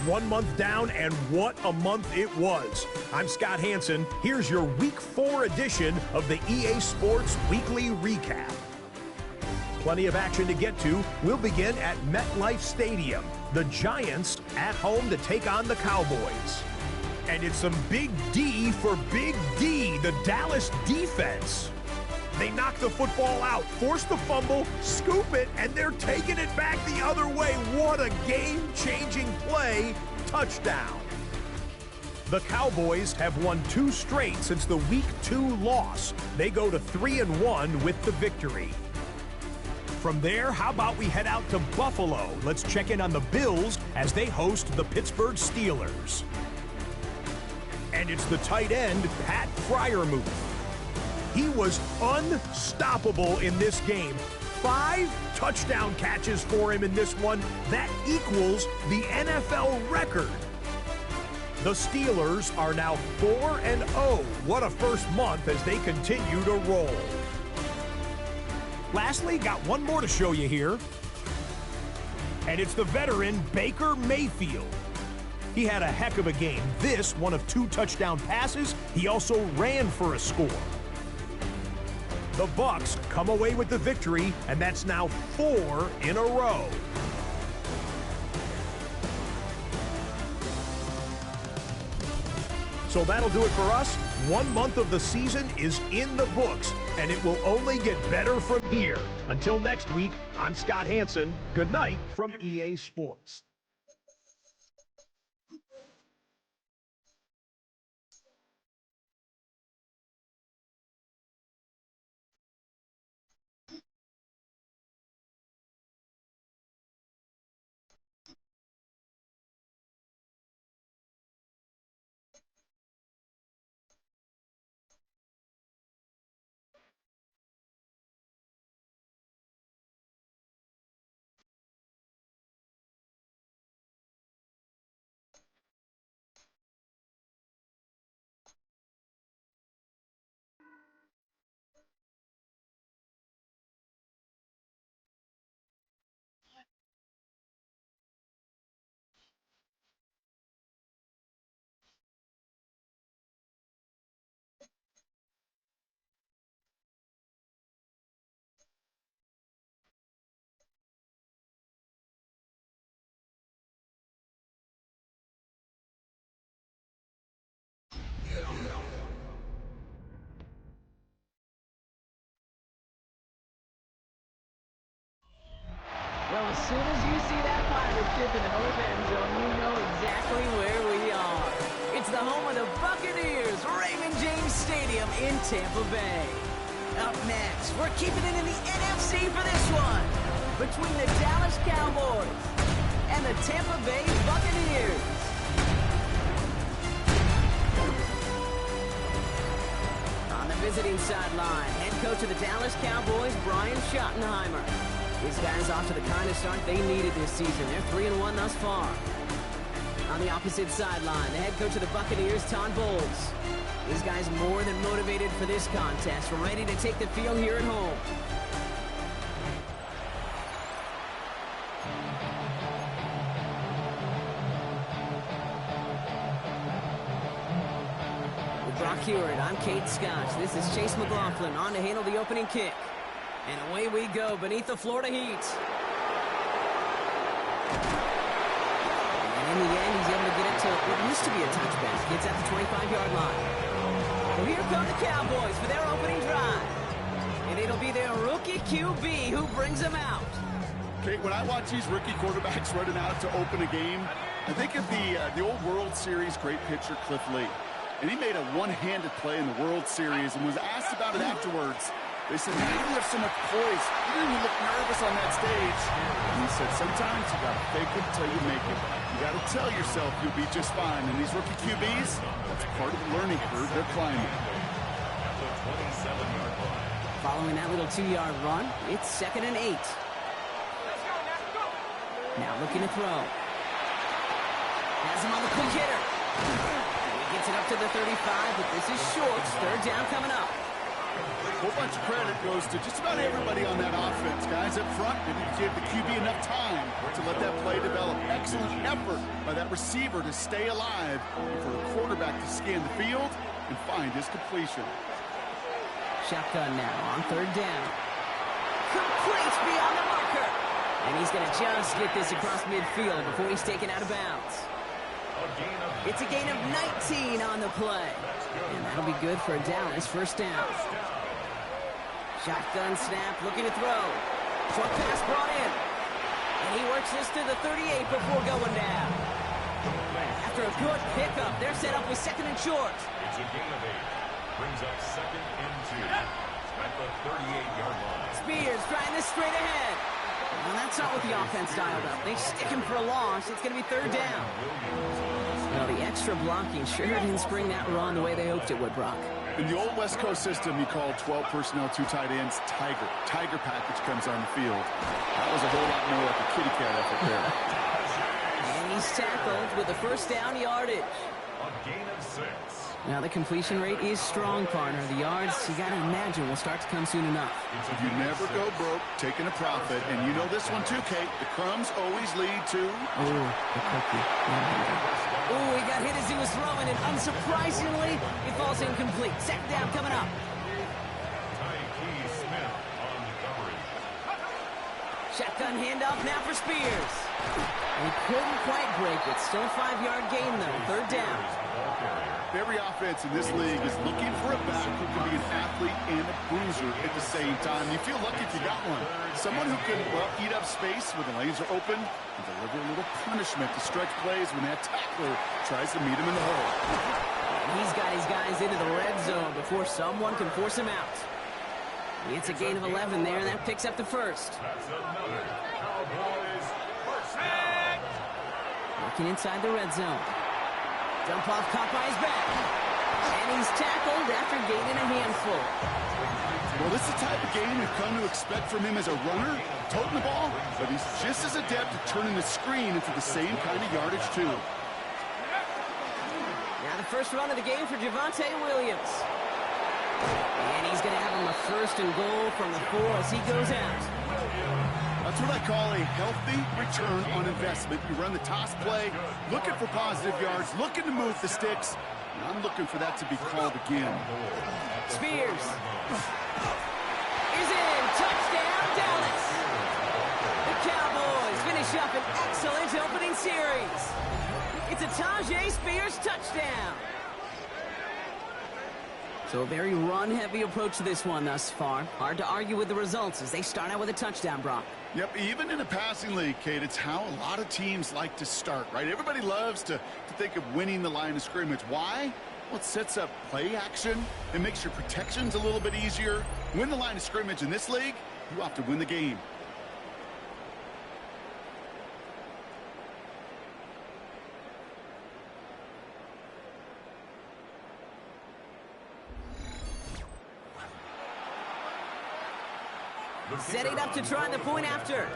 1 month down, and what a month it was. I'm Scott Hansen. Here's your Week 4 edition of the EA Sports Weekly Recap. Plenty of action to get to. We'll begin at MetLife Stadium. The Giants at home to take on the Cowboys. And it's some Big D for Big D, the Dallas defense. They knock the football out, force the fumble, scoop it, and they're taking it back the other way. What a game-changing play. Touchdown. The Cowboys have won 2 straight since the Week 2 loss. They go to 3-1 with the victory. From there, how about we head out to Buffalo? Let's check in on the Bills as they host the Pittsburgh Steelers. And it's the tight end, Pat Freiermuth. He was unstoppable in this game. 5 touchdown catches for him in this one. That equals the NFL record. The Steelers are now 4-0. What a first month as they continue to roll. Lastly, got one more to show you here. And it's the veteran Baker Mayfield. He had a heck of a game. This, one of 2 touchdown passes. He also ran for a score. The Bucs come away with the victory, and that's now 4 in a row. So that'll do it for us. 1 month of the season is in the books, and it will only get better from here. Until next week, I'm Scott Hansen. Good night from EA Sports. Well, as soon as you see that pirate ship in the north end zone, you know exactly where we are. It's the home of the Buccaneers, Raymond James Stadium in Tampa Bay. Up next, we're keeping it in the NFC for this one. Between the Dallas Cowboys and the Tampa Bay Buccaneers. On the visiting sideline, head coach of the Dallas Cowboys, Brian Schottenheimer. These guys off to the kind of start they needed this season. They're 3-1 thus far. On the opposite sideline, the head coach of the Buccaneers, Todd Bowles. These guys more than motivated for this contest, ready to take the field here at home. With Brock Hewitt, I'm Kate Scotch. This is Chase McLaughlin on to handle the opening kick. And away we go beneath the Florida heat. And in the end, he's able to get it to what used to be a touchback. Gets at the 25-yard line. Well, here come the Cowboys for their opening drive. And it'll be their rookie QB who brings them out. Kate, when I watch these rookie quarterbacks running out to open a game, I think of the old World Series great pitcher Cliff Lee. And he made a one-handed play in the World Series and was asked about it afterwards. They said, man, you have so much poise. You didn't even look nervous on that stage. And he said, sometimes you got to fake it until you make it. You got to tell yourself you'll be just fine. And these rookie QBs, that's part of the learning curve they're climbing. Following that little 2-yard run, it's 2nd and 8. Now looking to throw. Has him on the quick hitter. He gets it up to the 35, but this is short. 3rd down coming up. A whole bunch of credit goes to just about everybody on that offense. Guys up front didn't give the QB enough time to let that play develop. Excellent effort by that receiver to stay alive and for a quarterback to scan the field and find his completion. Shotgun now on third down. Complete beyond the marker. And he's going to just get this across midfield before he's taken out of bounds. It's a gain of 19 on the play. And that'll be good for a down. It's first down. Shotgun snap, looking to throw. Short pass brought in. And he works this to the 38 before going down. After a good pickup, they're set up with second and short. It's a gain of 8. Brings up second and 2 at the 38-yard line. Spears trying this straight ahead. Well, that's not what the offense dialed up. They stick him for a loss. It's going to be third down. Well, the extra blocking sure didn't spring that run the way they hoped it would, Brock. In the old West Coast system, you call 12 personnel, 2 tight ends, Tiger. Tiger package comes on the field. That was a whole lot more like a kitty cat effort there. And he's tackled with the first down yardage. A gain of 6. Now, the completion rate is strong, partner. The yards, you got to imagine, will start to come soon enough. You never go broke taking a profit. And you know this one too, Kate. The crumbs always lead to... Oh, the cookie. Oh, he got hit as he was throwing, and unsurprisingly, it falls incomplete. Second down coming up. Smith on the coverage. Shotgun handoff now for Spears. He couldn't quite break it. Still a 5-yard gain, though. Third down. Every offense in this league is looking for a back who can be an athlete and a bruiser at the same time. You feel lucky if you got one. Someone who can, well, eat up space when the lanes are open and deliver a little punishment to stretch plays when that tackler tries to meet him in the hole. And he's got his guys into the red zone before someone can force him out. It's a gain of 11 there, and that picks up the first. That's another Cowboys first down. Working inside the red zone. Dump off caught by his back. And he's tackled after gaining a handful. Well, this is the type of game we've come to expect from him as a runner, toting the ball, but he's just as adept at turning the screen into the same kind of yardage, too. Now the first run of the game for Javonte Williams. And he's going to have him a first and goal from the 4 as he goes out. That's what I call a healthy return on investment. You run the toss play, looking for positive yards, looking to move the sticks. And I'm looking for that to be called again. Spears is in. Touchdown, Dallas. The Cowboys finish up an excellent opening series. It's a Tajay Spears touchdown. So a very run-heavy approach to this one thus far. Hard to argue with the results as they start out with a touchdown, Brock. Yep, even in a passing league, Kate, it's how a lot of teams like to start, right? Everybody loves to think of winning the line of scrimmage. Why? Well, it sets up play action. It makes your protections a little bit easier. Win the line of scrimmage in this league, you have to win the game. Setting up to try the point after.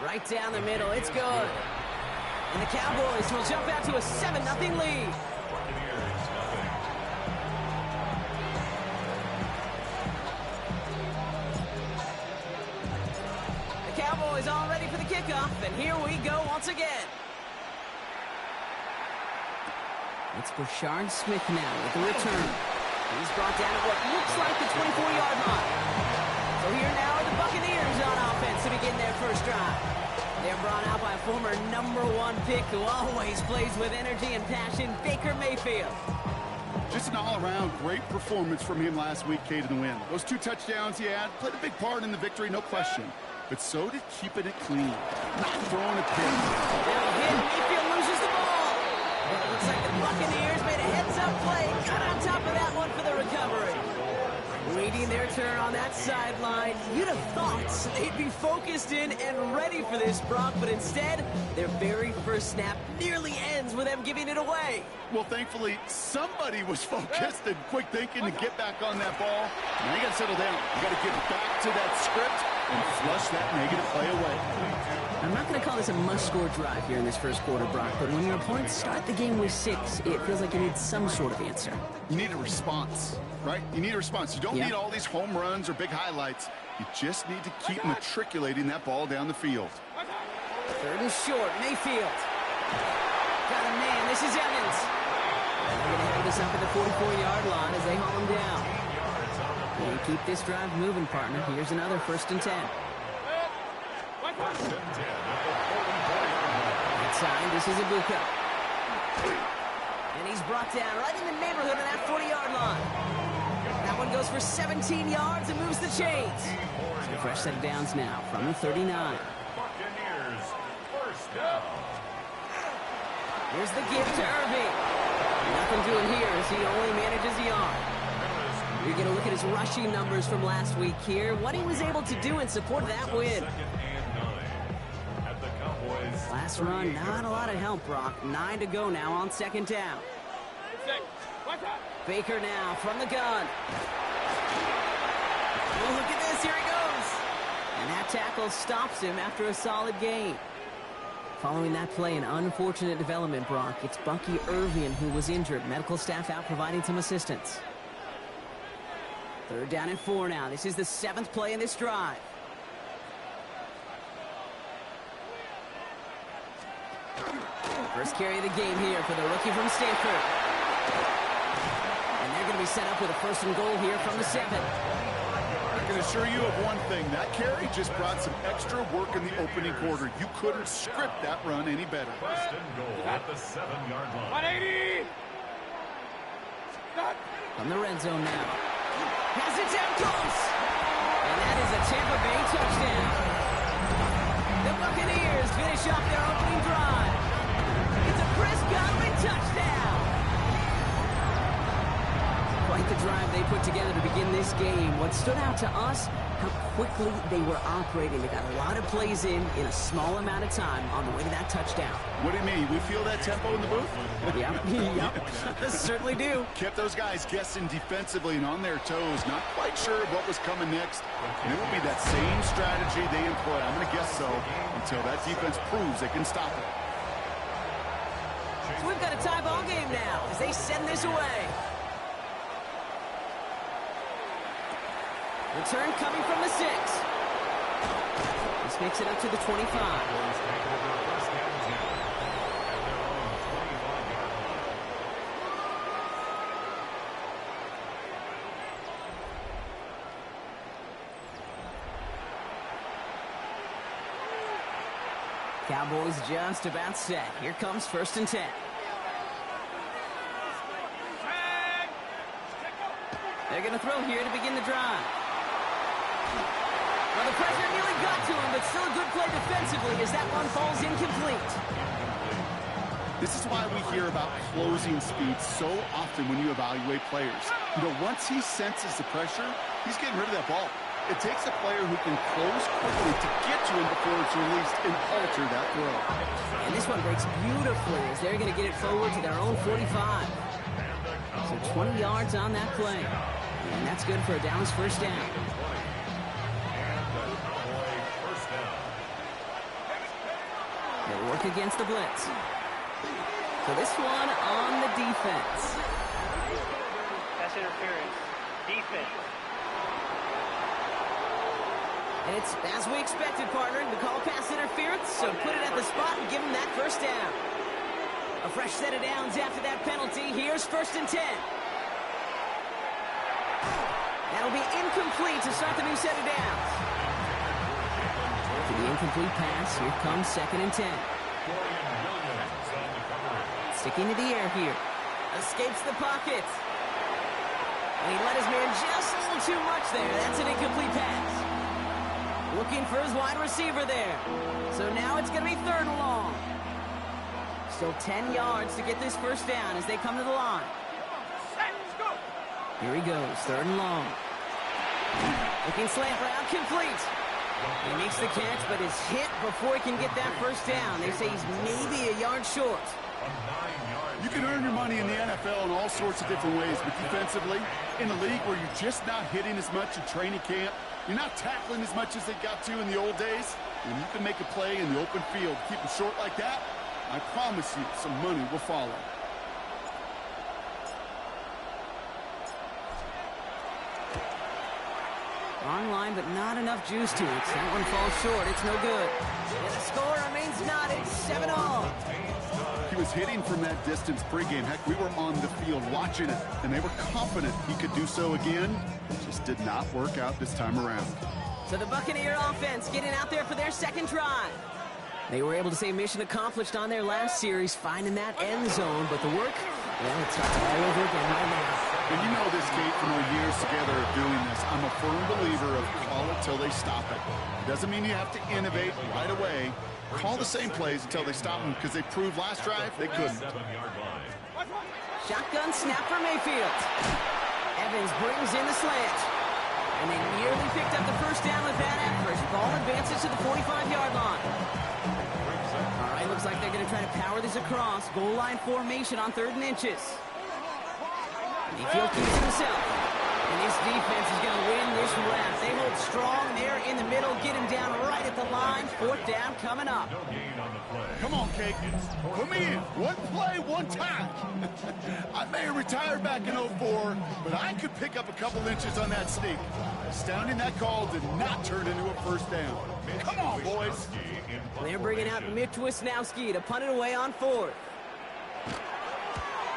Right down the middle, it's good. And the Cowboys will jump out to a 7-0 lead. The Cowboys all ready for the kickoff, and here we go once again. It's Brashard Smith now with the return. He's brought down at what looks like the 24-yard line. So here now are the Buccaneers on offense to begin their first drive. They're brought out by a former #1 pick who always plays with energy and passion, Baker Mayfield. Just an all-around great performance from him last week, Kate, in the win. Those 2 touchdowns he had played a big part in the victory, no question. But so did keeping it clean, not throwing a pick. Now hit, Mayfield loses the ball. It looks like the Buccaneers made a heads-up play. Cut on top of that one for the recovery. Waiting their turn on that sideline. You'd have thought they'd be focused in and ready for this, Brock, but instead, their very first snap nearly ends with them giving it away. Well, thankfully, somebody was focused and quick thinking to get back on that ball. Now you got to settle down. You got to get back to that script and flush that negative play away. I'm not going to call this a must-score drive here in this first quarter, Brock, but when your opponents start the game with 6, it feels like you need some sort of answer. You need a response, right? You need a response. You don't need all these home runs or big highlights. You just need to keep matriculating that ball down the field. 3rd and short, Mayfield. Got a man, this is Evans. They're going to have this up at the 44-yard line as they haul him down. They keep this drive moving, partner. Here's another 1st and 10. Outside, this is Ibuka. And he's brought down right in the neighborhood of that 40-yard line. That one goes for 17 yards and moves the chains. So fresh set of downs now from the 39. Buccaneers, first down. Here's the give to Irving. Nothing doing here as he only manages a yard. You're going to look at his rushing numbers from last week here. What he was able to do in support of that win. Last run, not a lot of help, Brock. 9 to go now on 2nd down. Baker now from the gun. Oh, look at this. Here he goes. And that tackle stops him after a solid gain. Following that play, an unfortunate development, Brock. It's Bucky Irving who was injured. Medical staff out providing some assistance. 3rd down and 4 now. This is the 7th play in this drive. First carry of the game here for the rookie from Stanford. And they're going to be set up with a 1st and goal here from the 7. I can assure you of one thing. That carry just brought some extra work in the opening quarter. You couldn't script that run any better. 1st and goal at the 7-yard line. 180! From the red zone now. Has it down close. And that is a Tampa Bay touchdown. The Buccaneers finish off their opening drive. It's a Chris Godwin touchdown. Quite the drive they put together to begin this game. What stood out to us, how quickly they were operating. They got a lot of plays in a small amount of time on the way to that touchdown. What do you mean? We feel that tempo in the booth? Yep. Certainly do. Kept those guys guessing defensively and on their toes. Not quite sure of what was coming next. And it will be that same strategy they employ. I'm going to guess so until that defense proves they can stop it. So we've got a tie ball game now as they send this away. Return coming from the 6. This makes it up to the 25. Cowboys just about set. Here comes 1st and 10. They're going to throw here to begin the drive. Well, the pressure nearly got to him, but still a good play defensively as that one falls incomplete. This is why we hear about closing speed so often when you evaluate players. You know, once he senses the pressure, he's getting rid of that ball. It takes a player who can close quickly to get to him before it's released and alter that throw. And this one breaks beautifully as they're going to get it forward to their own 45. So 20 yards on that play. And that's good for a Dallas 1st down. They'll work against the blitz. So this one on the defense. Pass interference. Defense. And it's as we expected, partner. We call pass interference, so put it at the spot and give him that 1st down. A fresh set of downs after that penalty. Here's 1st and 10. That'll be incomplete to start the new set of downs. For the incomplete pass, here comes 2nd and 10. Sticking to the air here. Escapes the pocket. And he let his man just a little too much there. That's an incomplete pass. Looking for his wide receiver there. So now it's going to be 3rd and long. Still 10 yards to get this 1st down as they come to the line. Here he goes, 3rd and long. Looking slant route, complete. He makes the catch, but is hit before he can get that first down. They say he's maybe a yard short. You can earn your money in the NFL in all sorts of different ways, but defensively, in a league where you're just not hitting as much in training camp, you're not tackling as much as they got to in the old days, and you can make a play in the open field, keep them short like that, I promise you some money will follow. Long line, but not enough juice to it. That one falls short. It's no good. And the score remains knotted, 7-all. He was hitting from that distance pregame. Heck, we were on the field watching it, and they were confident he could do so again. Just did not work out this time around. So the Buccaneer offense getting out there for their second drive. They were able to say mission accomplished on their last series, finding that end zone, but the work, well, it starts all over again right now. And you know this, Kate, from our years together of doing this. I'm a firm believer of call it till they stop it. It doesn't mean you have to innovate right away. Call the same plays until they stop them, because they proved last drive they couldn't. Shotgun snap for Mayfield. Evans brings in the slant. And they nearly picked up the first down with that effort. Ball advances to the 45-yard line. All right, looks like they're going to try to power this across. Goal line formation on 3rd and inches. Mayfield keeps it himself. And this defense is going to win this round. They hold strong there in the middle, get him down right at the line. 4th down coming up. Come on, Kate. Put me in. One play, one time. I may have retired back in 04, but I could pick up a couple inches on that sneak. Astounding that call did not turn into a first down. Come on, boys. They're bringing out Mitch Wisnowski to punt it away on 4th.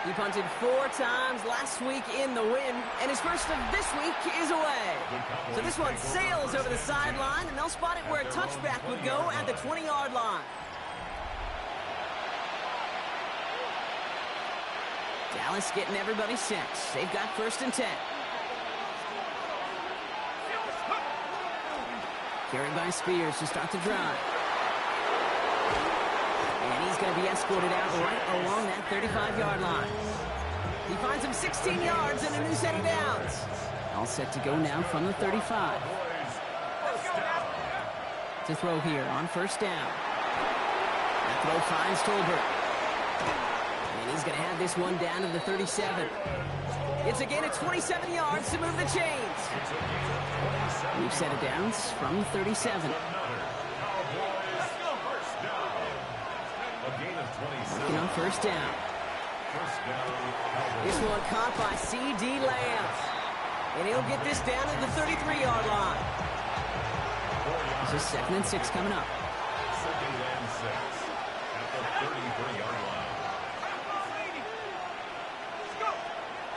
He punted 4 times last week in the win, and his first of this week is away. So this one sails over the sideline, and they'll spot it where a touchback would go at the 20-yard line. Dallas getting everybody set. They've got 1st and 10. Carried by Spears to start the drive. And he's going to be escorted out right along that 35-yard line. He finds him 16 yards and a new set of downs. All set to go now from the 35. To throw here on 1st down. That throw finds Tolbert. And he's going to have this one down to the 37. It's a gain of 27 yards to move the chains. New set of downs from the 37. Working on 1st down. This one caught by C.D. Lamb. And he'll get this down to the 33-yard line. This is 2nd and 6 coming up. 2nd and 6 at the 33-yard line.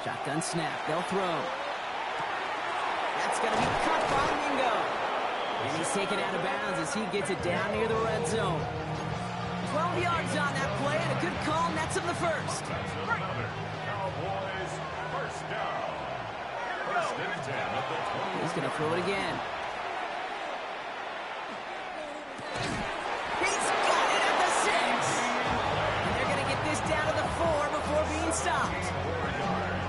Shotgun snap. They'll throw. That's going to be cut by Mingo. And he's taken out of bounds as he gets it down near the red zone. 12 yards on that play, and a good call nets him the first. Cowboys, 1st down. 1st and 10 at the 20. He's going to throw it again. He's got it at the 6. And they're going to get this down to the 4 before being stopped.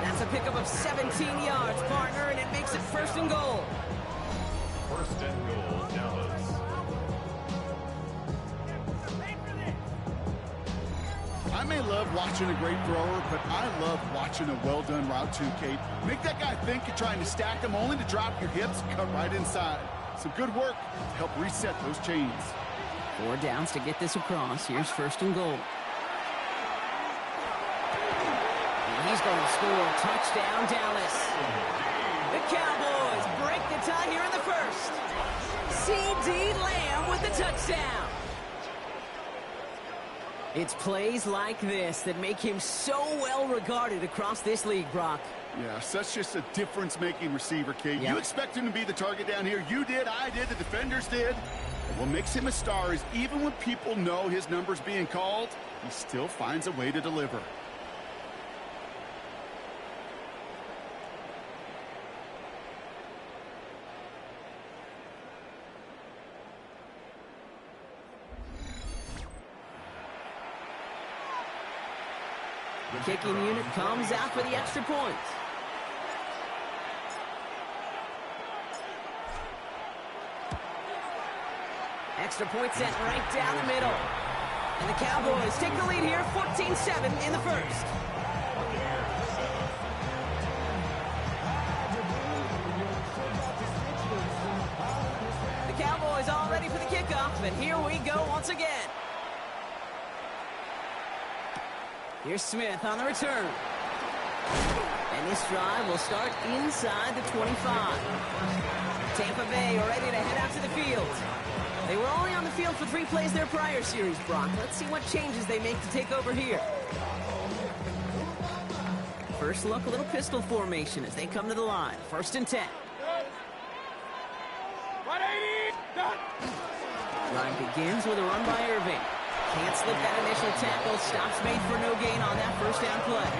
That's a pickup of 17 yards, partner, and it makes it 1st and goal. 1st and goal, Dallas. I may love watching a great thrower, but I love watching a well-done route too, Kate. Make that guy think you're trying to stack them, only to drop your hips and cut right inside. Some good work to help reset those chains. 4 downs to get this across. Here's 1st and goal. And he's going to score. Touchdown, Dallas. The Cowboys break the tie here in the 1st. C.D. Lamb with the touchdown. It's plays like this that make him so well regarded across this league, Brock. Yeah, such just a difference-making receiver, Kate. Yep. You expect him to be the target down here. You did, I did, the defenders did. What makes him a star is even when people know his number's being called, he still finds a way to deliver. The kicking unit comes out for the extra point. Extra point sent right down the middle. And the Cowboys take the lead here, 14-7 in the first. The Cowboys all ready for the kickoff, and here we go once again. Here's Smith on the return. And this drive will start inside the 25. Tampa Bay are ready to head out to the field. They were only on the field for 3 plays their prior series, Brock. Let's see what changes they make to take over here. First look, a little pistol formation as they come to the line. 1st and 10. Line begins with a run by Irving. Can't slip that initial tackle. Stops made for no gain on that first down play.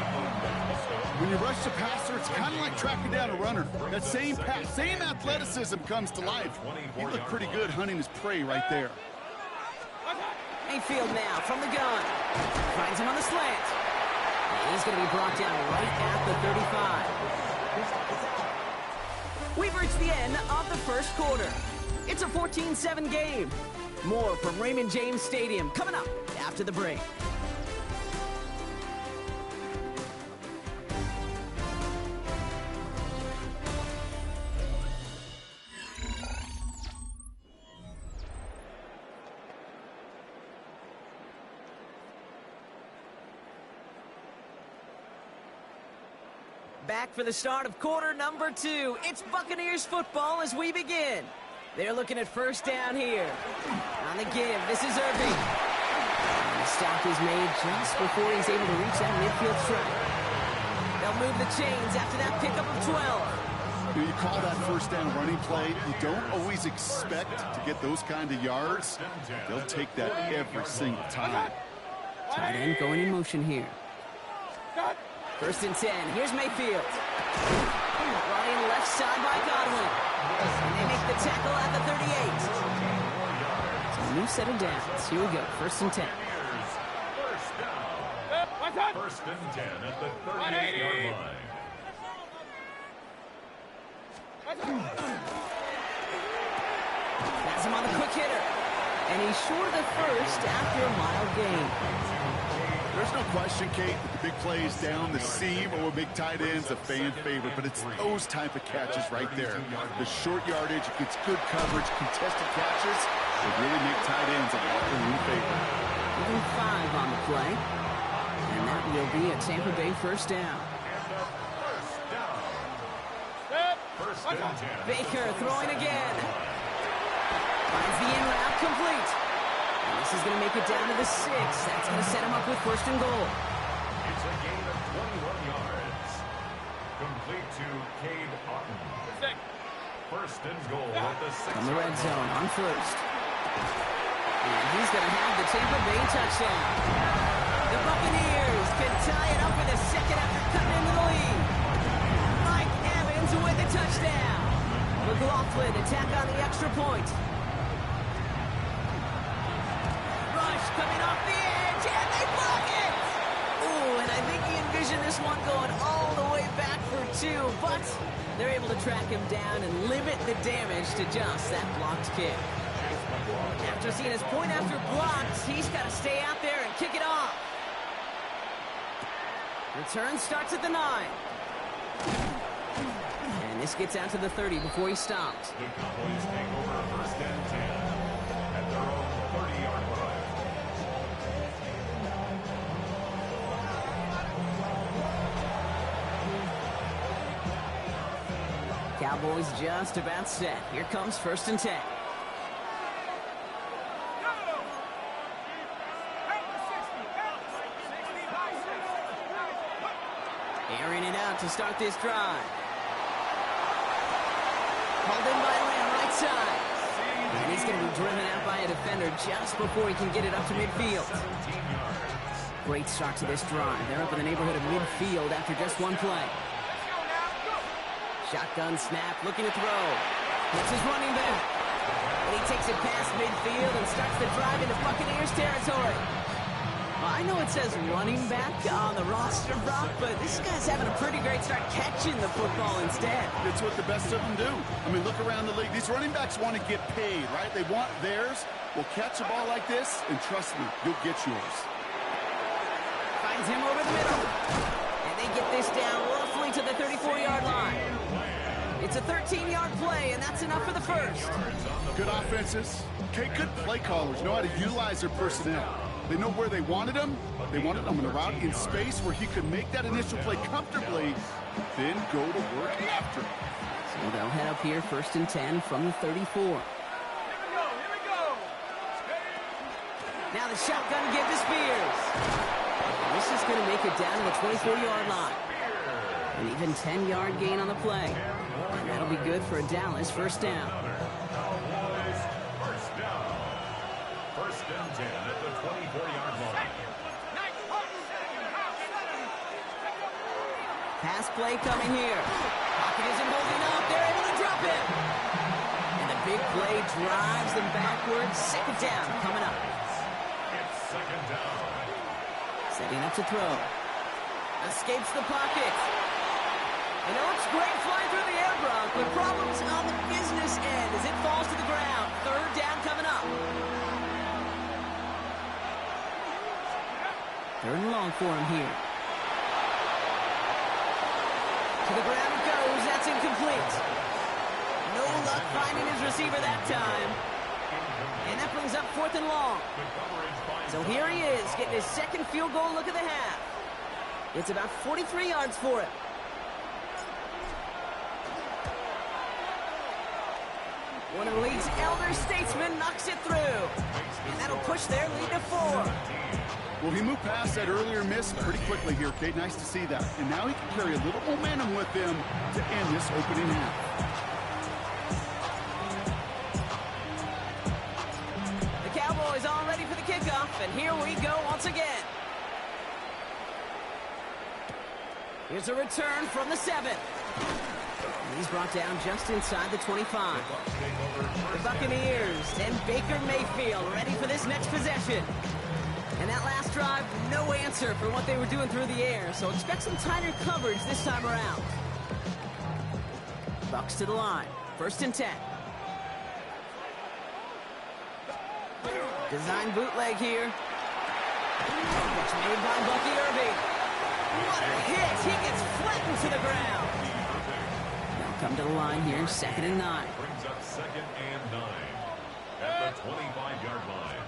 When you rush the passer, it's kind of like tracking down a runner. That same pass, same athleticism comes to life. He looked pretty good hunting his prey right there. Mayfield now from the gun. Finds him on the slant. And he's going to be brought down right at the 35. We've reached the end of the first quarter. It's a 14-7 game. More from Raymond James Stadium coming up after the break. Back for the start of quarter number 2. It's Buccaneers football as we begin. They're looking at first down here. On the give, this is Irving. And the stop is made just before he's able to reach that midfield strike. They'll move the chains after that pickup of 12. You call that first down running play. You don't always expect to get those kind of yards. They'll take that every single time. Tight end going in motion here. 1st and 10. Here's Mayfield. Running left side by Godwin. And they make the tackle at the 38. So a new set of downs. Here we go. 1st and 10. First and 10 at the 38-yard line. Has him on the quick hitter. And he's short of the first after a mild gain. There's no question, Kate, that the big plays down the seam or big tight ends a fan favorite, but it's those type of catches right there. The short yardage, gets good coverage, contested catches, they really make tight ends a locker room favorite. Even 5 on the play. And that will be a Tampa Bay first down. First and 10. Baker throwing again. Finds the in route complete. And this is going to make it down to the 6. That's going to set him up with 1st and goal. It's a gain of 21 yards. Complete to Cade Otton. 1st and goal at the 6. From the red zone on 1st. And he's going to have the Tampa Bay touchdown. The Buccaneers can tie it up in a second after cutting into the lead. Mike Evans with a touchdown. McLaughlin attack on the extra point. Rush coming off the edge, and they block it! Ooh, and I think he envisioned this one going all the way back for 2, but they're able to track him down and limit the damage to just that blocked kick. After seeing his point after blocked, he's got to stay out there and kick it off. Return starts at the 9. And this gets out to the 30 before he stops. The Cowboys take over 1st and 10 at their own 30-yard line. Cowboys just about set. Here comes 1st and 10. Airing it out to start this drive. Called in by Lamb right side. And he's going to be driven out by a defender just before he can get it up to midfield. Great start to this drive. They're up in the neighborhood of midfield after just one play. Shotgun snap, looking to throw. That's his running back. And he takes it past midfield and starts the drive into Buccaneers territory. Well, I know it says running back on the roster, Brock, but this guy's having a pretty great start catching the football instead. It's what the best of them do. I mean, look around the league. These running backs want to get paid, right? They want theirs. Well, catch a ball like this, and trust me, you'll get yours. Finds him over the middle. And they get this down roughly to the 34-yard line. It's a 13-yard play, and that's enough for the first. Good offenses. Okay, good play callers know how to utilize their personnel. They know where they wanted him. They wanted him on the route in space where he could make that initial play comfortably, then go to work after. So they'll head up here, 1st and 10 from the 34. Here we go. Now the shotgun give to Spears. This is going to make it down to the 24-yard line. An even 10-yard gain on the play. And that'll be good for a Dallas first down. First and 10 at the 24-yard line. Pass play coming here. Pocket isn't holding up. They're able to drop it. And the big play drives them backwards. Second down coming up. It's second down. Setting up to throw. Escapes the pocket. And it looks great flying through the air, Brock, but problems on the business end as it falls to the ground. Third down coming up. Third and long for him here. To the ground it goes. That's incomplete. No luck finding his receiver that time. And that brings up 4th and long. So here he is, getting his second field goal look of the half. It's about 43 yards for him. One of the league's elder statesmen knocks it through. And that'll push their lead to 4. Well, he moved past that earlier miss pretty quickly here, Kate. Nice to see that. And now he can carry a little momentum with him to end this opening half. The Cowboys all ready for the kickoff, and here we go once again. Here's a return from the 7. He's brought down just inside the 25. The Buccaneers and Baker Mayfield ready for this next possession. And that last drive, no answer for what they were doing through the air, so expect some tighter coverage this time around. Bucks to the line. 1st and 10. Design bootleg here. It's made by Bucky Irving. What a hit! He gets flattened to the ground. They'll come to the line here, 2nd and 9. Brings up 2nd and 9 at the 25-yard line.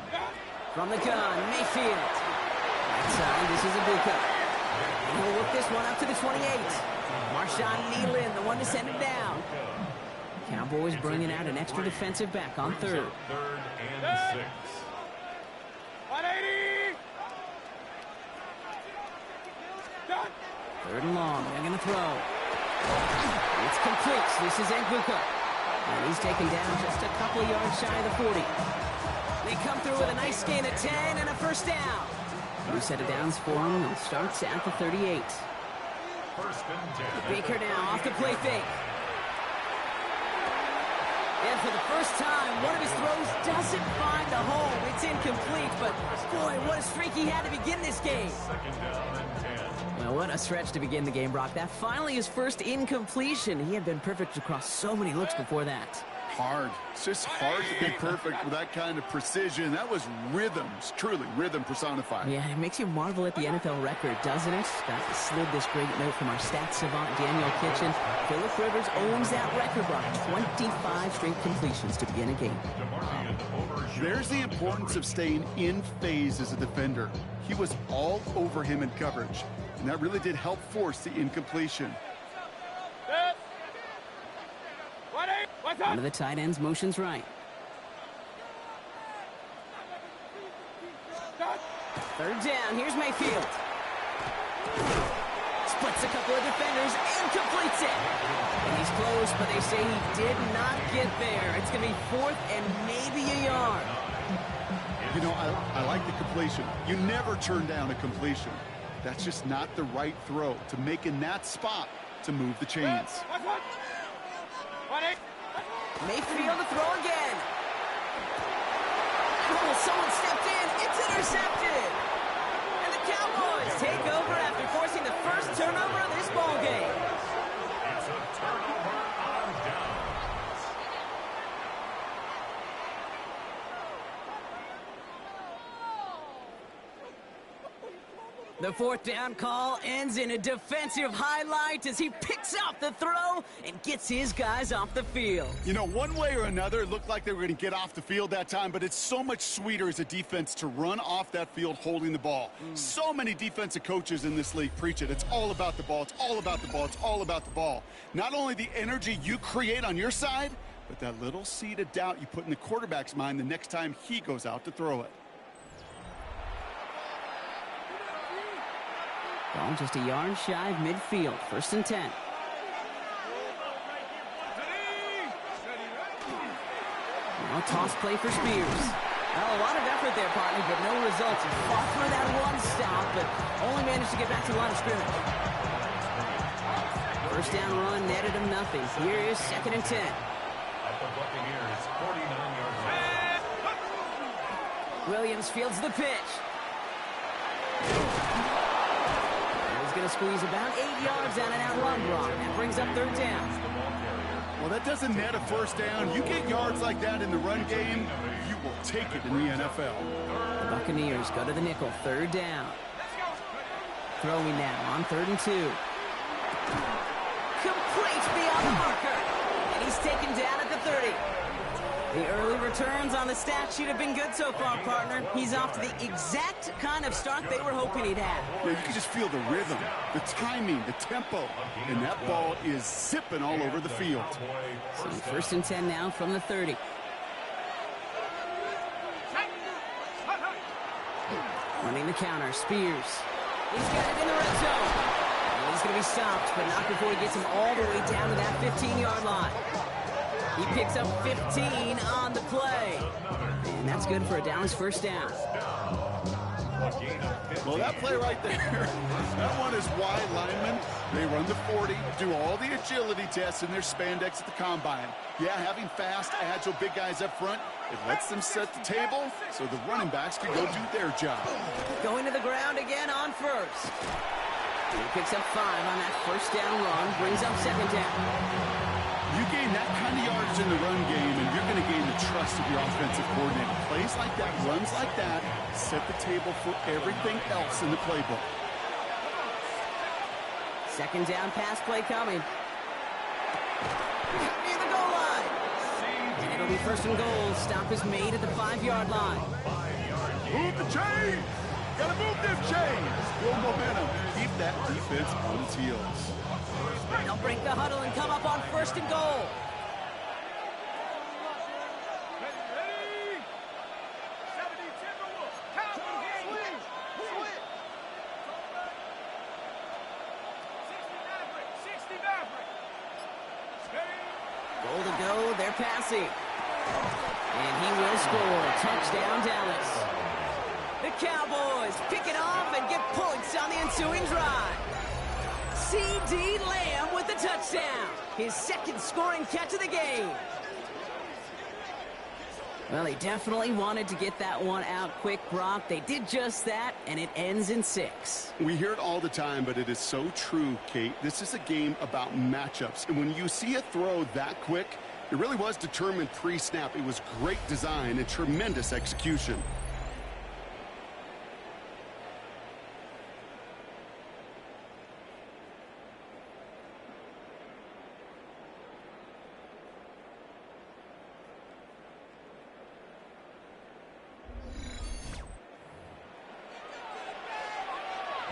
From the gun, Mayfield. Outside, this is a blue cut. And he'll work this one up to the 28. Marshawn Nealon, the one to send him down. Cowboys bringing out an extra defensive back on 3rd. 3rd and 6. 180. 3rd and long, they're going to throw. It's complete. This is Nguka. And he's taken down just a couple of yards shy of the 40. They come through with a nice gain of 10 and a first down. New set of downs for him. It starts at the 38. 1st and 10. Baker now off the play fake. And for the first time, one of his throws doesn't find the hole. It's incomplete, but boy, what a streak he had to begin this game. 2nd down and 10. Well, what a stretch to begin the game, Brock. That finally his first incompletion. He had been perfect across so many looks before that. Hard. It's just hard to be perfect with that kind of precision. That was rhythms, truly rhythm personified. Yeah, it makes you marvel at the NFL record, doesn't it? Got slid this great note from our stats savant, Daniel Kitchen. Phillip Rivers owns that record, Brock. 25 straight completions to begin a game. There's the importance of staying in phase as a defender. He was all over him in coverage, and that really did help force the incompletion. One of the tight ends motions right. 3rd down. Here's Mayfield. Splits a couple of defenders and completes it. And he's close, but they say he did not get there. It's going to be 4th and maybe a yard. You know, I like the completion. You never turn down a completion. That's just not the right throw to make in that spot to move the chains. Mayfield to throw again. Oh, someone stepped in. It's intercepted. turnover of this ball game. It's a turnover on downs. The fourth down call ends in a defensive highlight as he picks out the throw and gets his guys off the field. You know, one way or another, it looked like they were going to get off the field that time, but it's so much sweeter as a defense to run off that field holding the ball. So many defensive coaches in this league preach it. It's all about the ball. It's all about the ball. It's all about the ball. Not only the energy you create on your side, but that little seed of doubt you put in the quarterback's mind the next time he goes out to throw it. Ball just a yard shy of midfield. 1st and 10. Now a toss play for Spears. Well, a lot of effort there, partner, but no results. He fought for that one stop, but only managed to get back to the line of scrimmage. First down run netted him nothing. Here is 2nd and 10. At the Buccaneers, 49-yard line. Williams fields the pitch. He's going to squeeze about 8 yards on an outrun block. That brings up 3rd down. Well, that doesn't net a first down. You get yards like that in the run game, you will take it in the NFL. The Buccaneers go to the nickel. 3rd down. Throwing now on 3rd and 2. Complete beyond the marker. And he's taken down at the 30. The early returns on the stat sheet have been good so far, partner. He's off to the exact kind of start they were hoping he'd have. Yeah, you can just feel the rhythm, the timing, the tempo, and that ball is zipping all over the field. So 1st and 10 now from the 30. Running the counter, Spears. He's got it in the red zone. And he's going to be stopped, but not before he gets him all the way down to that 15-yard line. He picks up 15 on the play. And that's good for a Dallas 1st down. Well, that play right there, that one is wide lineman. They run the 40, do all the agility tests in their spandex at the combine. Yeah, having fast, agile, big guys up front, it lets them set the table so the running backs can go do their job. Going to the ground again on 1st. He picks up 5 on that 1st down run, brings up 2nd down. You gain that kind of yardage in the run game, and you're going to gain the trust of your offensive coordinator. Plays like that, runs like that, set the table for everything else in the playbook. 2nd down pass play coming. Near the goal line. And it'll be 1st and goal. Stop is made at the 5-yard line. Move the chains! Gotta move them chains! Build momentum. Keep that defense on its heels. They'll break the huddle and come up on 1st and goal. Goal to go, they're passing. And he will score. Touchdown, Dallas. The Cowboys pick it off and get points on the ensuing drive. C.D. Lamb with the touchdown. His 2nd scoring catch of the game. Well, he definitely wanted to get that one out quick, Brock. They did just that, and it ends in 6. We hear it all the time, but it is so true, Kate. This is a game about matchups. And when you see a throw that quick, it really was determined pre-snap. It was great design and tremendous execution.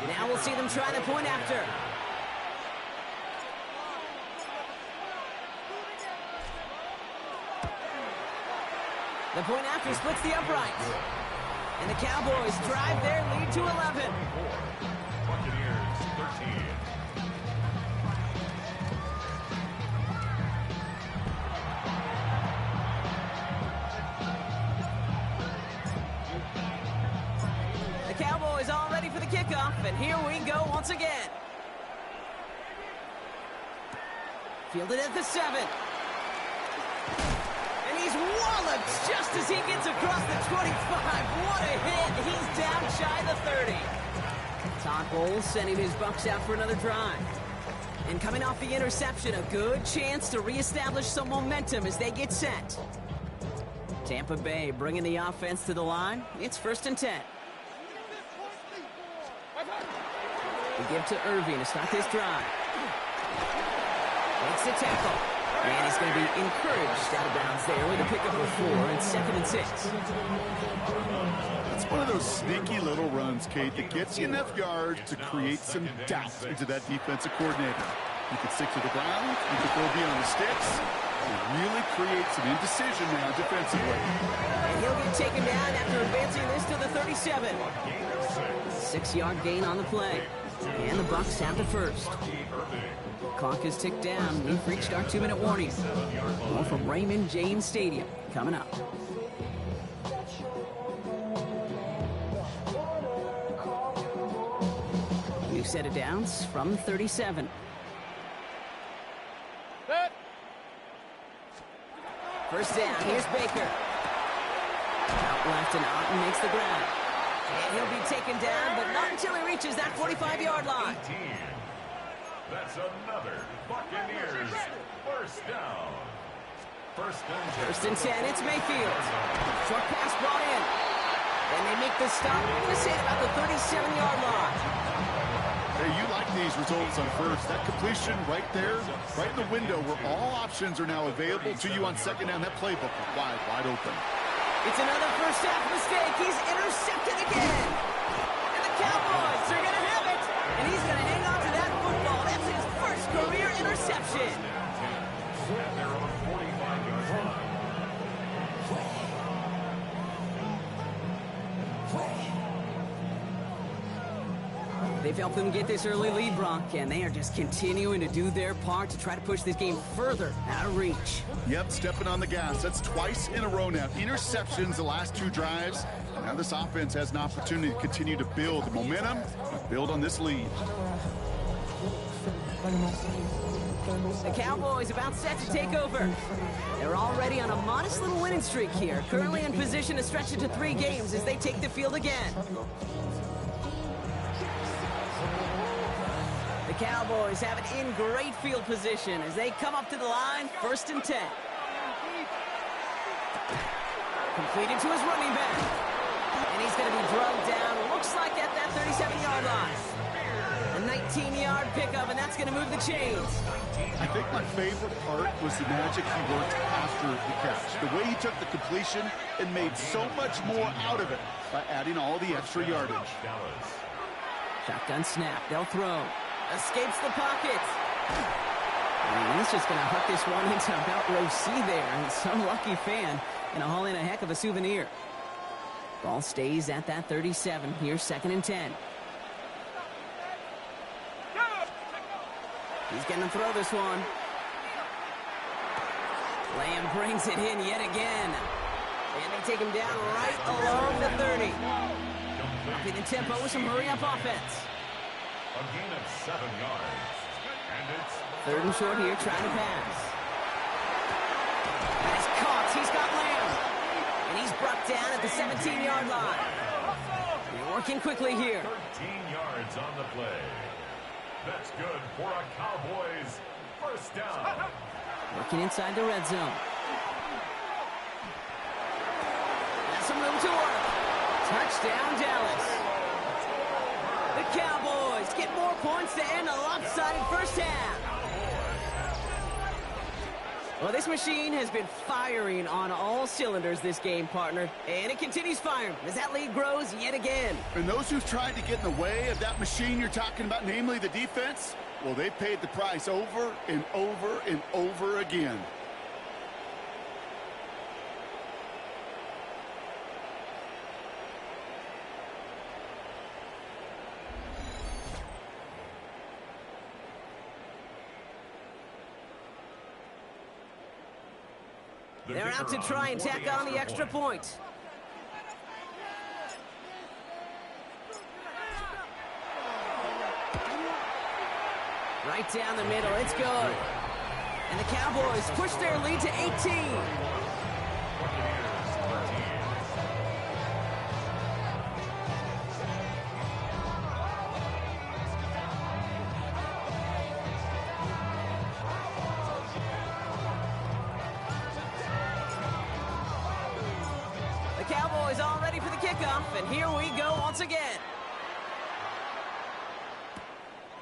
Now we'll see them try the point after. The point after splits the uprights. And the Cowboys drive their lead to 11. Buccaneers, 13. The Cowboys all ready for the kickoff, and here we go once again. Fielded at the 7. And he's walloped just as he gets across the 25. What a hit. He's down shy of the 30. Todd Bowles sending his Bucks out for another drive. And coming off the interception, a good chance to reestablish some momentum as they get set. Tampa Bay bringing the offense to the line. It's 1st and 10. We give to Irving to start this drive. Makes the tackle. And he's going to be encouraged out of bounds there with a pickup of 4 and 2nd and 6. It's one of those sneaky little runs, Kate, that gets you enough yards to create some doubt into that defensive coordinator. You can stick to the ground, you can throw beyond the sticks, and really create some indecision now defensively. And he'll get taken down after advancing this to the 37. 6-yard gain on the play. And the Bucks have the first. Clock is ticked down. We've reached our 2-minute warning. All from Raymond James Stadium coming up. New set of downs from 37. First down, here's Baker. Out left and Otten makes the grab. And he'll be taken down, but not until he reaches that 45-yard line. That's another Buccaneers first down. First and 10, it's Mayfield. Short pass brought in. And they make the stop. I'm going to say about the 37-yard line. Hey, you like these results on first. That completion right there, right in the window where all options are now available to you on 2nd down. That playbook is wide open. It's another first half mistake. He's intercepted again. And the Cowboys are going to have it. And he's going to hang on to that football. That's his first career interception. At their own 45-yard line. They've helped them get this early lead, Brock, and they are just continuing to do their part to try to push this game further out of reach. Yep, stepping on the gas. That's twice in a row now. Interceptions the last 2 drives. Now this offense has an opportunity to continue to build the momentum, build on this lead. The Cowboys about set to take over. They're already on a modest little winning streak here, currently in position to stretch it to 3 games as they take the field again. The Cowboys have it in great field position as they come up to the line, 1st and 10. Completed to his running back. And he's going to be drugged down, looks like at that 37-yard line. A 19-yard pickup, and that's going to move the chains. I think my favorite part was the magic he worked after the catch. The way he took the completion and made so much more out of it by adding all the extra yardage. Shotgun snap, they'll throw. Escapes the pocket. And he's just going to hook this one into about row C there. And some lucky fan going to haul in a heck of a souvenir. Ball stays at that 37. Here's 2nd and 10. He's going to throw this one. Lamb brings it in yet again. And they take him down right along the 30. Upping the tempo with some hurry-up offense. A gain of 7 yards. And it's 3rd and short here, trying to pass. And he's caught. He's got Lamb. And he's brought down at the 17-yard line. They're working quickly here. 13 yards on the play. That's good for a Cowboys first down. Working inside the red zone. Has some room to work. Touchdown, Dallas. The Cowboys get more points to end a lopsided first half. Well, this machine has been firing on all cylinders this game, partner. And it continues firing as that lead grows yet again. And those who've tried to get in the way of that machine you're talking about, namely the defense, well, they paid the price over and over and over again. They're out to try and tack on the extra point. Right down the middle, it's good. And the Cowboys push their lead to 18. ready for the kickoff, and here we go once again.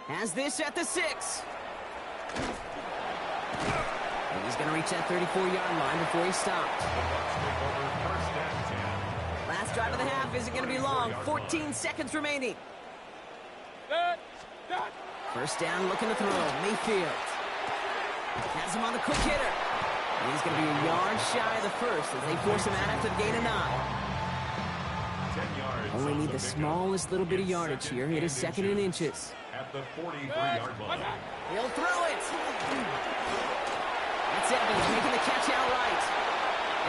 Has this at the 6. And he's going to reach that 34-yard line before he stops. Last drive of the half isn't going to be long. 14 seconds remaining. First down, looking to throw. Mayfield has him on the quick hitter. And he's going to be a yard shy of the first as they force him out after the gain of 9. Only need the smallest little bit of yardage here. It is second in inches. At the 43-yard line. He'll throw it. That's Evans making the catch outright.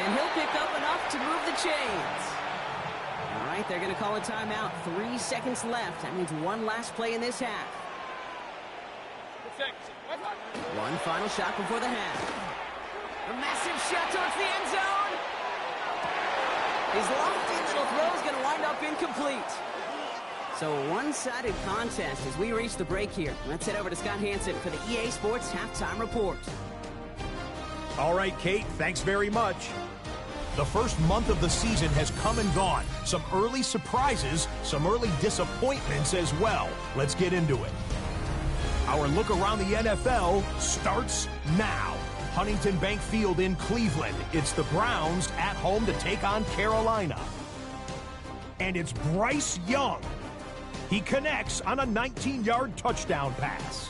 And he'll pick up enough to move the chains. All right, they're going to call a timeout. 3 seconds left. That means one last play in this half. One final shot before the half. A massive shot towards the end zone. His lofty little throw is going to wind up incomplete. So a one-sided contest as we reach the break here. Let's head over to Scott Hansen for the EA Sports Halftime Report. All right, Kate, thanks very much. The first month of the season has come and gone. Some early surprises, some early disappointments as well. Let's get into it. Our look around the NFL starts now. Huntington Bank Field in Cleveland. It's the Browns at home to take on Carolina. And it's Bryce Young. He connects on a 19-yard touchdown pass.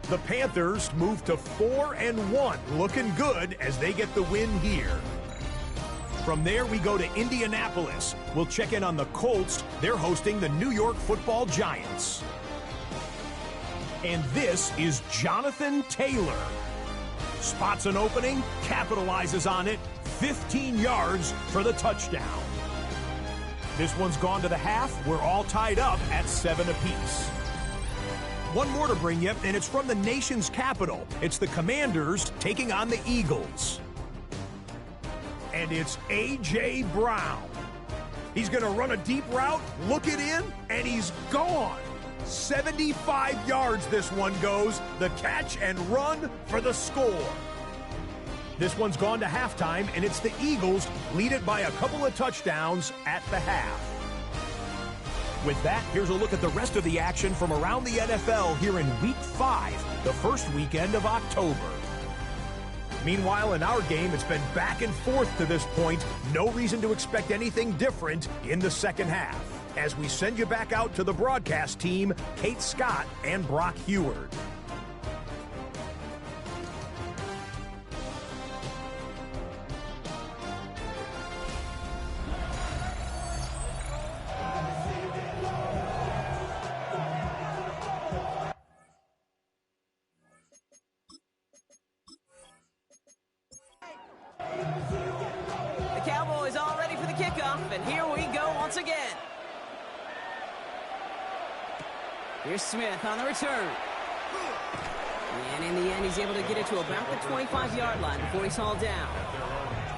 The Panthers move to 4-1, looking good as they get the win here. From there, we go to Indianapolis. We'll check in on the Colts. They're hosting the New York Football Giants. And this is Jonathan Taylor. Spots an opening, capitalizes on it, 15 yards for the touchdown. This one's gone to the half. We're all tied up at 7 apiece. One more to bring you, and it's from the nation's capital. It's the Commanders taking on the Eagles. And it's A.J. Brown. He's going to run a deep route, look it in, and he's gone. 75 yards this one goes. The catch and run for the score. This one's gone to halftime, and it's the Eagles lead it by a couple of touchdowns at the half. With that, here's a look at the rest of the action from around the NFL here in Week 5, the first weekend of October. Meanwhile, in our game, it's been back and forth to this point. No reason to expect anything different in the second half. As we send you back out to the broadcast team, Kate Scott and Brock Heward. The Cowboys all ready for the kickoff, and here we go once again. Here's Smith on the return. And in the end, he's able to get it to about the 25-yard line before he's hauled down.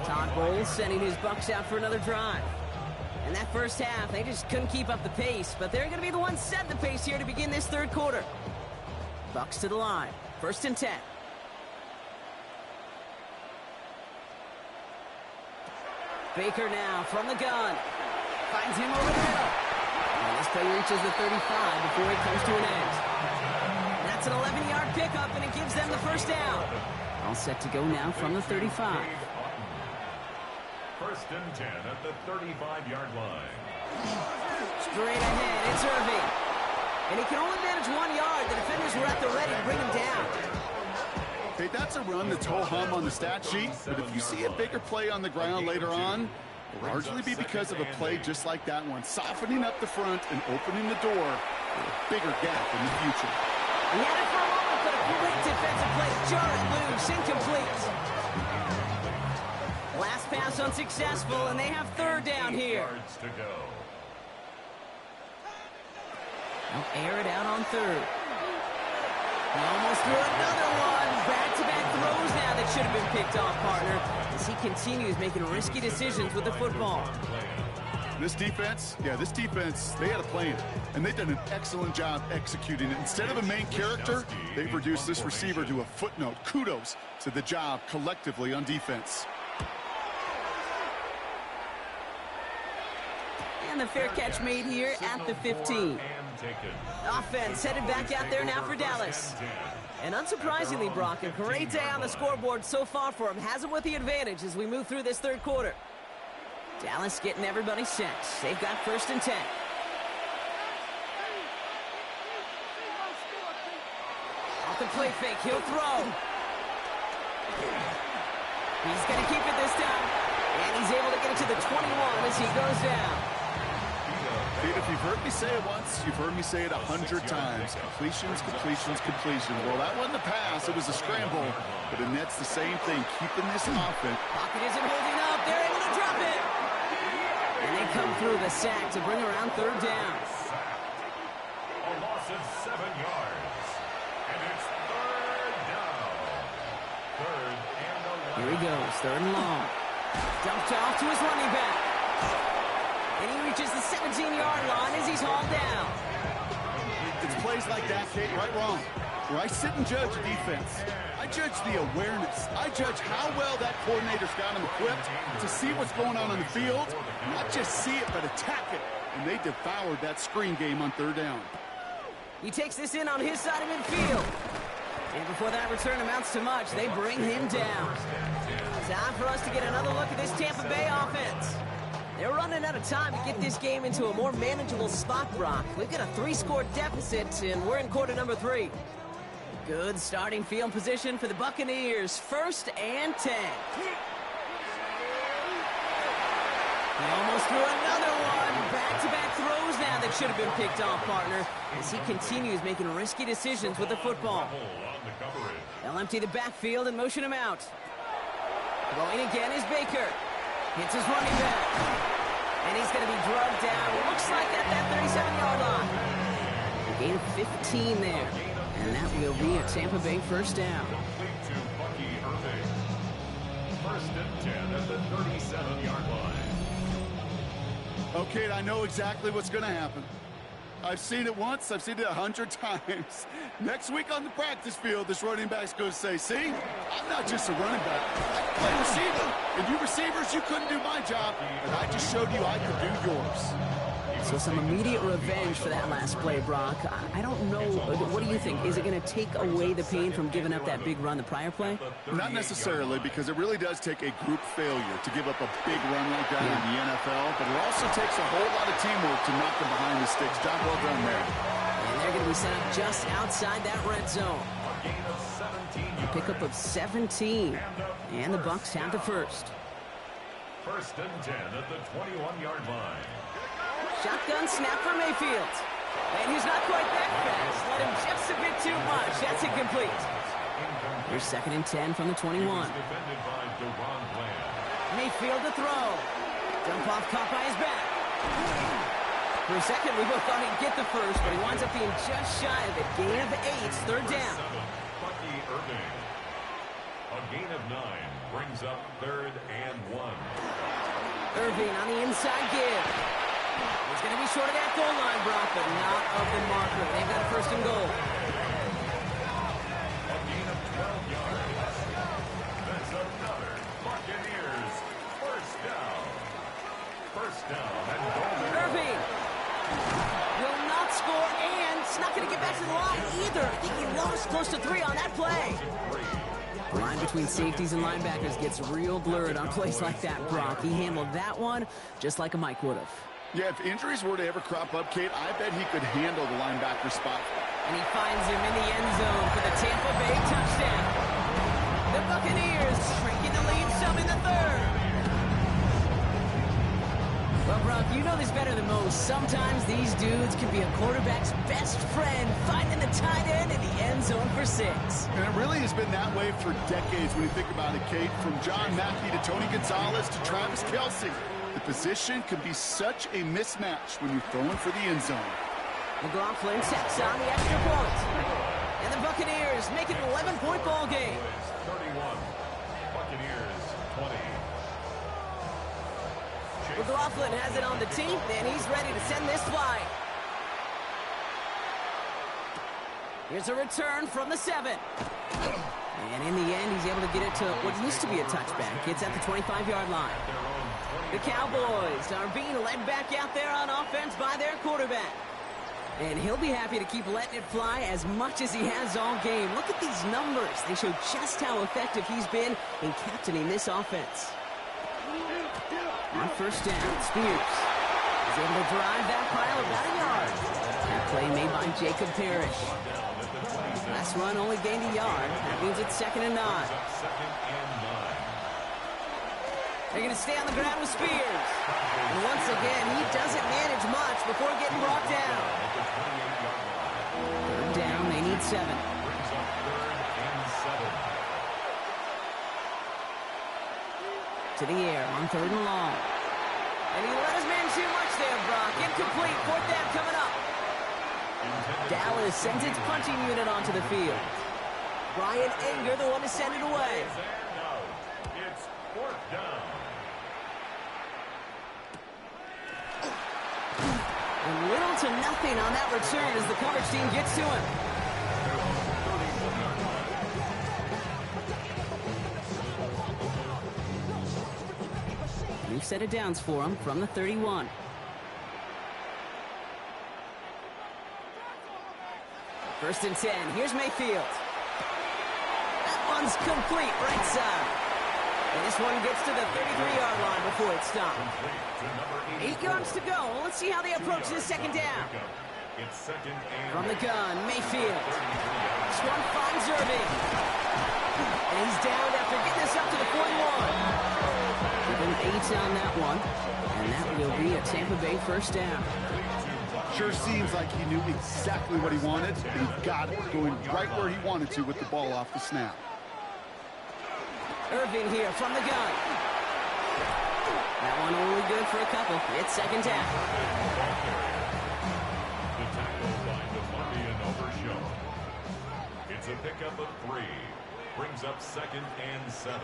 Todd Bowles sending his Bucs out for another drive. In that first half, they just couldn't keep up the pace, but they're going to be the ones setting the pace here to begin this third quarter. Bucs to the line. 1st and 10. Baker now from the gun. Finds him over the middle. And this play reaches the 35 before it comes to an end. That's an 11-yard pickup, and it gives them the first down. All set to go now from the 35. 1st and 10 at the 35-yard line. Straight ahead, it's Irving. And he can only manage 1 yard. The defenders were at the ready to bring him down. Okay, that's a run that's ho-hum on the stat sheet, but if you see a bigger play on the ground later on, it'll largely be because of a play just like that one, softening up the front and opening the door for a bigger gap in the future. He had it for a moment, but a great defensive play. Jarrett loose, incomplete. Last pass unsuccessful, and they have 3rd down here. Yards to go. They'll air it out on 3rd. He almost threw another one. Back-to-back throws now that should have been picked off, partner, as he continues making risky decisions with the football. This defense, they had a plan, and they did an excellent job executing it. Instead of a main character, they reduced this receiver to a footnote. Kudos to the job collectively on defense. And the fair catch made here at the 15. Offense headed back out there now for Dallas. And unsurprisingly, Brock, a great day on the scoreboard so far for him. Has him with the advantage as we move through this third quarter. Dallas getting everybody set. They've got 1st and 10. Off the play fake, he'll throw. He's going to keep it this time. And he's able to get it to the 21 as he goes down. Dude, if you've heard me say it once, you've heard me say it 100 times. Completions, completions, completions. Well, that wasn't a pass. It was a scramble. But the Nets, the same thing. Keeping this offense. Pocket isn't holding up. They're able to drop it. And they come through the sack to bring around 3rd down. A loss of 7 yards. And it's 3rd down. 3rd and 11. Here he goes. 3rd and long. Dumped off to his running back. And he reaches the 17-yard line as he's hauled down. It's plays like that, Kate, right wrong. Where I sit and judge defense. I judge the awareness. I judge how well that coordinator's got him equipped to see what's going on the field. Not just see it, but attack it. And they devoured that screen game on 3rd down. He takes this in on his side of midfield. And before that return amounts to much, they bring him down. Time for us to get another look at this Tampa Bay offense. They're running out of time to get this game into a more manageable spot, Brock. We've got a 3-score deficit, and we're in quarter number 3. Good starting field position for the Buccaneers. 1st and 10. He almost threw another one. Back-to-back throws now that should have been picked off, partner, as he continues making risky decisions with the football. They'll empty the backfield and motion him out. Going again is Baker. Hits his running back. And he's going to be drugged down. Looks like at that 37-yard line. A gain of 15 there. And that will be a Tampa Bay 1st down. Complete to Bucky Irving. 1st and 10 at the 37-yard line. Okay, I know exactly what's going to happen. I've seen it once. I've seen it 100 times. Next week on the practice field, this running back's going to say, see, I'm not just a running back. I can play receiver. And you receivers, you couldn't do my job. And I just showed you I could do yours. So some immediate revenge for that last play, Brock. I don't know. What do you think? Is it going to take away the pain from giving up that big run the prior play? Not necessarily, because it really does take a group failure to give up a big run like that in the NFL. But it also takes a whole lot of teamwork to knock them behind the sticks. Job well done there. And they're going to be set up just outside that red zone. A pickup of 17. And the Bucs have the 1st. 1st and 10 at the 21-yard line. Shotgun snap for Mayfield. And he's not quite that fast. Let him just a bit too much. That's incomplete. Here's 2nd and 10 from the 21. Defended by DeRon Bland. Mayfield to throw. Dump off caught by his back. For a second, we both thought he'd get the 1st, but he winds up being just shy of it. Gain of 8, 3rd down. Bucky Irving. A gain of 9 brings up 3rd and 1. Irving on the inside give. He's going to be short of that goal line, Brock, but not of the marker. They've got a 1st and goal. A gain of 12 yards. That's another Buccaneers 1st down. 1st down and goal. Irving will not score, and it's not going to get back to the line either. I think he lost close to 3 on that play. The line between safeties and linebackers gets real blurred on plays like that, Brock. He handled that one just like a Mike would have. Yeah, if injuries were to ever crop up, Kate, I bet he could handle the linebacker spot. And he finds him in the end zone for the Tampa Bay touchdown. The Buccaneers shrinking the lead some in the 3rd. Well, Brock, you know this better than most. Sometimes these dudes can be a quarterback's best friend, finding the tight end in the end zone for 6. And it really has been that way for decades when you think about it, Kate. From John Mackey to Tony Gonzalez to Travis Kelce. The position can be such a mismatch when you're throwing for the end zone. McLaughlin taps on the extra point. And the Buccaneers make it an 11-point ball game. 31. Buccaneers 20. McLaughlin has it on the tee, and he's ready to send this flying. Here's a return from the 7. And in the end, he's able to get it to what used to be a touchback. It's at the 25-yard line. Their own The Cowboys are being led back out there on offense by their quarterback. And he'll be happy to keep letting it fly as much as he has all game. Look at these numbers. They show just how effective he's been in captaining this offense. On first down, Spears is able to drive that pile about a yard. That play made by Jacob Parrish. Last run only gained a yard. That means it's 2nd and 9. They're going to stay on the ground with Spears. And once again, he doesn't manage much before getting brought down. 3rd down, they need 7. To the air on 3rd and long. And he let his man too much there, Brock. Incomplete. 4th down coming up. Dallas sends its punching unit onto the field. Brian Anger, the one to send it away. It's 4th down. And little to nothing on that return as the coverage team gets to him. New set of downs for him from the 31. First and 10. Here's Mayfield. That one's complete right side. And this one gets to the 33-yard line before it's stopped. 8 yards to go. Let's see how they approach this 2nd down. From the gun, Mayfield. This one finds Irving. And he's down after getting this up to the 41. Give him 8 on that one. And that will be a Tampa Bay first down. Sure seems like he knew exactly what he wanted, and he got it, going right where he wanted to with the ball off the snap. Irving here from the gun. That one only good for a couple. It's 2nd down. The tackle by DeMarvion Overshown. It's a pickup of 3. Brings up 2nd and 7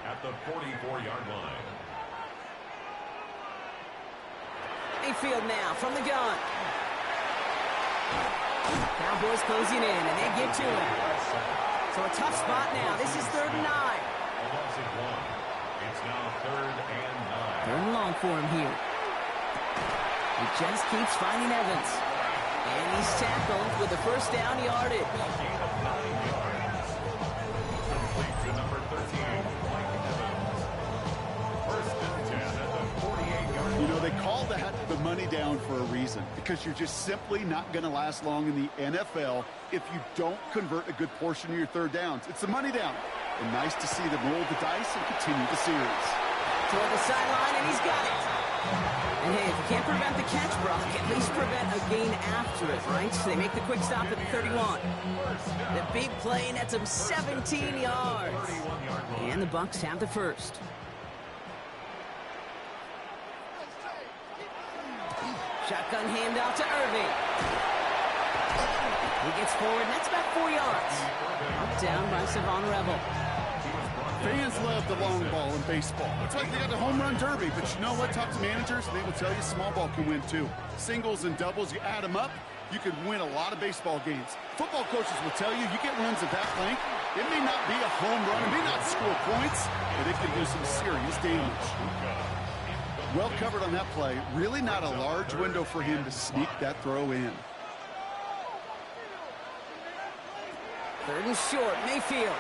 at the 44-yard line. Mayfield now from the gun. Cowboys closing in, and they get to him. So a tough spot now. This is 3rd and 9. It's now 3rd and 9. 3rd and long for him here. He just keeps finding Evans. And he's tackled with the first down yardage. Gain of 9 yards. Complete to number 13, Mike Evans. First and 10 at the 48-yard line. You know, they call that the money down for a reason, because you're just simply not going to last long in the NFL if you don't convert a good portion of your 3rd downs. It's the money down. And nice to see them roll the dice and continue the series. Toward the sideline, and he's got it. And hey, if you can't prevent the catch, Brock, at least prevent a gain after it, right? So they make the quick stop at the 31. The big play nets him 17 yards. And the Bucs have the first. Shotgun handoff to Irving. He gets forward, and that's about 4 yards. Up down by Savon Rebel. Fans love the long ball in baseball. It's like they got the home run derby, but you know what? Talk to managers, they will tell you small ball can win too. Singles and doubles, you add them up, you can win a lot of baseball games. Football coaches will tell you, you get runs at that length, it may not be a home run, it may not score points, but it can do some serious damage. Well covered on that play. Really not a large window for him to sneak that throw in. 3rd and short, Mayfield.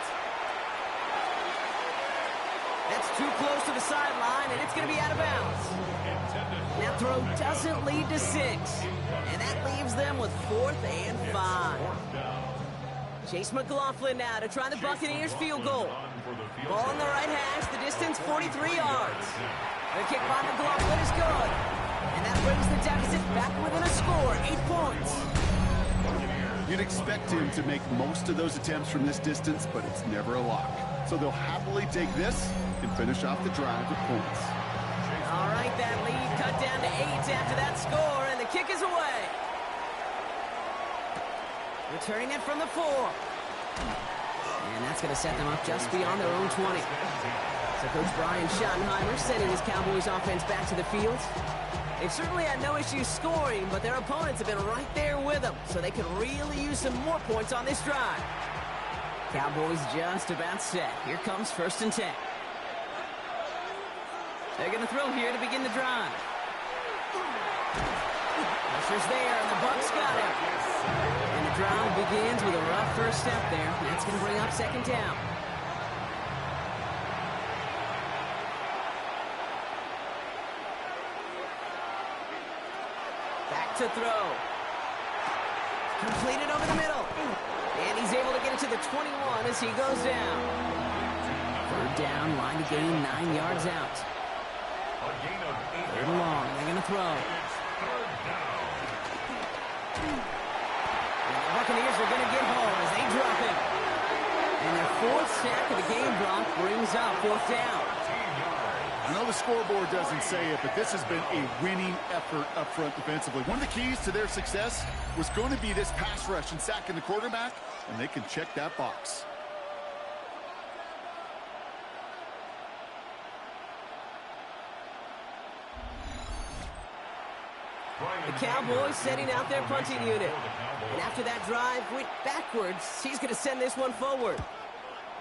That's too close to the sideline, and it's going to be out of bounds. That throw doesn't lead to 6, and that leaves them with 4th and 5. Chase McLaughlin now to try the Buccaneers field goal. Ball in the right hash, the distance 43 yards. The kick by McLaughlin is good, and that brings the deficit back within a score, 8 points. You'd expect him to make most of those attempts from this distance, but it's never a lock. So they'll happily take this and finish off the drive with points. All right, that lead cut down to 8 after that score, and the kick is away. Returning it from the 4. And that's going to set them up just beyond their own 20. So Coach Brian Schottenheimer sending his Cowboys offense back to the field. They've certainly had no issues scoring, but their opponents have been right there with them, so they could really use some more points on this drive. Cowboys just about set. Here comes 1st and 10. They're going to throw here to begin the drive. Pressure's there, and the Bucs got him. And the drive begins with a rough first step there. That's going to bring up second down. Back to throw. Completed over the middle. And he's able to get it to the 21 as he goes down. Third down, line to gain 9 yards out. Third and long, they're going to throw. And the Buccaneers are going to get home as they drop him. And their fourth sack of the game block brings up fourth down. I know the scoreboard doesn't say it, but this has been a winning effort up front defensively. One of the keys to their success was going to be this pass rush and sacking the quarterback, and they can check that box. The Cowboys setting out their punting unit. And after that drive went backwards, he's going to send this one forward.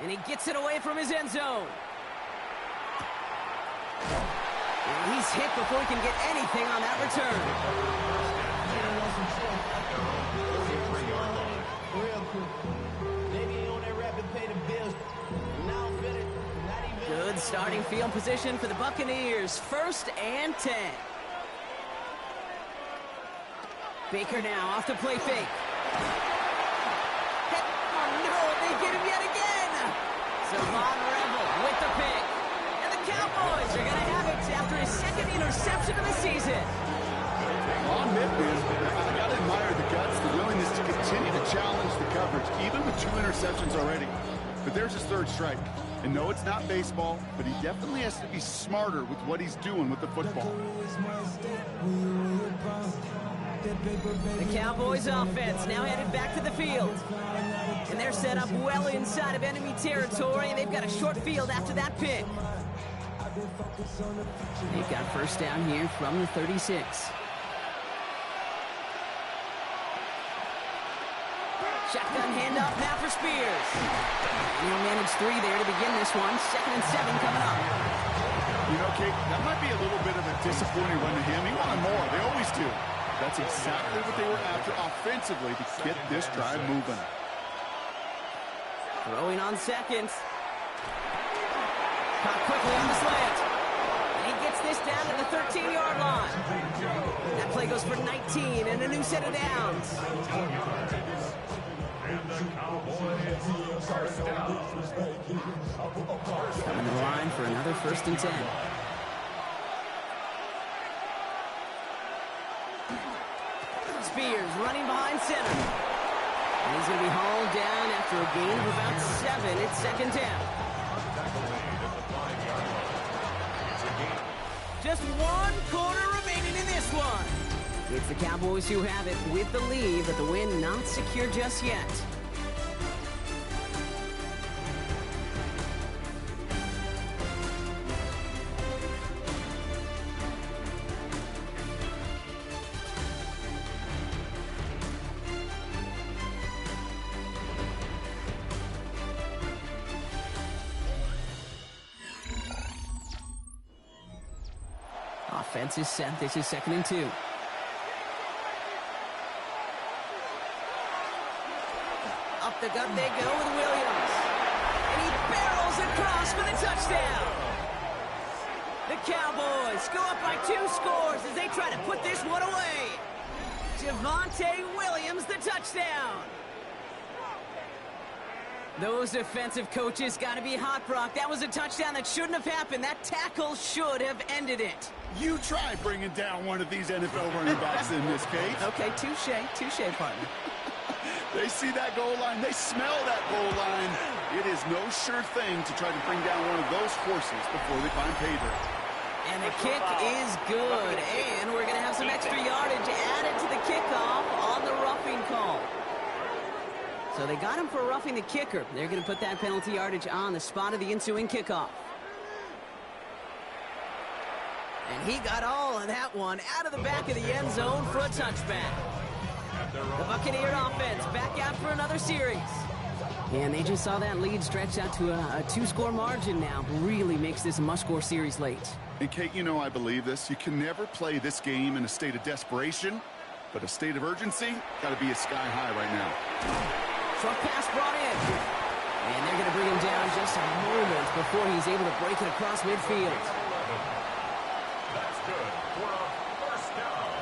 And he gets it away from his end zone. And he's hit before he can get anything on that return. Good starting field position for the Buccaneers. 1st and 10. Baker now off to play fake. Oh no, they get him yet again. Savon Rebel with the pick. And the Cowboys are going to have it after his second interception of the season. On Midfield, I got to admire the guts, the willingness to continue to challenge the coverage, even with 2 interceptions already. But there's his third strike. And no, it's not baseball, but he definitely has to be smarter with what he's doing with the football. The Cowboys offense now headed back to the field. And they're set up well inside of enemy territory, and they've got a short field after that pick. They've got first down here from the 36. Shotgun handoff now for Spears. He'll manage 3 there to begin this one. 2nd and 7 coming up. You know, Kate, that might be a little bit of a disappointing run to him. He wanted more. They always do. That's exactly what they were after offensively to get this drive moving. Throwing on seconds. Caught quickly on the slant. And he gets this down to the 13-yard line. That play goes for 19 and a new set of downs. Coming to the line for another 1st and 10. Spears running behind center. And he's going to be hauled down after a gain of about 7. It's 2nd down. Just 1 quarter remaining in this one. It's the Cowboys who have it with the lead, but the win not secure just yet. Offense is set. This is 2nd and 2. Up the gut they go with Williams. And he barrels across for the touchdown. The Cowboys go up by 2 scores as they try to put this one away. Javonte Williams, the touchdown. Those defensive coaches got to be hot, Brock. That was a touchdown that shouldn't have happened. That tackle should have ended it. You try bringing down one of these NFL running backs in this case. Okay, touche, partner. They see that goal line. They smell that goal line. It is no sure thing to try to bring down one of those horses before they find pay dirt. And the kick is good. And we're going to have some extra yardage added to the kickoff on the roughing call. So they got him for roughing the kicker. They're going to put that penalty yardage on the spot of the ensuing kickoff. And he got all of that one out of the back of the end zone for a touchback. The Buccaneer offense back out for another series. And they just saw that lead stretch out to a two-score margin now. Really makes this a must-score series late. And Kate, you know I believe this. You can never play this game in a state of desperation, but a state of urgency got to be sky high right now. Short pass brought in. And they're going to bring him down just a moment before he's able to break it across midfield. That's good for a first down.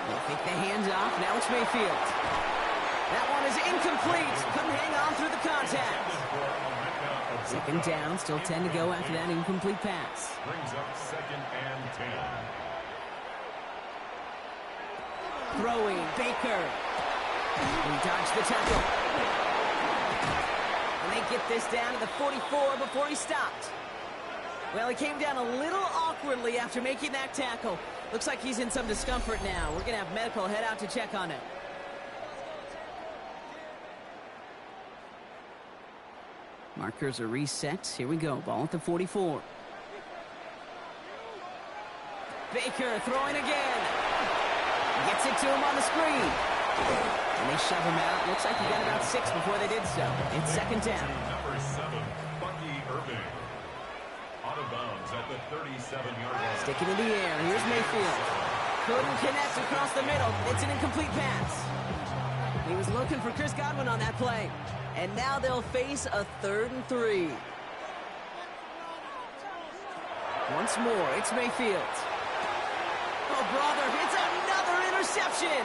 They fake the handoff. Now it's Mayfield. That one is incomplete. Couldn't hang on through the contact. Second down. Still 10 to go after that incomplete pass. Brings up second and 10. Throwing. Baker. He dodged the tackle. And they get this down to the 44 before he stopped. Well, he came down a little awkwardly after making that tackle. Looks like he's in some discomfort now. We're going to have medical head out to check on him. Markers are reset. Here we go. Ball at the 44. Baker throwing again. Gets it to him on the screen. And they shove him out. Looks like he got about 6 before they did so. It's second down. Number 7, Bucky Irving. Out of bounds at the 37-yard line. Sticking in the air. Here's Mayfield. Couldn't connect across the middle. It's an incomplete pass. He was looking for Chris Godwin on that play. And now they'll face a 3rd and 3. Once more, it's Mayfield. Oh, brother, it's another interception.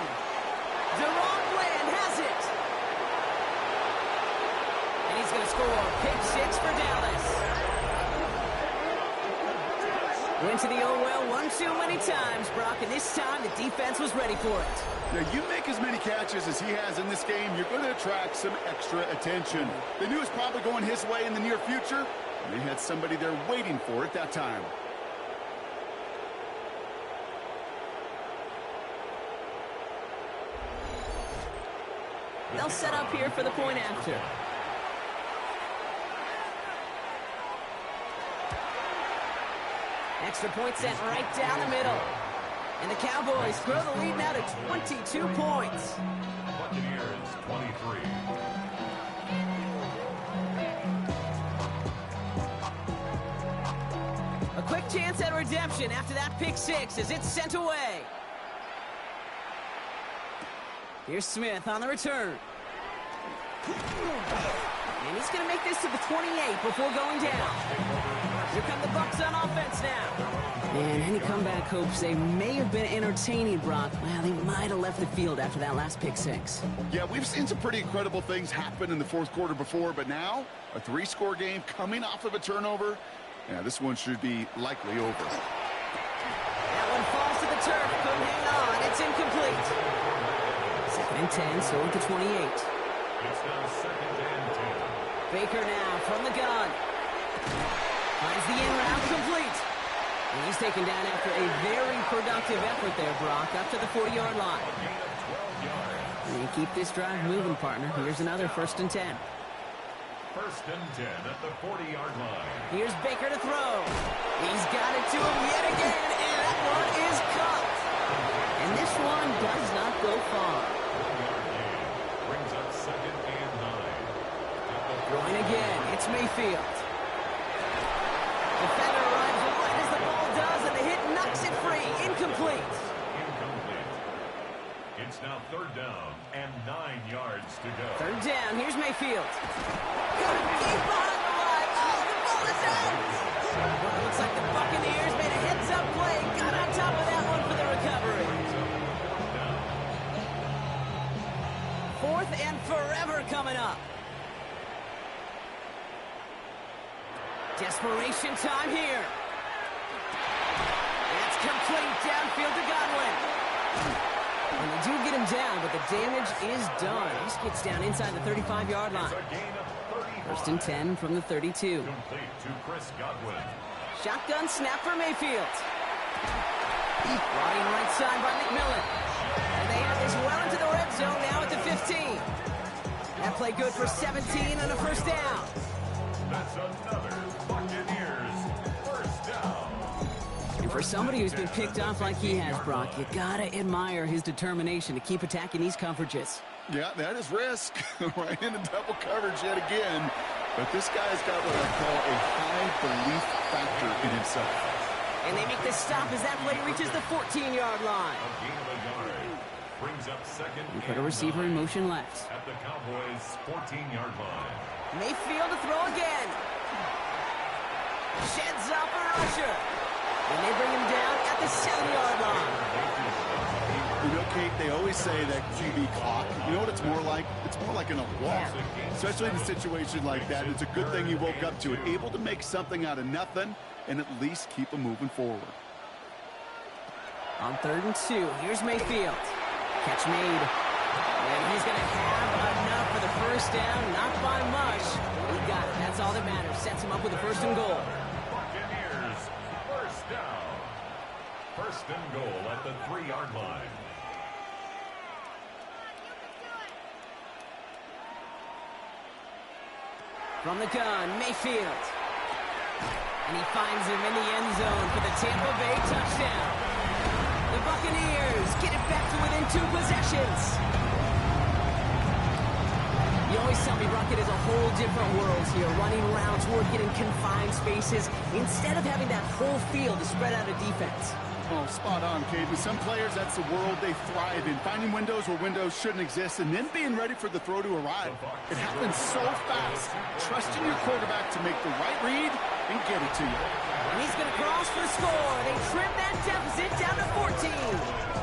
Deron Bland has it. And he's going to score. Pick 6 for Dallas. Went to the old well one too many times, Brock, and this time the defense was ready for it. Now, you make as many catches as he has in this game, you're going to attract some extra attention. They knew it was probably going his way in the near future, and they had somebody there waiting for it that time. They'll set up here for the point after. Extra point sent right down the middle. And the Cowboys throw the lead now to 22 points. Buccaneers 23. A quick chance at redemption after that pick 6 as it's sent away. Here's Smith on the return. And he's going to make this to the 28 before going down. Here come the Bucs on offense now. And any comeback hopes, they may have been entertaining, Brock. Well, they might have left the field after that last pick 6. Yeah, we've seen some pretty incredible things happen in the fourth quarter before, but now a 3-score game coming off of a turnover. Yeah, this one should be likely over. That one falls to the turf. Couldn't hang on. It's incomplete. Second and 10, so at the 28. It's now second and 10. Baker now from the gun. Finds the in route complete. And he's taken down after a very productive effort there, Brock, up to the 40-yard line. And you keep this drive moving, partner. Here's another 1st and 10. First and 10 at the 40-yard line. Here's Baker to throw. He's got it to him yet again, and that one is caught. And this one does not go far. Brings up second and 9. Throwing again. It's Mayfield. Defender arrives right as the ball does, and the hit knocks it free. Incomplete. Incomplete. It's now 3rd down and 9 yards to go. 3rd down. Here's Mayfield. Got it deep behind the line. Oh, the ball is out. Well, it looks like the Buccaneers made a heads-up play. Got on top of that one for the recovery. 4th and forever coming up. Desperation time here. That's complete downfield to Godwin. And they do get him down, but the damage is done. He just gets down inside the 35-yard line. First and 10 from the 32. Complete to Chris Godwin. Shotgun snap for Mayfield. Brought in right side by McMillan. And they have this well into the red zone now at the 15. That play good for 17 and a 1st down. That's another Buccaneers 1st down. And for somebody who's been picked off like he has, Brock, you gotta admire his determination to keep attacking these coverages. Yeah, that is risk. Right into double coverage yet again. But this guy's got what I call a high belief factor in himself. And they make the stop as that play reaches the 14-yard line. A gain of a yard. Brings up second. We put a receiver in motion left. At the Cowboys' 14-yard line. Mayfield to throw again. Sheds off a rusher. And they bring him down at the 7-yard line. You know, Kate, they always say that QB clock, you know what it's more like? It's more like in a walk. Especially in a situation like that. It's a good thing you woke up to it. Able to make something out of nothing and at least keep them moving forward. On 3rd and 2, here's Mayfield. Catch made. And he's going to have enough for the first down. Not by much. He got it. That's all that matters. Sets him up with a 1st and goal. Buccaneers, first down. 1st and goal at the 3-yard line. From the gun, Mayfield. And he finds him in the end zone for the Tampa Bay touchdown. The Buccaneers get it back to within 2 possessions. You always tell me Rocket is a whole different world here, running routes, working in confined spaces, instead of having that whole field to spread out a defense. Oh, spot on, Kate. With some players, that's the world they thrive in. Finding windows where windows shouldn't exist and then being ready for the throw to arrive. It happens so fast. Trusting your quarterback to make the right read and get it to you. And he's going to cross for the score. They trim that deficit down to 14.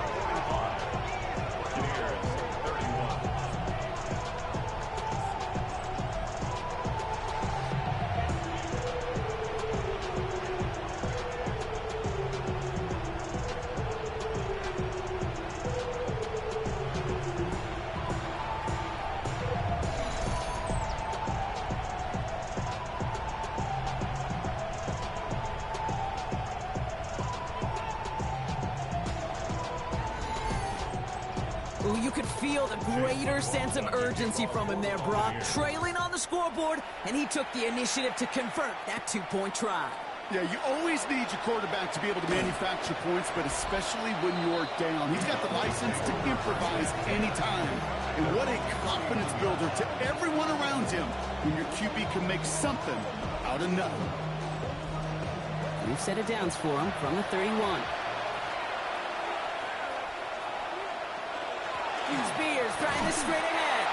You could feel the greater sense of urgency from him there, Brock. Trailing on the scoreboard, and he took the initiative to convert that 2-point try. Yeah, you always need your quarterback to be able to manufacture points, but especially when you're down. He's got the license to improvise anytime. And what a confidence builder to everyone around him when your QB can make something out of nothing. We've set it downs for him from the 31. Spears trying this straight ahead.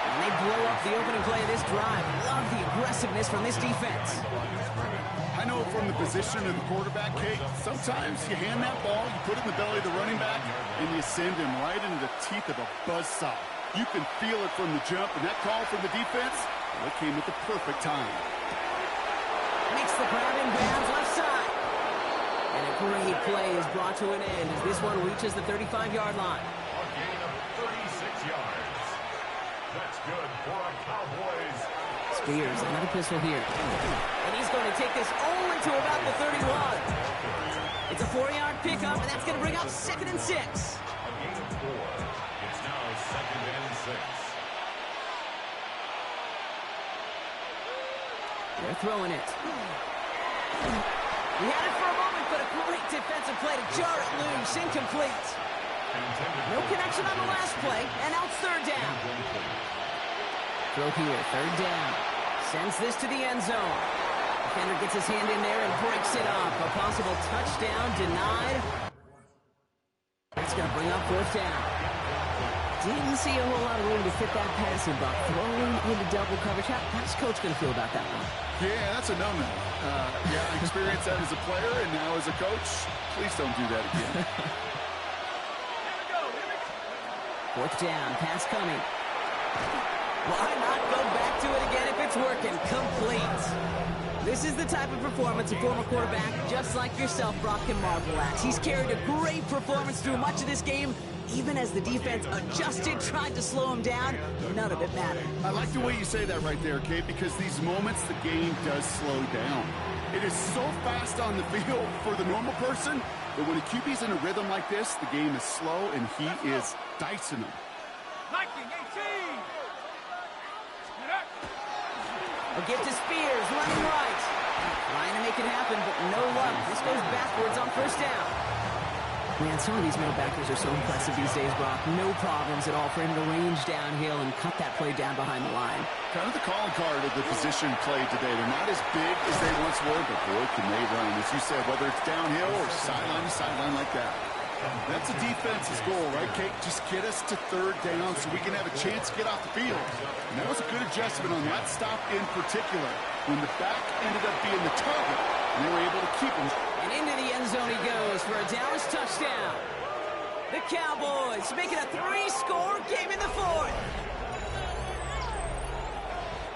And they blow up the opening play of this drive. Love the aggressiveness from this defense. I know from the position of the quarterback, Kate, sometimes you hand that ball, you put it in the belly of the running back, and you send him right into the teeth of a buzzsaw. You can feel it from the jump, and that call from the defense, well, it came at the perfect time. Makes the grab in bounds left side. And a great play is brought to an end as this one reaches the 35-yard line. A gain of 36 yards. That's good for a Cowboys. Spears, another pistol here. And he's going to take this only to about the 31. It's a 4-yard pickup, and that's going to bring up 2nd and 6. A gain of 4. It's now 2nd and 6. They're throwing it. He had it for a moment, but a great defensive play to jar it loose. Incomplete. No connection on the last play, and now it's 3rd down. Throw here, 3rd down. Sends this to the end zone. Defender gets his hand in there and breaks it off. A possible touchdown denied. That's going to bring up 4th down. Didn't see a whole lot of room to fit that passing, but throwing into double coverage. How's Coach going to feel about that one? Yeah, that's a no-no. Yeah, I experienced that as a player, and now as a coach, please don't do that again. 4th down, pass coming. Why not go back to it again if it's working? Complete. This is the type of performance a former quarterback, just like yourself, Brock, can marvel at. He's carried a great performance through much of this game, even as the defense adjusted, tried to slow him down. None of it mattered. I like the way you say that right there, Kate, because these moments the game does slow down. It is so fast on the field for the normal person that when a QB's in a rhythm like this, the game is slow and he is dicing them. 19-18. A gift to Spears, running right. Trying to make it happen, but no luck. This goes backwards on 1st down. Man, some of these middle backers are so impressive these days, Brock. No problems at all for him to range downhill and cut that play down behind the line. Kind of the calling card of the position played today. They're not as big as they once were, but boy, can they run. As you said, whether it's downhill or sideline to sideline like that. That's a defense's goal, right, Kate? Just get us to third down so we can have a chance to get off the field. And that was a good adjustment on that stop in particular. When the back ended up being the target, they were able to keep him. And into the end zone he goes for a Dallas touchdown. The Cowboys making a 3-score game in the fourth.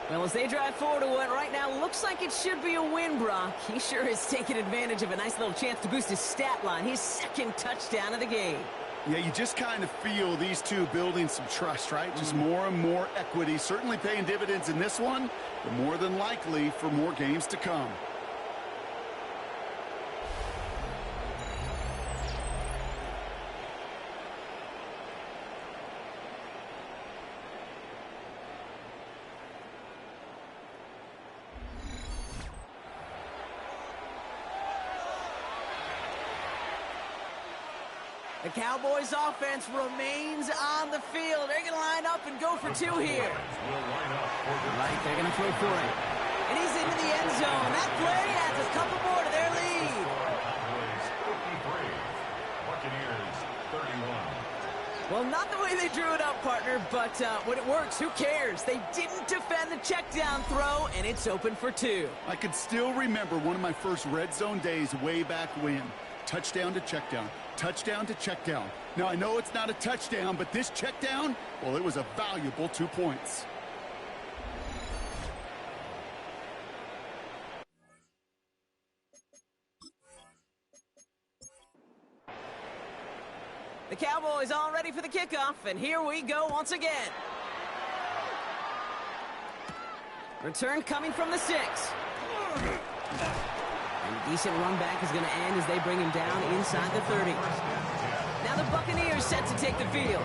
Well, as they drive forward to what right now looks like it should be a win, Brock. He sure has taken advantage of a nice little chance to boost his stat line. His second touchdown of the game. Yeah, you just kind of feel these two building some trust, right? Just more and more equity. Certainly paying dividends in this one, but more than likely for more games to come. The Cowboys offense remains on the field. They're going to line up and go for two here. Right, they're going to throw for it. And he's into the end zone. That play adds a couple more to their lead. Well, not the way they drew it up, partner, but when it works, who cares? They didn't defend the check down throw, and it's open for two. I can still remember one of my first red zone days way back when. Touchdown to check down. Touchdown to check down. Now, I know it's not a touchdown, but this check down, well, it was a valuable 2 points. The Cowboys all ready for the kickoff, and here we go once again. Return coming from the 6. And a decent run back is going to end as they bring him down inside the 30. Now the Buccaneers set to take the field.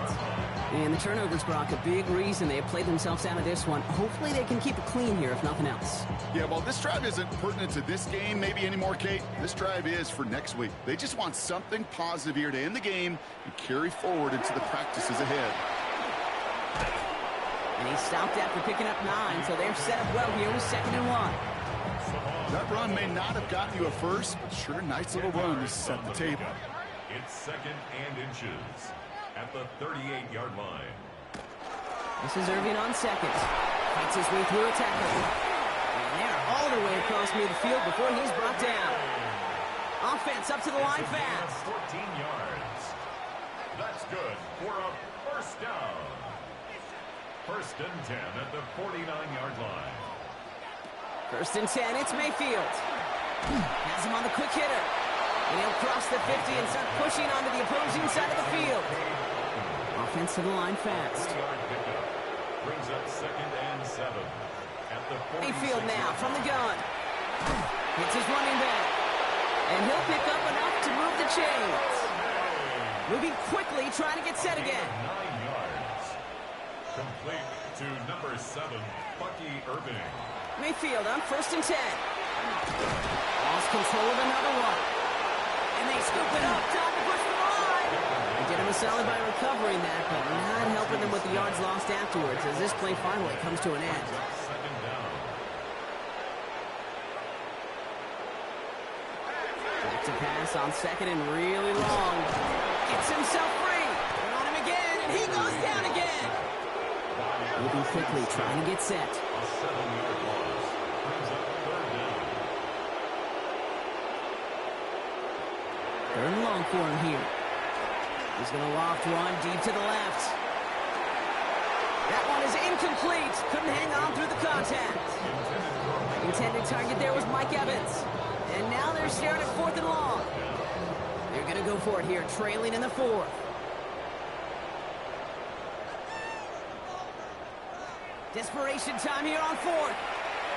And the turnovers, Brock, a big reason they have played themselves out of this one. Hopefully they can keep it clean here, if nothing else. Yeah, well, this drive isn't pertinent to this game maybe anymore, Kate. This drive is for next week. They just want something positive here to end the game and carry forward into the practices ahead. And he stopped after picking up 9, so they're set up well here with 2nd and 1. That run may not have gotten you a first, but sure, nice little run to set the table. It's 2nd and inches at the 38-yard line. This is Irving on 2nd. Fights his way through a tackle. And they're all the way across midfield before he's brought down. Offense up to the line fast. 14 yards. That's good for a first down. 1st and 10 at the 49-yard line. 1st and 10, it's Mayfield. Has him on the quick hitter. And he'll cross the 50 and start pushing onto the opposing side of the field. Offense to the line fast. Brings up 2nd and 7 at the 46. Mayfield now from the gun. Hits his running back. And he'll pick up enough to move the chains. Moving quickly, trying to get set again. 9 yards. Complete to number 7, Bucky Irving. Mayfield on 1st and 10. Lost control of another one. And they scoop it up. Time to push the line. They did him a solid by recovering that, but not helping them with the yards lost afterwards as this play finally comes to an end. 2nd down. Back to pass on 2nd and really long. Gets himself free. They're on him again, and he goes down again. Moving quickly, trying to get set. A 7-yard loss. Brings up 3rd down. 3rd and long for him here. He's going to loft one deep to the left. That one is incomplete. Couldn't hang on through the contact. Intended target there was Mike Evans. And now they're staring at 4th and long. They're going to go for it here, trailing in the 4th. Desperation time here on 4th.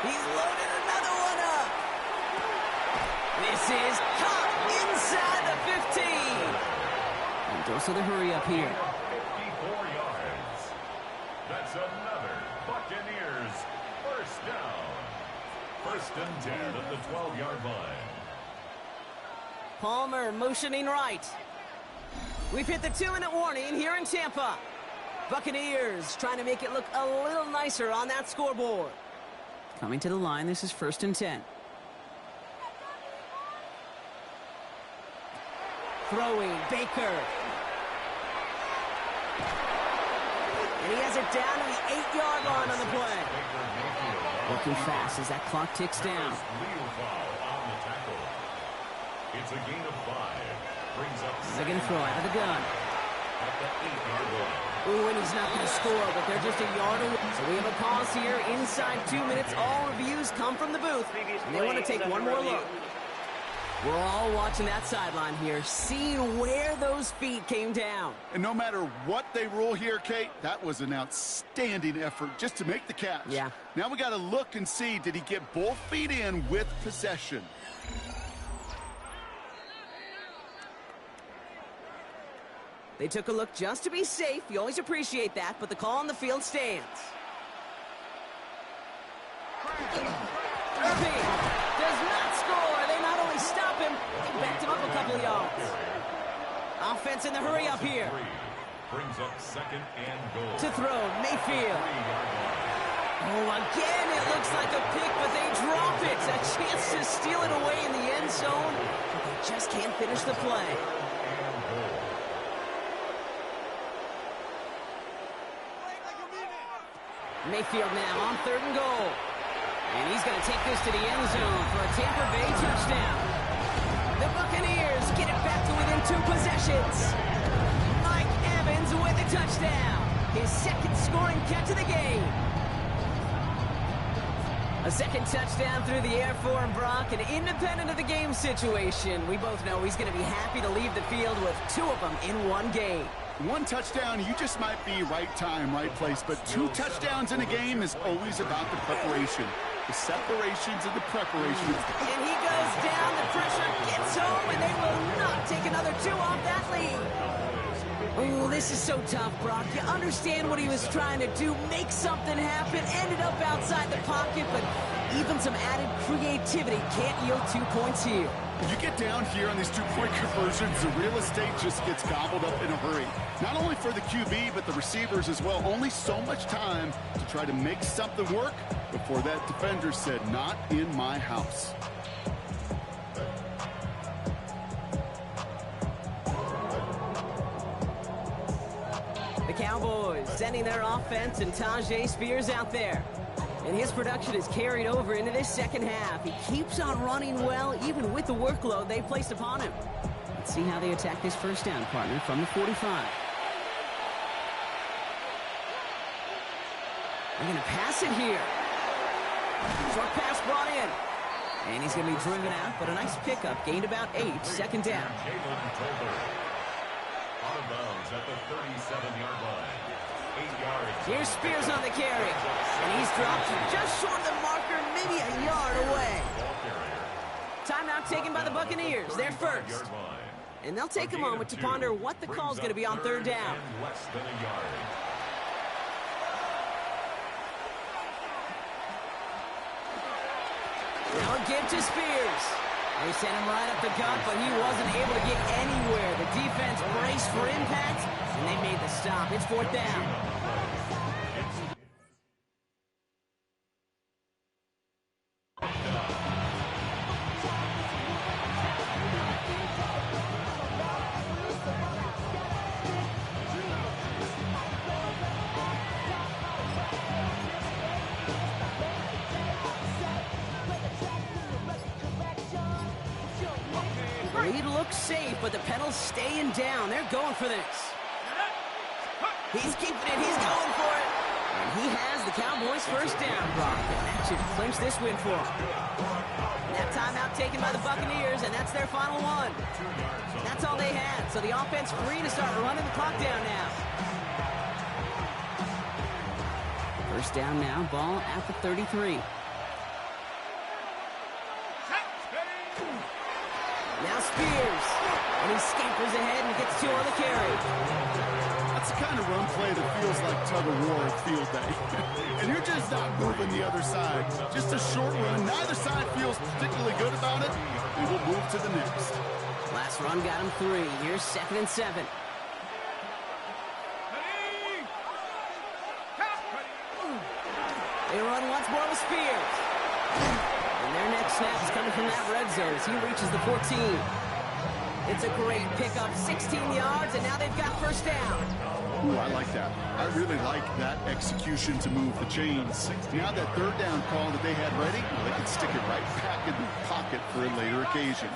He's loaded another one up. This is caught inside the 15. And dose of the hurry up here. 54 yards. That's another Buccaneers first down. 1st and 10 at the 12-yard line. Palmer motioning right. We've hit the 2-minute warning here in Tampa. Buccaneers trying to make it look a little nicer on that scoreboard. Coming to the line, this is 1st and 10. Throwing, Baker. And he has it down to the 8-yard line on the play. Working fast as that clock ticks down. It's a gain of 5. Brings up They're going to throw out of the gun. At the 8-yard line. Ooh, and he's not going to score, but they're just a yard away. So we have a pause here inside 2 minutes. All reviews come from the booth, and they want to take one more look. We're all watching that sideline here, seeing where those feet came down. And no matter what they rule here, Kate, that was an outstanding effort just to make the catch. Yeah. Now we got to look and see, did he get both feet in with possession? They took a look just to be safe. You always appreciate that, but the call on the field stands. Irving does not score. They not only stop him, they backed him up a couple of yards. Offense in the hurry up here. Brings up 2nd and goal. To throw, Mayfield. Oh, again, it looks like a pick, but they drop it. A chance to steal it away in the end zone, but they just can't finish the play. Mayfield now on 3rd and goal. And he's going to take this to the end zone for a Tampa Bay touchdown. The Buccaneers get it back to within 2 possessions. Mike Evans with a touchdown. His 2nd scoring catch of the game. A 2nd touchdown through the air for him, Brock, and independent of the game situation, we both know he's going to be happy to leave the field with 2 of them in one game. 1 touchdown, you just might be right time, right place, but 2 touchdowns in a game is always about the preparation. The separations and the preparations. And he goes down, the pressure gets home, and they will not take another 2 off that lead. Ooh, this is so tough, Brock. You understand what he was trying to do, make something happen, ended up outside the pocket, but even some added creativity can't yield 2 points here. If you get down here on these 2-point conversions, the real estate just gets gobbled up in a hurry. Not only for the QB, but the receivers as well. Only so much time to try to make something work before that defender said, not in my house. The Cowboys sending their offense and Tajay Spears out there. And his production is carried over into this 2nd half. He keeps on running well, even with the workload they placed upon him. Let's see how they attack this 1st down, partner, from the 45. They're going to pass it here. Short pass brought in. And he's going to be driven out, but a nice pickup. Gained about 8, 2nd down. Out of bounds at the 37-yard line. 8 yards. Here's Spears on the carry. And he's dropped just short of the marker, maybe a yard away. Timeout taken by the Buccaneers. They're first. And they'll take a moment to ponder what the call is going to be on 3rd down. Less than a yard. Now a give to Spears. They sent him right up the gut, but he wasn't able to get anywhere. The defense braced for impact, and they made the stop. It's 4th down. Lead looks safe, but the pedal's staying down. They're going for this. He's keeping it. He's going for it. And he has the Cowboys' 1st down, Brock. And that should clinch this win for him. And that timeout taken by the Buccaneers, and that's their final one. That's all they had. So the offense free to start running the clock down now. 1st down now. Ball at the 33. Now Spears, and he scampers ahead and gets 2 on the carry. That's the kind of run play that feels like tug-of-war at field day. And you're just not moving the other side. Just a short run. Neither side feels particularly good about it, and we'll move to the next. Last run got him 3. Here's 2nd and 7. They run once more with Spears. And their next snap is coming from that red zone as he reaches the 14. It's a great pickup, 16 yards, and now they've got first down. Ooh, I like that. I really like that execution to move the chains. Now that third down call that they had ready, well, they can stick it right back in the pocket for a later occasion.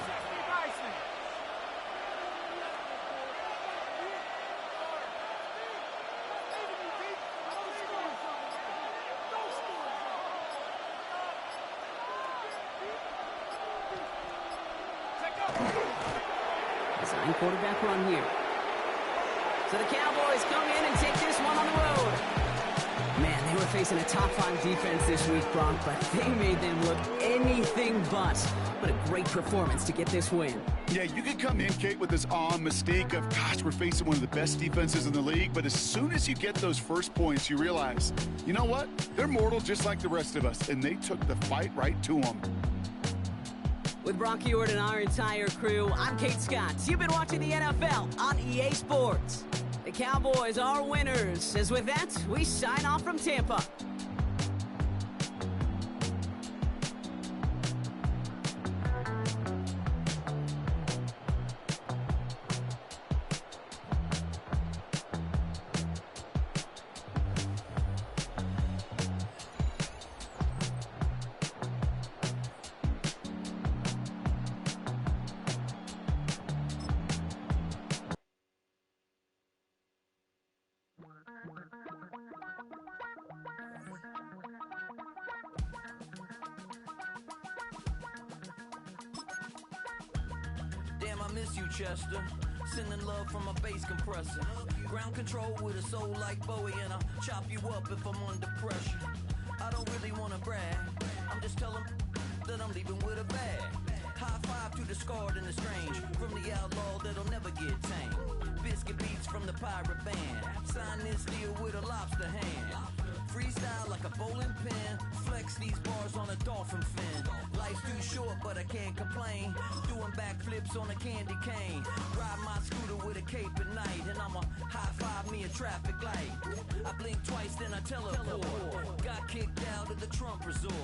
Design quarterback run here. So the Cowboys come in and take this one on the road. Man, they were facing a top-5 defense this week, Bronk, but they made them look anything but. What a great performance to get this win. Yeah, you could come in, Kate, with this mystique of, gosh, we're facing one of the best defenses in the league, but as soon as you get those first points, you realize, you know what? They're mortal just like the rest of us, and they took the fight right to them. With Brock Ewart and our entire crew, I'm Kate Scott. You've been watching the NFL on EA Sports. The Cowboys are winners. As with that, we sign off from Tampa. Damn, I miss you, Chester. Sending love from a bass compressor. Ground control with a soul like Bowie, and I'll chop you up if I'm under pressure. I don't really want to brag. I'm just telling that I'm leaving with a bag. High five to the scarred and the strange. From the outlaw that'll never get tamed. Biscuit beats from the pirate band. Sign this deal with a lobster hand. Freestyle like a bowling pin. Flex these bars on a dolphin fin. Life's too short, but I can't complain. Doing backflips on a candy cane. Ride my scooter with a cape at night. And I'ma high five me a traffic light. I blink twice, then I teleport. Got kicked out of the Trump resort.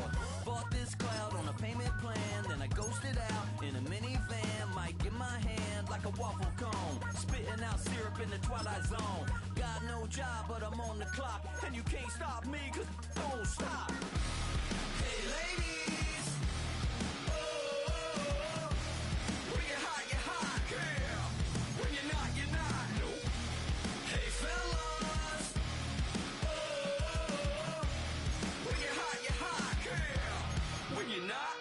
Bought this cloud on a payment plan. Then I ghosted out in a minivan. Might get my hand like a waffle cone. Spitting out syrup in the twilight zone. Got no job, but I'm on the clock. And you can't stop me, cause don't stop. Hey ladies, oh, when you're hot, girl. When you're not, nope. Hey fellas, oh, when you're hot, girl. When you're not.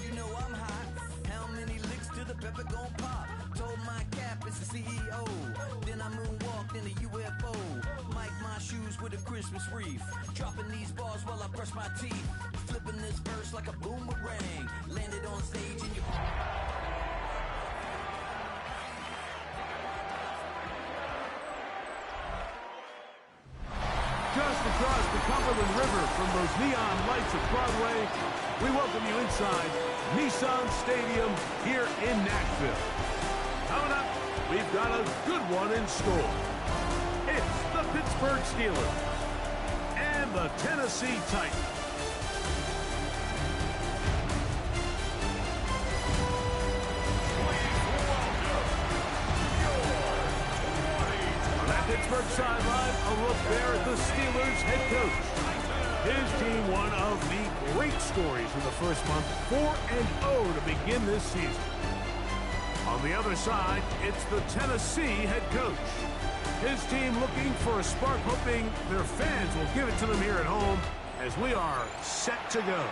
You know I'm hot. How many licks till the pepper gon' pop? Told my cap it's the CEO. Then I moonwalked in a UFO. Mic my shoes with a Christmas wreath. Dropping these bars while I brush my teeth. Flipping this verse like a boomerang. Landed on stage and you... Just across the Cumberland River from those neon lights of Broadway, we welcome you inside Nissan Stadium here in Nashville. Coming up, we've got a good one in store. It's the Pittsburgh Steelers and the Tennessee Titans. On that Pittsburgh sideline, a look there at the Steelers head coach. His team, one of the great stories in the first month, 4-0 to begin this season. On the other side, it's the Tennessee head coach. His team looking for a spark, hoping their fans will give it to them here at home as we are set to go.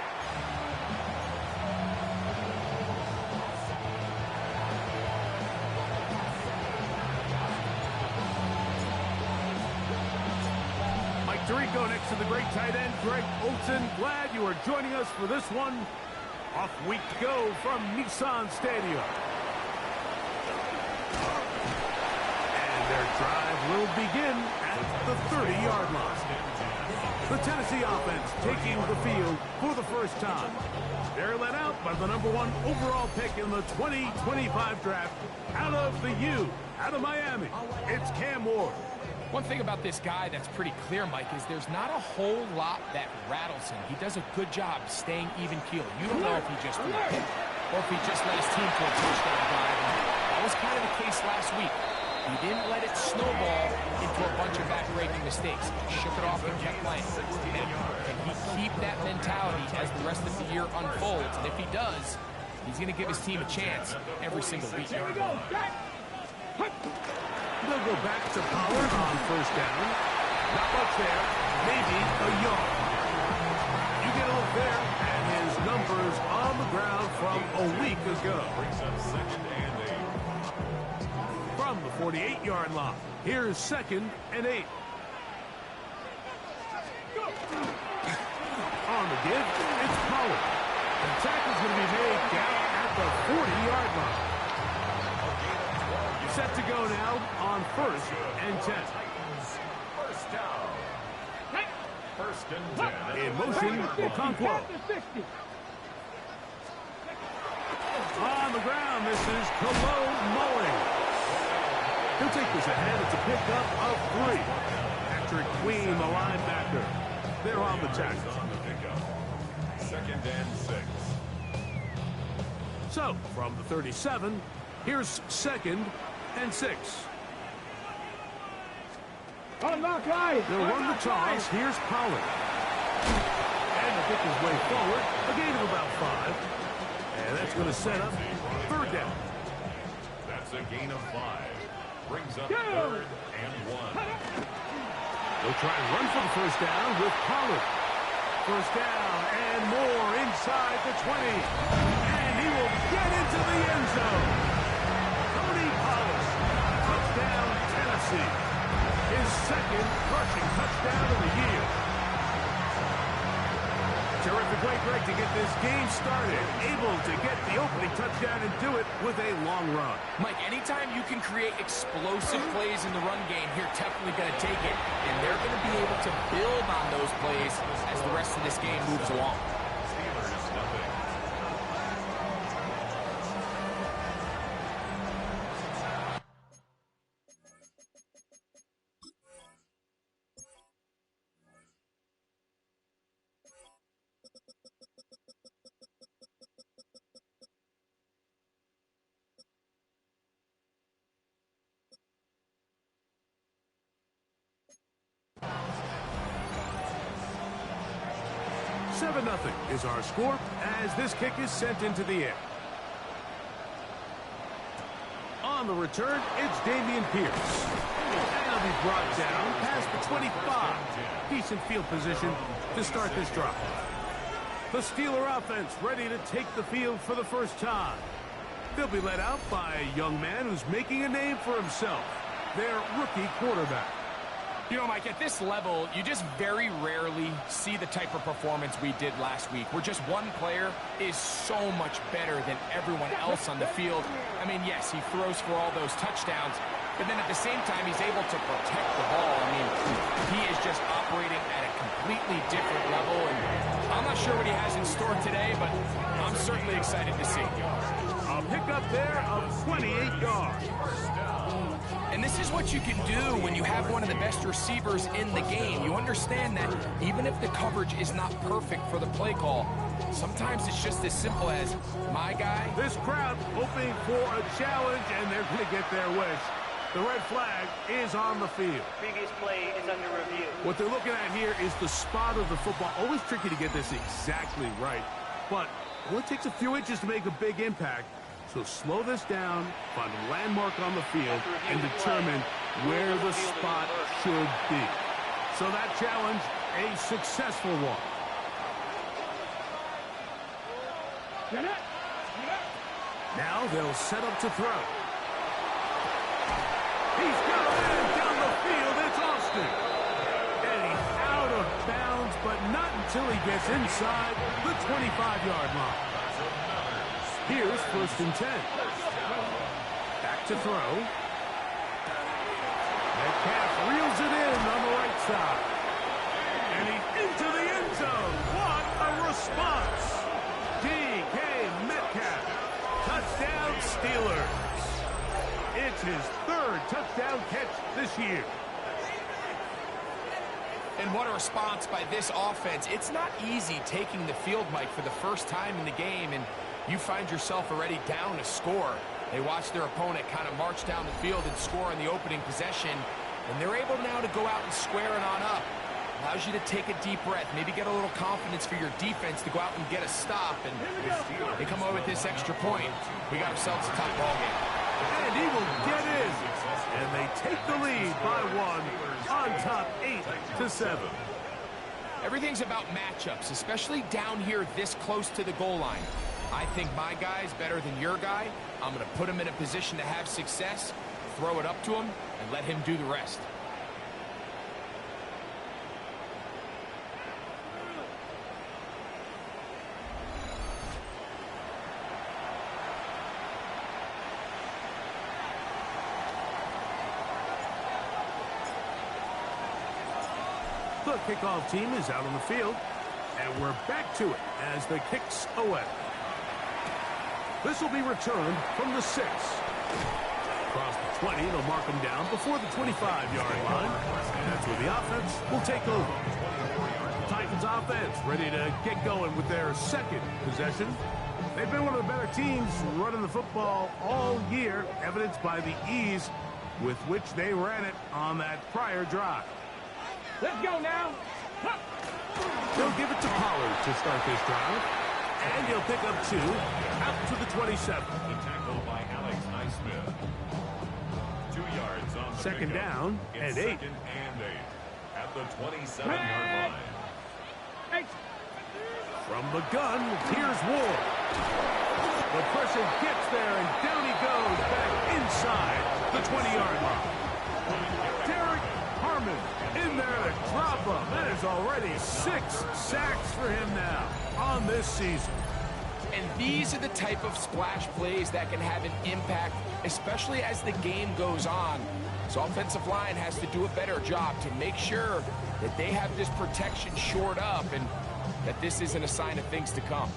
Mike Tirico next to the great tight end, Greg Olsen. Glad you are joining us for this one. Off week to go from Nissan Stadium. Their drive will begin at the 30-yard line. The Tennessee offense taking the field for the first time. They're led out by the #1 overall pick in the 2025 draft out of the U, out of Miami. It's Cam Ward. One thing about this guy that's pretty clear, Mike, is there's not a whole lot that rattles him. He does a good job staying even keel. You don't know if he just threw a hit or if he just led his team to a touchdown drive. And that was kind of the case last week. He didn't let it snowball into a bunch of back-breaking mistakes. He shook it off and kept playing. And can he keep that mentality as the rest of the year unfolds? And if he does, he's going to give his team a chance every single week. They'll go back to Pollard on first down. Not much there. Maybe a yard. You get a look there at his numbers on the ground from a week ago. Brings up 2nd and 8. From the 48-yard line, here's 2nd and 8. On the give, it's Pollard. The tackle's going to be made down at the 40-yard line. Set to go now on 1st and 10. First down. 1st and 10. In motion, Okonkwo. On the ground, this is Kalo Mulling. He'll take this ahead. It's a pickup of 3. Patrick Queen, the linebacker. They're on the tackle. On the pickup. 2nd and 6. So, from the 37, here's 2nd and 6. They'll run the toss. Here's Pollard. And to pick his way forward. A gain of about 5. And that's going to set up 3rd down. That's a gain of 5. Brings up 3rd and 1. They'll try and run for the first down with Pollard. First down and more inside the 20. And he will get into the end zone. Cody Pollard, touchdown Tennessee. His 2nd rushing touchdown of the year. Terrific way, Greg, to get this game started. Able to get the opening touchdown and do it with a long run. Mike, anytime you can create explosive plays in the run game, you're definitely going to take it. And they're going to be able to build on those plays as the rest of this game moves along. Steelers nothing. Nothing is our score as this kick is sent into the air. On the return, it's Dameon Pierce. And he'll be brought down past the 25. Decent field position to start this drive. The Steeler offense ready to take the field for the first time. They'll be led out by a young man who's making a name for himself, their rookie quarterback. You know, Mike, at this level, you just very rarely see the type of performance we did last week, where just one player is so much better than everyone else on the field. I mean, yes, he throws for all those touchdowns, but then at the same time, he's able to protect the ball. I mean, he is just operating at a completely different level, and I'm not sure what he has in store today, but I'm certainly excited to see. A pickup there of 28 yards. And this is what you can do when you have one of the best receivers in the game. You understand that even if the coverage is not perfect for the play call, sometimes it's just as simple as, my guy. This crowd hoping for a challenge, and they're going to get their wish. The red flag is on the field. Previous play is under review. What they're looking at here is the spot of the football. Always tricky to get this exactly right, but it only takes a few inches to make a big impact. So slow this down, find a landmark on the field, and determine where the spot should be. So that challenge, a successful one. Now they'll set up to throw. He's got it down the field. It's Austin. And he's out of bounds, but not until he gets inside the 25-yard line. Here's 1st and 10. Back to throw. Metcalf reels it in on the right side. And he's into the end zone. What a response. DK Metcalf. Touchdown Steelers. It's his 3rd touchdown catch this year. And what a response by this offense. It's not easy taking the field, Mike, for the first time in the game, and you find yourself already down a score. They watch their opponent kind of march down the field and score in the opening possession, and they're able now to go out and square it on up. Allows you to take a deep breath, maybe get a little confidence for your defense to go out and get a stop, and they come away with this extra point. We got ourselves a top ball game. And he will get in. And they take the lead by 1 on top 8-7. Everything's about matchups, especially down here this close to the goal line. I think my guy's better than your guy. I'm going to put him in a position to have success, throw it up to him, and let him do the rest. The kickoff team is out on the field, and we're back to it as the kick's away. This will be returned from the 6. Across the 20, they'll mark him down before the 25-yard line. And that's where the offense will take over. Titans offense ready to get going with their second possession. They've been one of the better teams running the football all year, evidenced by the ease with which they ran it on that prior drive. Let's go now. They'll give it to Pollard to start this drive. And he'll pick up 2 out to the 27. The tackle by Alex Highsmith. 2 yards on the Second pickup. down and It's 8. Second and 8 at the 27-yard line. From the gun, here's Ward. The pressure gets there, and down he goes back inside the 20-yard line. Derek Harmon in there to drop him. That is already 6 sacks for him now on this season. And these are the type of splash plays that can have an impact, especially as the game goes on. So offensive line has to do a better job to make sure that they have this protection shored up and that this isn't a sign of things to come.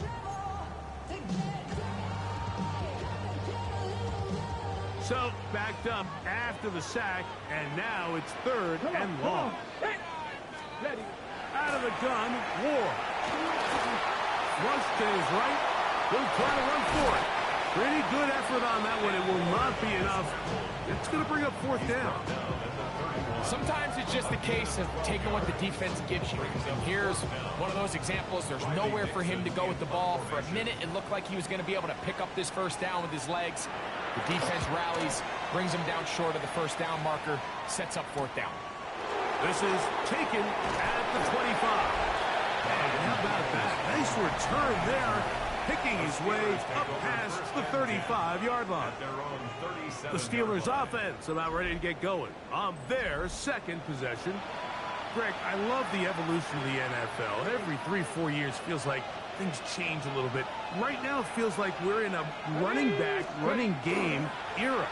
So, backed up after the sack, and now it's 3rd and long. Out of the gun, Ward. Rush to his right. He'll try to run for it. Pretty good effort on that one. It will not be enough. It's going to bring up 4th down. Sometimes it's just the case of taking what the defense gives you. And here's one of those examples. There's nowhere for him to go with the ball. For a minute, it looked like he was going to be able to pick up this 1st down with his legs. The defense rallies, brings him down short of the 1st down marker, sets up 4th down. This is taken at the 25. And how about that? Nice return there, picking his way up past the 35-yard line. The Steelers' offense about ready to get going on their 2nd possession. Greg, I love the evolution of the NFL. Every 3-4 years feels like things change a little bit. Right now, it feels like we're in a running back, running game era.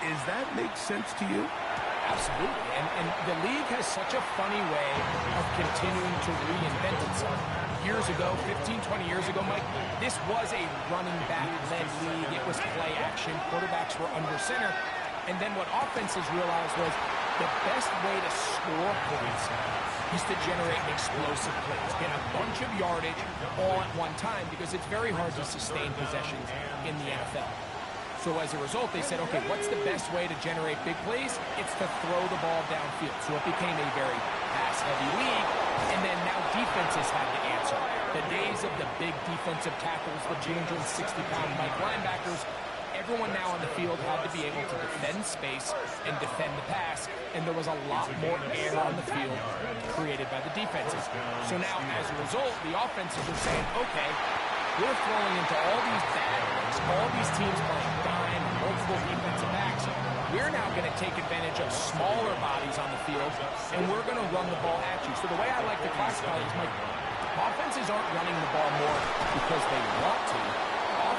Does that make sense to you? Absolutely. And the league has such a funny way of continuing to reinvent itself. Years ago, 15, 20 years ago, Mike, this was a running back-led league. It was play action. Quarterbacks were under center. And then what offenses realized was the best way to score points is to generate explosive plays, get a bunch of yardage all at one time, because it's very hard to sustain possessions in the NFL. So as a result, they said, okay, what's the best way to generate big plays? It's to throw the ball downfield. So it became a very pass-heavy league, and then now defenses had to answer. The days of the big defensive tackles, the 260-pound Mike linebackers, everyone now on the field had to be able to defend space and defend the pass, and there was a lot more air on the field created by the defenses. So now, as a result, the offenses are saying, okay, we're throwing into all these bad looks, all these teams playing dime, multiple defensive backs. We're now going to take advantage of smaller bodies on the field, and we're going to run the ball at you. So the way I like to classify it is, Mike, offenses aren't running the ball more because they want to.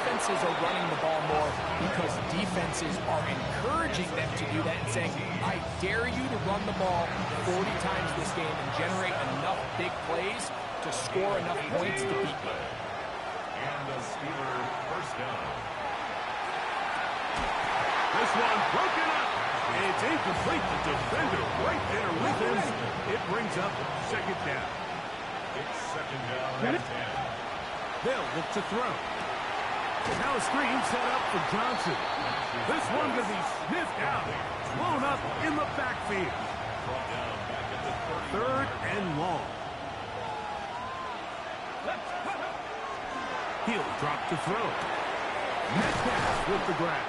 Offenses are running the ball more because defenses are encouraging them to do that and saying, I dare you to run the ball 40 times this game and generate enough big plays to score enough points to beat you. And the Steelers 1st down. This one broken up. A It's incomplete. The defender right there with him. It brings up second down. It's second down and 10. They'll look to throw. Now a screen set up for Johnson. This one could be sniffed out. Blown up in the backfield. Third and long. He'll drop to throw. Metcalf with the grab.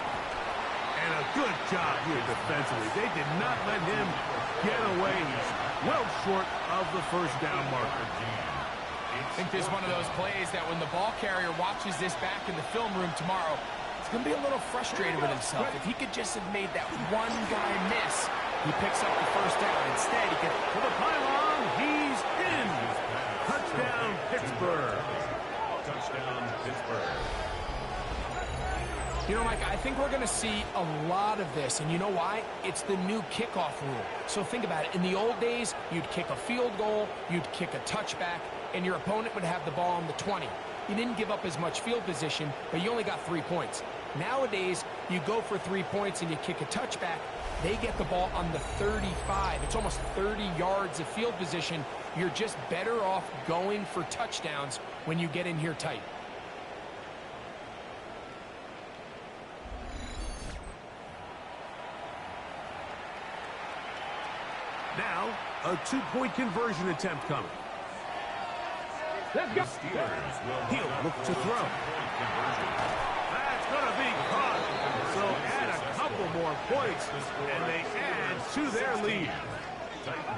And a good job here defensively. They did not let him get away. He's well short of the first down marker. I think this is one of those plays that when the ball carrier watches this back in the film room tomorrow, he's going to be a little frustrated with himself. If he could just have made that one guy miss, he picks up the first down. Instead, he gets to the pylon. He's in. Touchdown, Pittsburgh. Touchdown, Pittsburgh. You know, Mike, I think we're going to see a lot of this, and you know why? It's the new kickoff rule. So think about it. In the old days, you'd kick a field goal, you'd kick a touchback, and your opponent would have the ball on the 20. You didn't give up as much field position, but you only got 3 points. Nowadays, you go for 3 points and you kick a touchback. They get the ball on the 35. It's almost 30 yards of field position. You're just better off going for touchdowns when you get in here tight. Now, a 2-point conversion attempt coming. Let's go. He'll look to throw. That's going to be caught. So add a couple more points, and they add to their lead.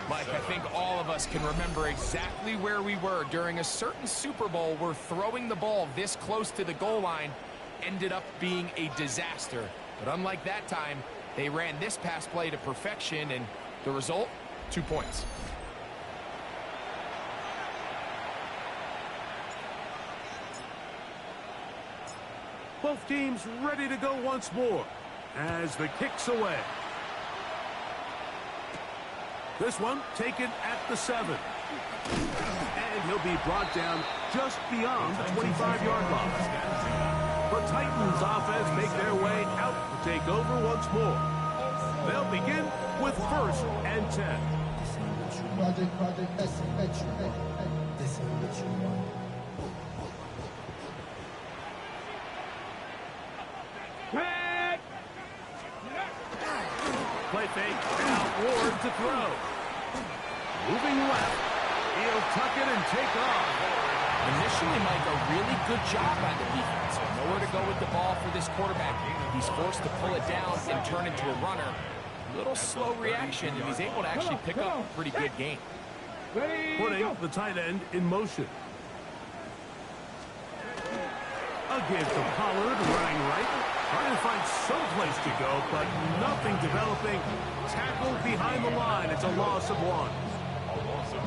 Mike, I think all of us can remember exactly where we were during a certain Super Bowl where throwing the ball this close to the goal line ended up being a disaster. But unlike that time, they ran this pass play to perfection, and the result, 2 points. Both teams ready to go once more as the kick's away. This one taken at the 7. And he'll be brought down just beyond the 25-yard line. The Titans offense make their way out to take over once more. They'll begin with 1st and 10. Play fake, now Ward to throw. Moving left, he'll tuck it and take off. Initially, Mike, a really good job by the defense. Nowhere to go with the ball for this quarterback. He's forced to pull it down and turn into a runner. Little slow reaction, and he's able to actually pick up a pretty good game. Putting the tight end in motion. A give to Pollard, running right. Trying to find some place to go, but nothing developing. Tackled behind the line. It's a loss of 1.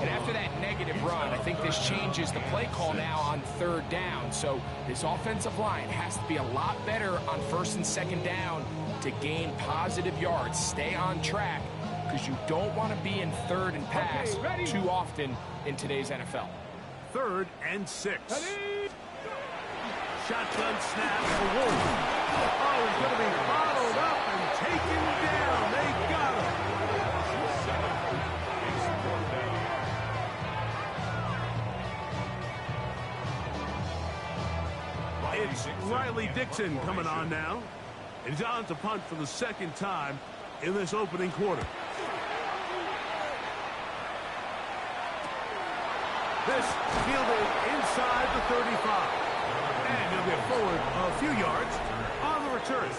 And after that negative run, I think this changes the play call now on 3rd down. So this offensive line has to be a lot better on 1st and 2nd down to gain positive yards. Stay on track because you don't want to be in 3rd and pass too often in today's NFL. 3rd and 6. Shotgun snap for Wolf. Oh, he's going to be bottled up and taken down. They got him. It's Riley Dixon coming on now. And he's on to punt for the 2nd time in this opening quarter. This fielded inside the 35. And he'll get forward a few yards on the return.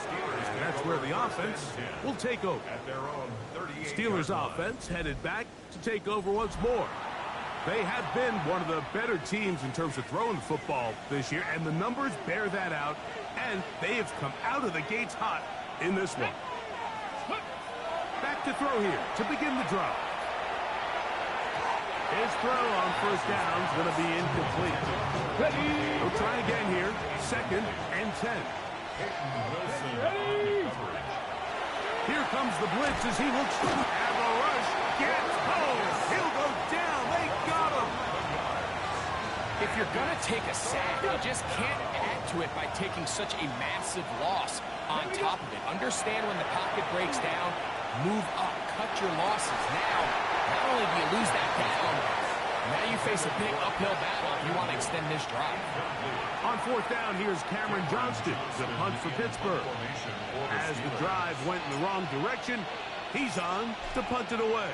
That's where the offense will take over. Steelers offense headed back to take over once more. They have been one of the better teams in terms of throwing the football this year, and the numbers bear that out, and they have come out of the gates hot in this one. Back to throw here to begin the drive. His throw on 1st down is going to be incomplete. He'll try again here, 2nd and 10. Here comes the blitz as he looks to have a rush. Gets home. He'll go down. They got him. If you're going to take a sack, you just can't add to it by taking such a massive loss on top of it. Understand when the pocket breaks down, Move up, cut your losses. Now, not only do you lose that down, now you face a big uphill battle if you want to extend this drive. On fourth down, here's Cameron Johnston, the punt for Pittsburgh. As the drive went in the wrong direction, he's on to punt it away.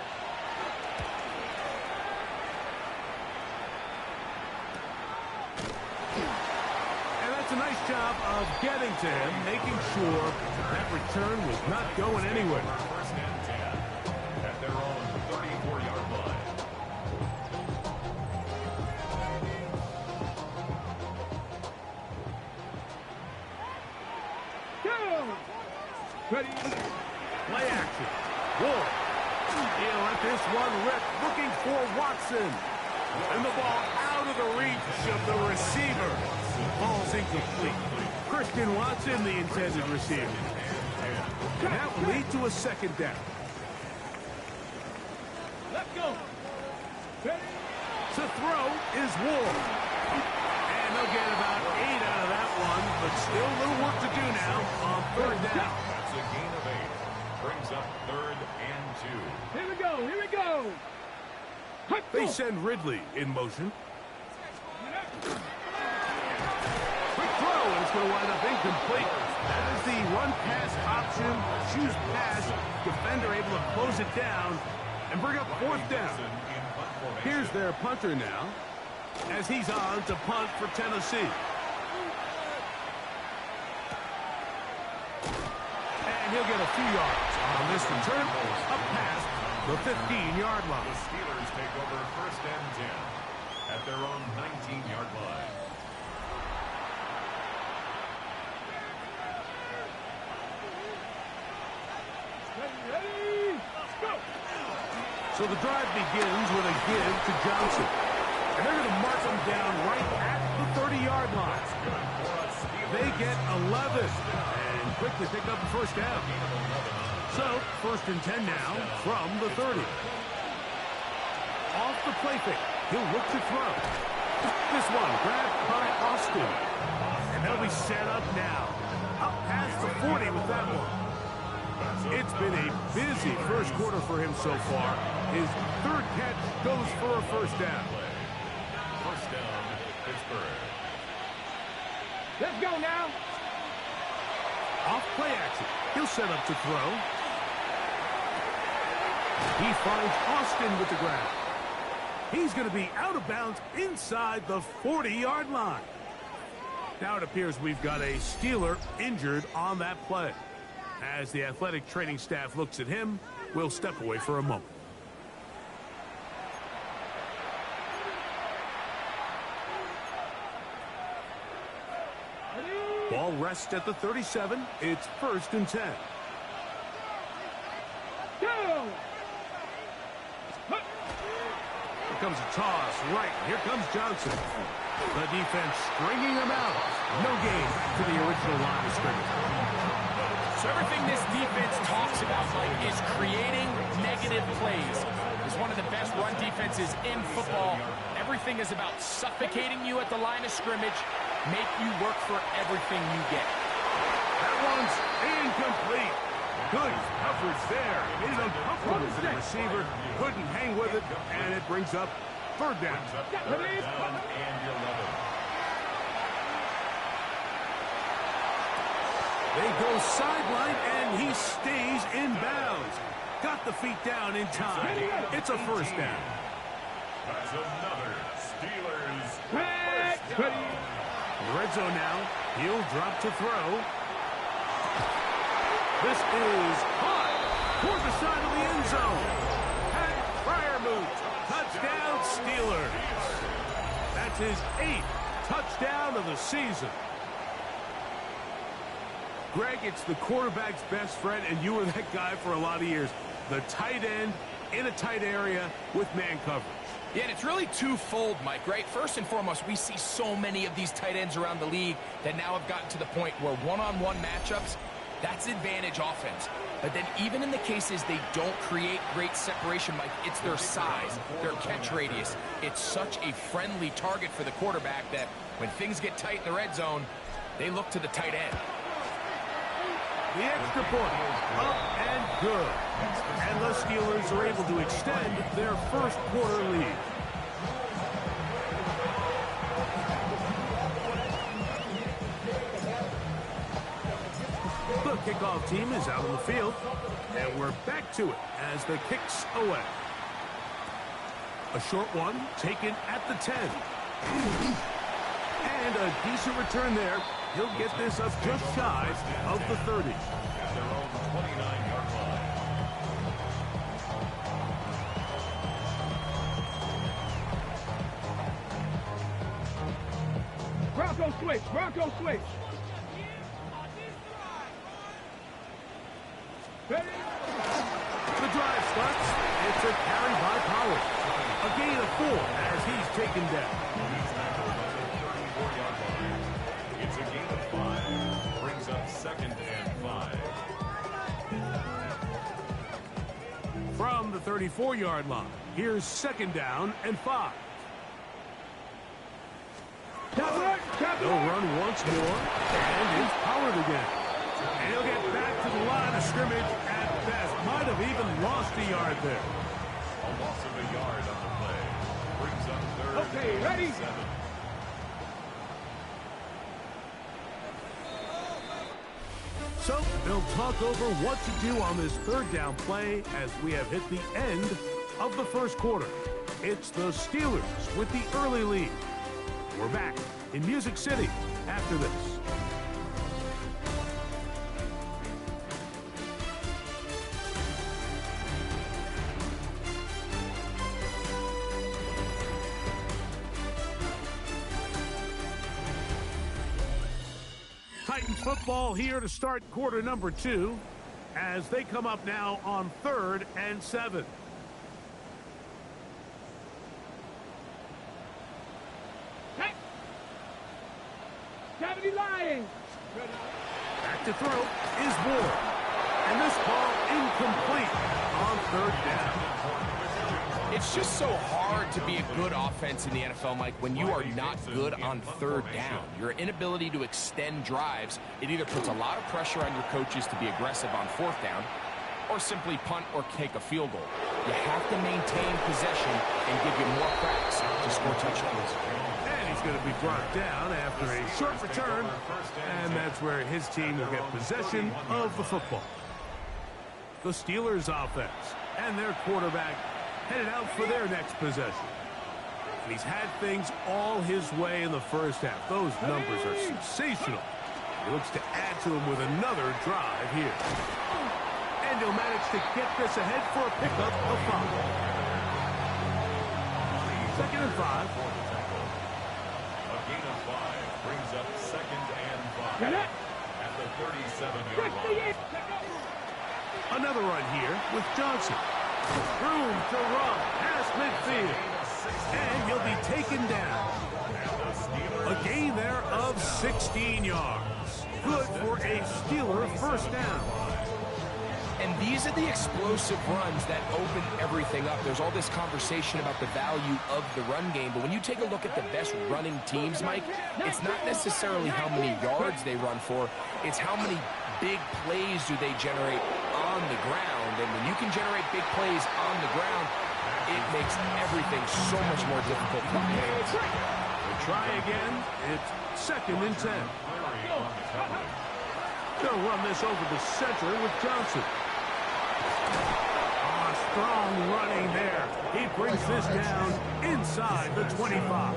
And that's a nice job of getting to him, making sure that return was not going anywhere. First and 10 at their own 34-yard line. Ready. Play action. Ward. He'll let this one rip, looking for Watson. And the ball out of the reach of the receiver. Ball's incomplete. Christian Watson, the intended receiver. And that will lead to a second down. Let's go. To throw is Ward. And they'll get about 8 out of that one, but still a little work to do now on third down. That's a gain of 8. Brings up 3rd and 2. Here we go. Here we go. They send Ridley in motion. Quick throw, and it's going to wind up incomplete. That is the run-pass option. Choose pass. Defender able to close it down and bring up fourth down. Here's their punter now, as he's on to punt for Tennessee. And he'll get a few yards on this return, up past the 15-yard line. The Steelers take over 1st and 10 at their own 19-yard line. Ready. Let's go. So the drive begins with a give to Johnson. And they're going to mark him down right at the 30-yard line. They get 11 and quickly pick up the first down. So, 1st and 10 now from the 30. Off the play fake. He'll look to throw. This one grabbed by Austin. And they'll be set up now. Up past the 40 with that one. It's been a busy first quarter for him so far. His 3rd catch goes for a first down. First down, Pittsburgh. Let's go now. Off play action. He'll set up to throw. He finds Austin with the grab. He's going to be out of bounds inside the 40-yard line. Now it appears we've got a Steeler injured on that play. As the athletic training staff looks at him, we'll step away for a moment. Ball rests at the 37. It's 1st and 10. Go. Here comes a toss. Right. Here comes Johnson. The defense stringing him out. No gain to the original line of scrimmage. So everything this defense talks about, Mike, is creating negative plays. It's one of the best run defenses in football. Everything is about suffocating you at the line of scrimmage, make you work for everything you get. That one's incomplete. Good coverage there. Made it uncomfortable for the receiver. Couldn't hang with it, and it brings up 3rd down. And 11. They go sideline, and he stays in bounds. Got the feet down in time. It's a first down. That's another Steelers first Ready. down. Red zone now. He'll drop to throw. This is high toward the side of the end zone. Pat Fryermuth. Touchdown, Steelers. That's his 8th touchdown of the season. Greg, it's the quarterback's best friend, and you were that guy for a lot of years. The tight end in a tight area with man coverage. Yeah, and it's really twofold, Mike, right? First and foremost, we see so many of these tight ends around the league that now have gotten to the point where one-on-one matchups, that's advantage offense. But then even in the cases they don't create great separation, Mike, it's their size, their catch radius. It's such a friendly target for the quarterback that when things get tight in the red zone, they look to the tight end. The extra point, up and good. And the Steelers are able to extend their first quarter lead. The kickoff team is out on the field, and we're back to it as the kick's away. A short one taken at the 10. And a decent return there. He'll get this up just shy of the 30. At their own 29-yard line. Bronco switch. Bronco switch. Ready? The drive starts. It's a carry by Powers. A gain of 4 as he's taken down. He's tackled at the 34-yard line. It's a gain of 5. Brings up 2nd and 5. From the 34-yard line, here's 2nd down and 5. They'll run once more, and it's Pollard again. And he'll get back to the line of scrimmage at best. Might have even lost a yard there. A loss of a yard on the play. Brings up 3rd Okay, ready? and 7. So they'll talk over what to do on this 3rd down play as we have hit the end of the first quarter. It's the Steelers with the early lead. We're back in Music City after this. Titans football here to start quarter number 2 as they come up now on 3rd and 7. Cavity lying. Back to throw is Ward. And this ball incomplete on 3rd down. It's just so hard to be a good offense in the NFL, Mike, when you are not good on 3rd down. Your inability to extend drives, it either puts a lot of pressure on your coaches to be aggressive on 4th down or simply punt or kick a field goal. You have to maintain possession and give you more cracks to score touchdowns. And he's going to be brought down after a short return, and that's where his team will get possession of the football. The Steelers offense and their quarterback headed out for their next possession. And he's had things all his way in the first half. Those numbers are sensational. He looks to add to them with another drive here. And he'll manage to get this ahead for a pickup of 5. 2nd and 5. A gain of 5 brings up 2nd and 5 at the 37-yard line. Another run here with Johnson. Room to run past midfield. And he'll be taken down. A gain there of 16 yards. Good for a Steeler first down. And these are the explosive runs that open everything up. There's all this conversation about the value of the run game, but when you take a look at the best running teams, Mike, it's not necessarily how many yards they run for, it's how many big plays do they generate on the ground. And when you can generate big plays on the ground, it makes everything so much more difficult for the defense. We'll try again. It's 2nd and 10. They'll run this over the center with Johnson. Strong running there. He brings this down inside the 25.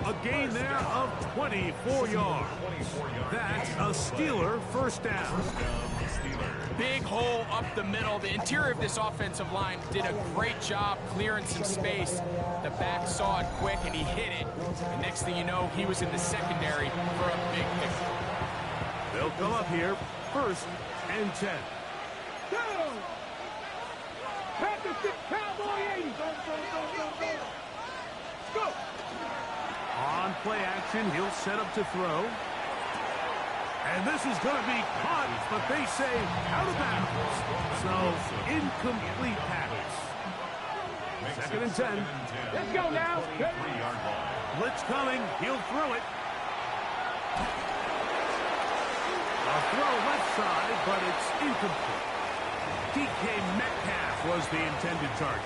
A gain there of 24 yards. That's a Steeler first down. Big hole up the middle. The interior of this offensive line did a great job clearing some space. The back saw it quick and he hit it. And next thing you know, he was in the secondary for a big pickup. They'll come up here 1st and 10. Cowboy 80. Go. On play action, he'll set up to throw. And this is going to be caught, but they say out of bounds. So, incomplete pass. 2nd and 10. Let's go now. Blitz coming. He'll throw it. A throw left side, but it's incomplete. DK Metcalf was the intended target.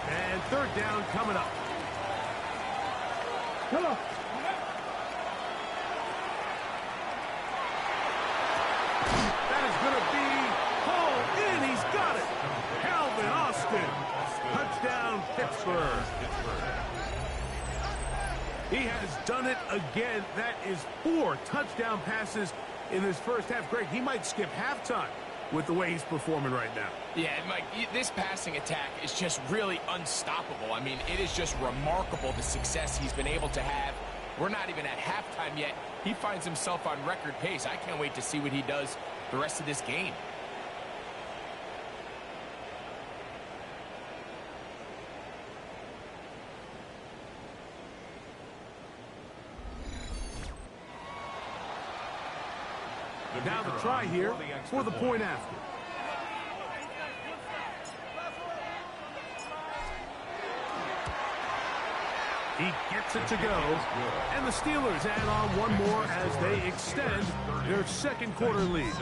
And third down coming up. Come on. That is going to be hauled in. He's got it. Calvin Austin. Touchdown, Pittsburgh. He has done it again. That is 4 touchdown passes in his first half. Greg, he might skip halftime with the way he's performing right now. Yeah, Mike, this passing attack is just really unstoppable. I mean, it is just remarkable the success he's been able to have. We're not even at halftime yet. He finds himself on record pace. I can't wait to see what he does the rest of this game. Now the try here for the point after. He gets it to go, and the Steelers add on one more as they extend their second quarter lead.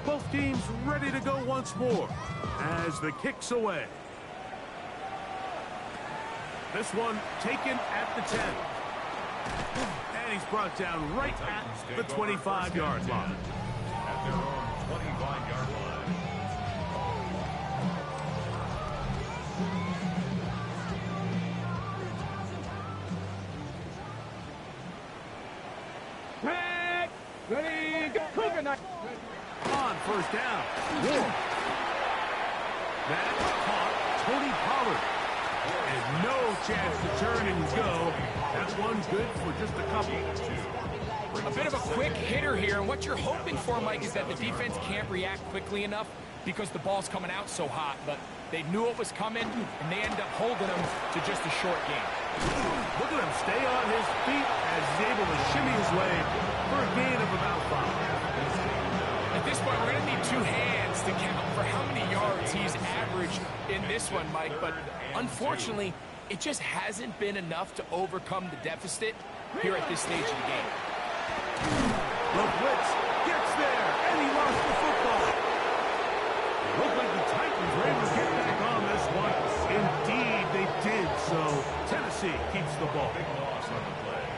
Both teams ready to go once more as the kick's away. This one taken at the 10. And he's brought down right at the 25-yard line. At their own 25-yard line. Back. Ready, go. Coconut. On first down. Whoa. That caught Tony Pollard. And no chance to turn and go. That's one good for just a couple. A bit of a quick hitter here, and what you're hoping for, Mike, is that the defense can't react quickly enough because the ball's coming out so hot, but they knew it was coming, and they end up holding them to just a short game. Look at him stay on his feet as he's able to shimmy his way for a gain of about 5. At this point, we're going to need 2 hands to count for how many yards he's averaged in this one, Mike, but unfortunately, it just hasn't been enough to overcome the deficit here at this stage of the game. The blitz gets there, and he lost the football. It looked like the Titans were able to get back on this one. Indeed, they did, so Tennessee keeps the ball.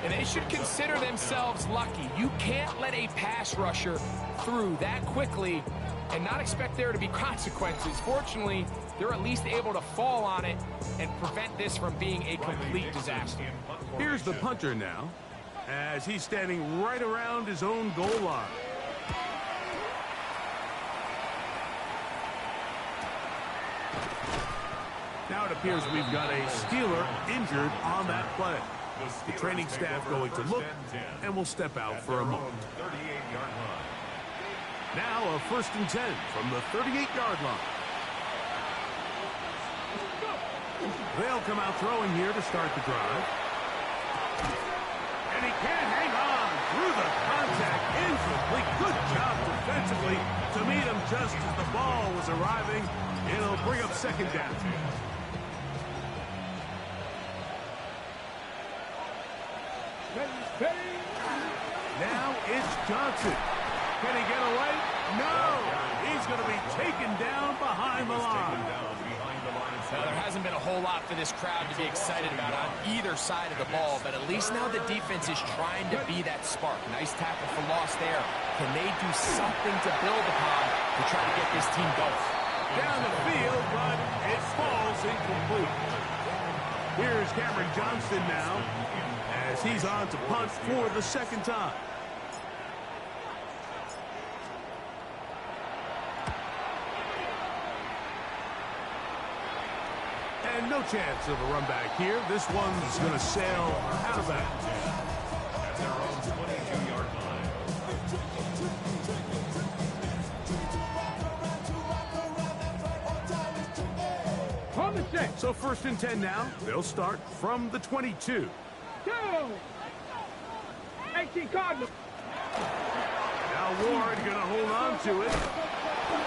And they should consider themselves lucky. You can't let a pass rusher through that quickly and not expect there to be consequences. Fortunately, they're at least able to fall on it and prevent this from being a complete disaster. Here's the punter now, as he's standing right around his own goal line. Now it appears we've got a Steeler injured on that play. The training staff going to look, and will step out for a moment. Now a 1st and 10 from the 38-yard line. They'll come out throwing here to start the drive. And he can't hang on through the contact. Incomplete. Good job defensively to meet him just as the ball was arriving. It'll bring up 2nd down. Now it's Johnson. Can he get away? No! He's going to be taken down behind the line. Now, there hasn't been a whole lot for this crowd to be excited about on either side of the ball, but at least now the defense is trying to be that spark. Nice tackle for loss there. Can they do something to build upon to try to get this team going? Down the field, but it falls incomplete. Here's Cameron Johnston now, as he's on to punt for the 2nd time. And no chance of a run back here. This one's going to sail out of bounds. At their own 22-yard line. On the 6. So 1st and 10 now. They'll start from the 22. 18 Cardinals. Now Ward going to hold on to it.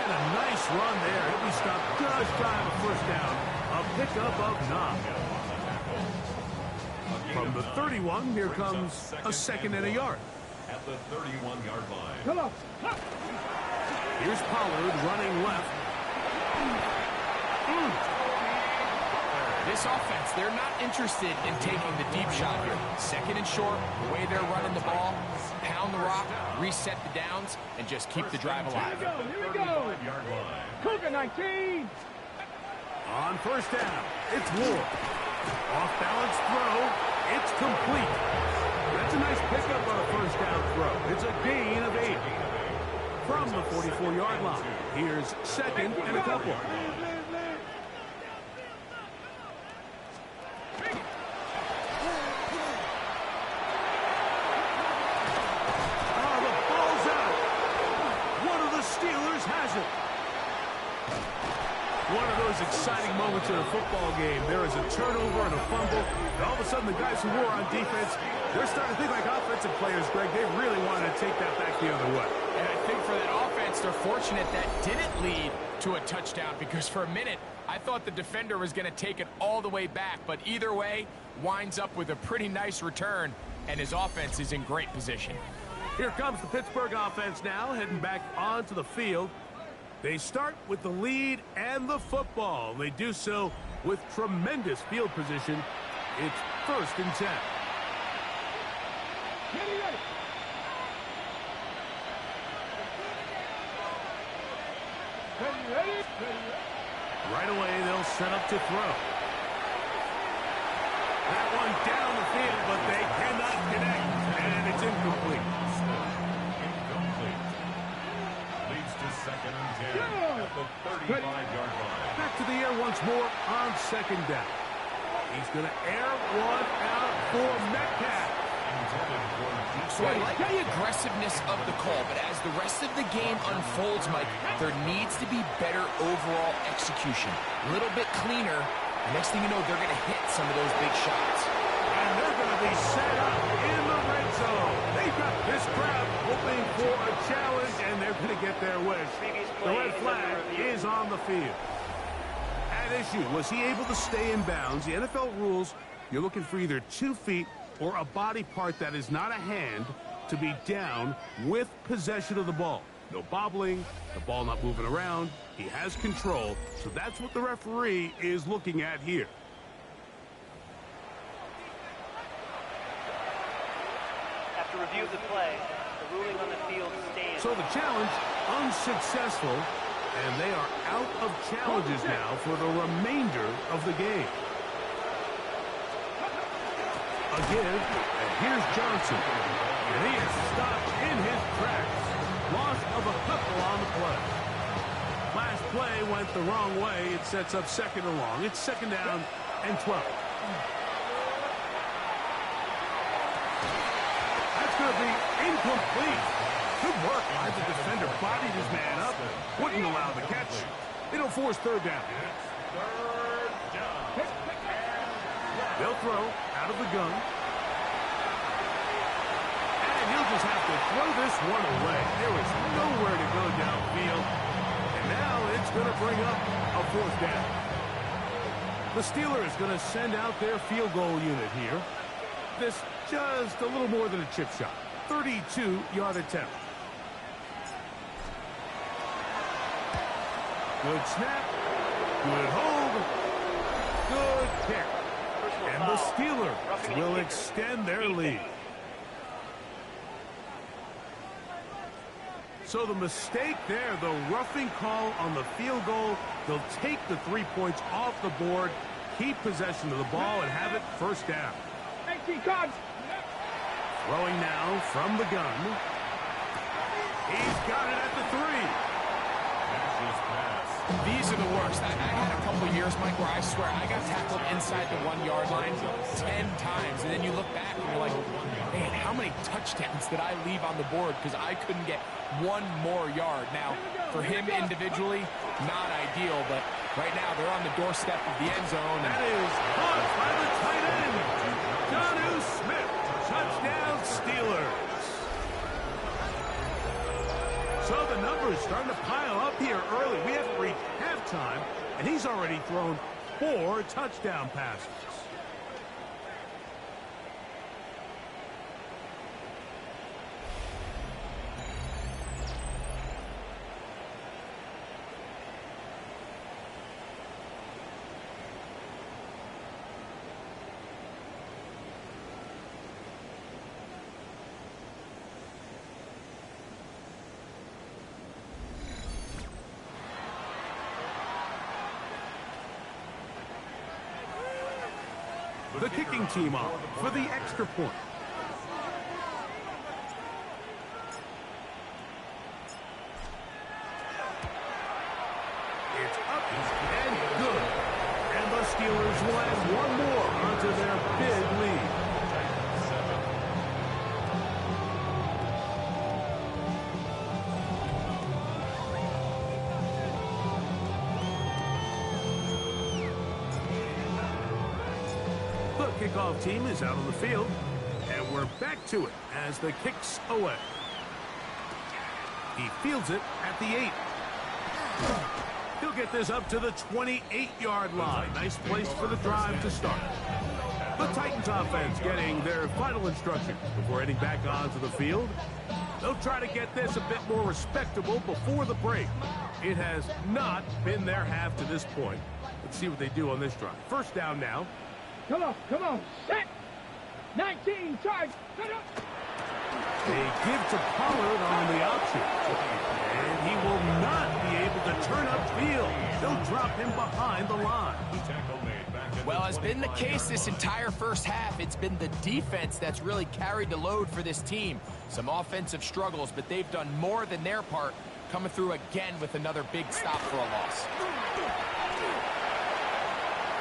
And a nice run there. He'll be stopped just shy of a first down. A pickup of 9. From the 31, here comes a second and a yard. At the 31-yard line. Come on. Here's Pollard running left. This offense, they're not interested in taking the deep shot here. Second and short, the way they're running the ball, pound the rock, reset the downs, and just keep the drive alive. Here we go. Cougar 19. On first down, it's Ward. Off-balance throw. It's complete. That's a nice pickup on a first down throw. It's a gain of 8. From the 44-yard line, here's second and a couple. Oh, the ball's out. One of the Steelers has it. One of those exciting moments in a football game. There is a turnover and a fumble, and all of a sudden the guys who were on defense, they're starting to think like offensive players, Greg. They really wanted to take that back the other way. And I think for that offense, they're fortunate that didn't lead to a touchdown, because for a minute, I thought the defender was going to take it all the way back. But either way, winds up with a pretty nice return, and his offense is in great position. Here comes the Pittsburgh offense now, heading back onto the field. They start with the lead and the football. They do so with tremendous field position. It's first and 10. Ready? Right away, they'll set up to throw. That one down the field, but they cannot connect, and it's incomplete. Leads to second and 10 at the 35-yard line. Back to the air once more on second down. He's going to air one out for Metcalf. So I like the aggressiveness of the call, but as the rest of the game unfolds, Mike, there needs to be better overall execution. A little bit cleaner. The next thing you know, they're going to hit some of those big shots. And they're going to be set up in the red zone. They've got this crowd hoping for a challenge, and they're going to get their wish. The red flag is on the field. At issue, was he able to stay in bounds? The NFL rules, you're looking for either 2 feet or a body part that is not a hand to be down with possession of the ball. No bobbling, the ball not moving around. He has control, so that's what the referee is looking at here. After review of the play, the ruling on the field stands. So the challenge unsuccessful, and they are out of challenges now for the remainder of the game. Again, and here's Johnson. And he is stopped in his tracks. Loss of a couple on the play. Last play went the wrong way. It sets up second and long. It's second down and 12. That's going to be incomplete. Good work by the defender. Bodied his man up. Wouldn't allow the catch. It'll force third down. They'll throw out of the gun. And he'll just have to throw this one away. There is nowhere to go downfield. And now it's going to bring up a fourth down. The Steelers going to send out their field goal unit here. This just a little more than a chip shot. 32-yard attempt. Good snap. Good hold. Good kick. And the Steelers will extend their lead. So the mistake there, the roughing call on the field goal, they'll take the 3 points off the board, keep possession of the ball, and have it first down. Throwing now from the gun. He's got it at the 3. These are the worst. I had a couple years, Mike, where I swear I got tackled inside the 1 yard line 10 times. And then you look back and you're like, man, how many touchdowns did I leave on the board because I couldn't get one more yard? Now, for him individually, not ideal, but right now they're on the doorstep of the end zone. That is caught by the tight end, Jonnu Smith. Touchdown, Steelers. So the numbers starting to pile up here early. We haven't reached halftime, and he's already thrown 4 touchdown passes. The kicking team on for the extra point. It's up and good. And the Steelers will add one more onto their big lead. Kickoff team is out on the field, and we're back to it as the kick's away. He fields it at the 8. He'll get this up to the 28-yard line. Nice place for the drive to start. The Titans offense getting their final instruction before heading back onto the field. They'll try to get this a bit more respectable before the break. It has not been their half to this point. Let's see what they do on this drive. First down now. Come on, set! 19, charge, set up! They give to Pollard on the option. And he will not be able to turn upfield. They'll drop him behind the line. Well, as been the case this entire first half, it's been the defense that's really carried the load for this team. Some offensive struggles, but they've done more than their part, coming through again with another big stop for a loss.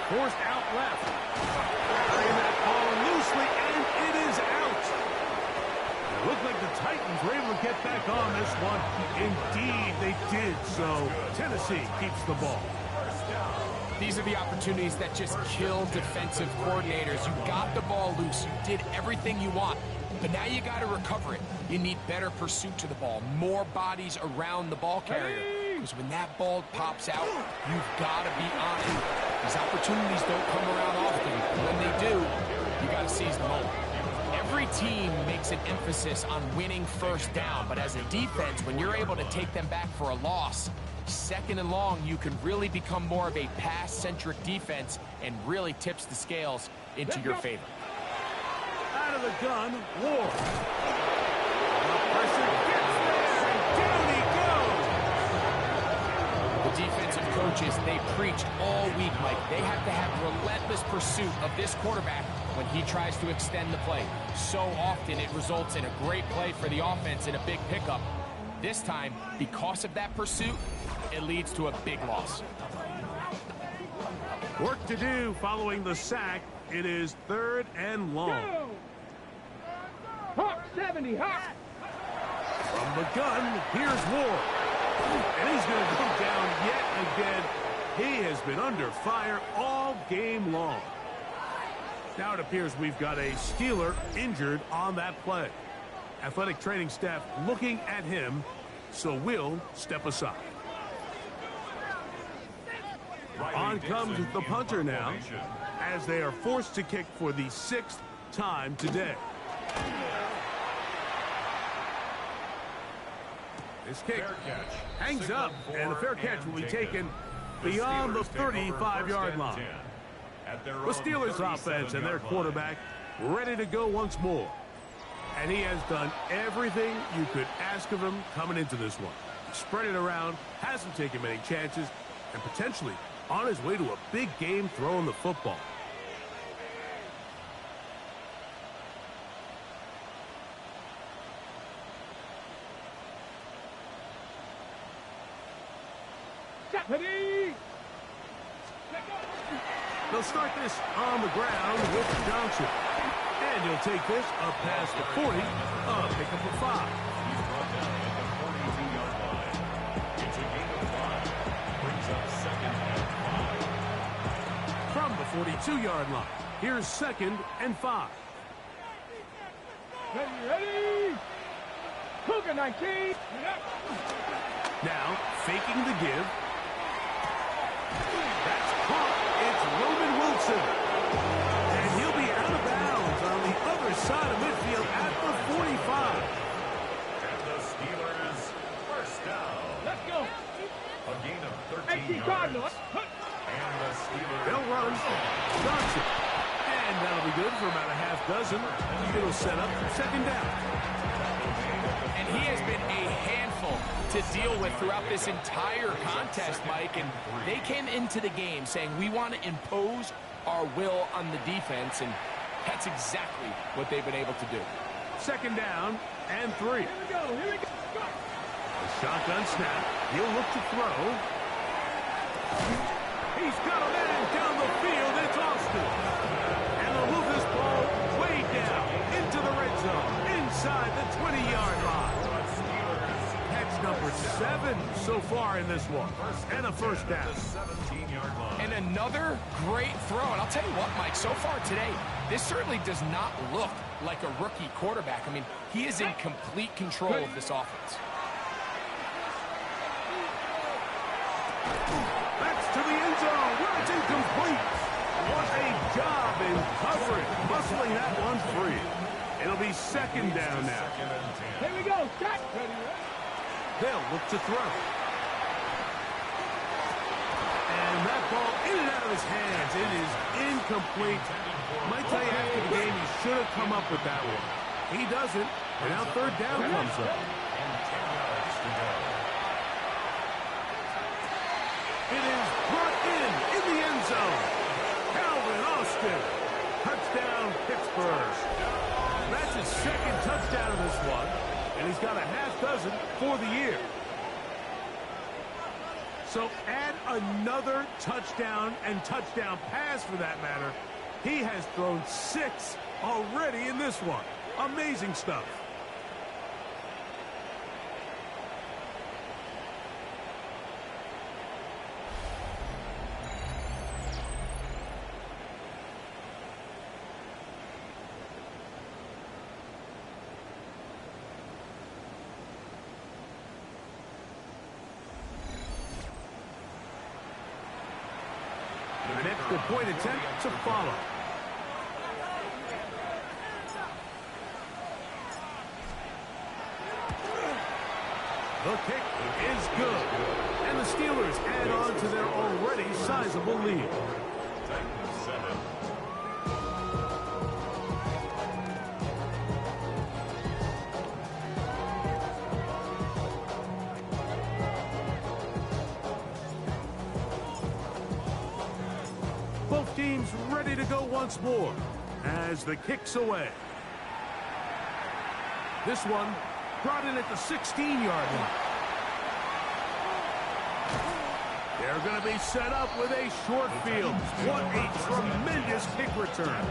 Forced out left. Carrying that ball loosely, and it is out. It looked like the Titans were able to get back on this one. Indeed, they did so. Tennessee keeps the ball. These are the opportunities that just kill defensive coordinators. You got the ball loose. You did everything you want. But now you got to recover it. You need better pursuit to the ball, more bodies around the ball carrier. Because when that ball pops out, you've got to be on it. These opportunities don't come around often. When they do, you got to seize the moment. Every team makes an emphasis on winning first down, but as a defense, when you're able to take them back for a loss, second and long, you can really become more of a pass-centric defense and really tips the scales into your favor. Out of the gun, Ward. The pressure gets there, and down he goes. The defensive coaches, they preached all week, Mike. They have to have relentless pursuit of this quarterback when he tries to extend the play. So often it results in a great play for the offense and a big pickup. This time, because of that pursuit, it leads to a big loss. Work to do following the sack. It is 3rd and long. Hawk 70, Hawk! From the gun, here's Ward. And he's going to go down yet again. He has been under fire all game long. Now it appears we've got a Steeler injured on that play. Athletic training staff looking at him, so we'll step aside. On comes the punter now, as they are forced to kick for the 6th time today. This kick hangs up, and the fair catch will be taken beyond the 35-yard line. The Steelers offense and their quarterback ready to go once more. And he has done everything you could ask of him coming into this one. Spread it around, hasn't taken many chances, and potentially on his way to a big game throwing the football. They'll start this on the ground with Johnson. And he'll take this up past the 40, pick up a 5. He's brought down at the 42-yard line. It's a gain of 5. Brings up 2nd and 5. From the 42-yard line, here's 2nd and 5. Ready! Cougar 19. Now, faking the give. That's caught. It's Roman Wilson. And he'll be out of bounds on the other side of midfield at the 45. And the Steelers first down. Let's go. A gain of 13 yards. Cardinals. And the Steelers. They'll run. Johnson. And that'll be good for about a half dozen. It'll set up second down. And he has been a handful to deal with throughout this entire contest, Mike. And they came into the game saying, we want to impose our will on the defense. And that's exactly what they've been able to do. Second down and 3. Here we go. Here we go. A shotgun snap. He'll look to throw. He's got a man down the field. It's Austin. And they'll move this ball way down into the red zone, inside the 20-yard line. That's number 7 so far in this one. And a first down. 17-yard line. And another great throw. And I'll tell you what, Mike, so far today, this certainly does not look like a rookie quarterback. I mean, he is in complete control of this offense. That's to the end zone where it's incomplete. What a job in covering, muscling that one free. It'll be second down now. Here we go. Shot. They'll look to throw. And that ball in and out of his hands. It is incomplete. Might tell you after the game he should have come up with that one. He doesn't. And now third down comes up. And 10 yards to go. It is brought in the end zone. Calvin Austin. Touchdown, Pittsburgh. That's his second touchdown of this one. And he's got a half dozen for the year. So add another touchdown and touchdown pass for that matter. He has thrown 6 already in this one. Amazing stuff. The next good point attempt to follow. The kick is good. And the Steelers add on to their already sizable lead. Titans 7. Both teams ready to go once more as the kick's away. This one brought in at the 16-yard line. They're going to be set up with a short field. What a tremendous kick return.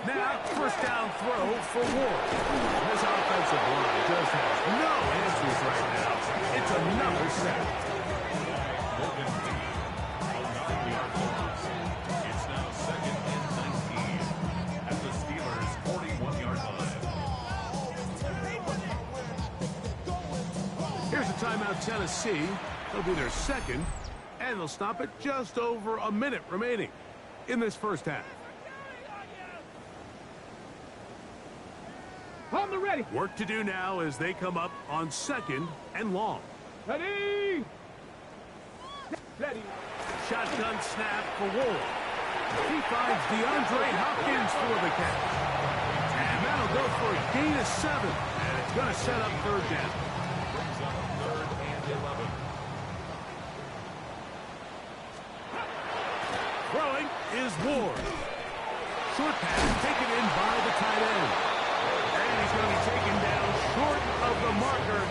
Now, first down throw for Ward. This offensive line just has no answers right now. It's another sack. It's now second and 19 at the Steelers' 41-yard line. Here's a timeout, Tennessee. They'll be their second, and they'll stop at just over a minute remaining in this first half. On the ready. Work to do now as they come up on second and long. Ready. Ready. Shotgun snap for Ward. He finds DeAndre Hopkins for the catch. And that'll go for a gain of 7. And it's going to set up third down. Brings up third and 11. Throwing is Ward. Short pass taken in by the tight end. And he's going to be taken down short of the marker.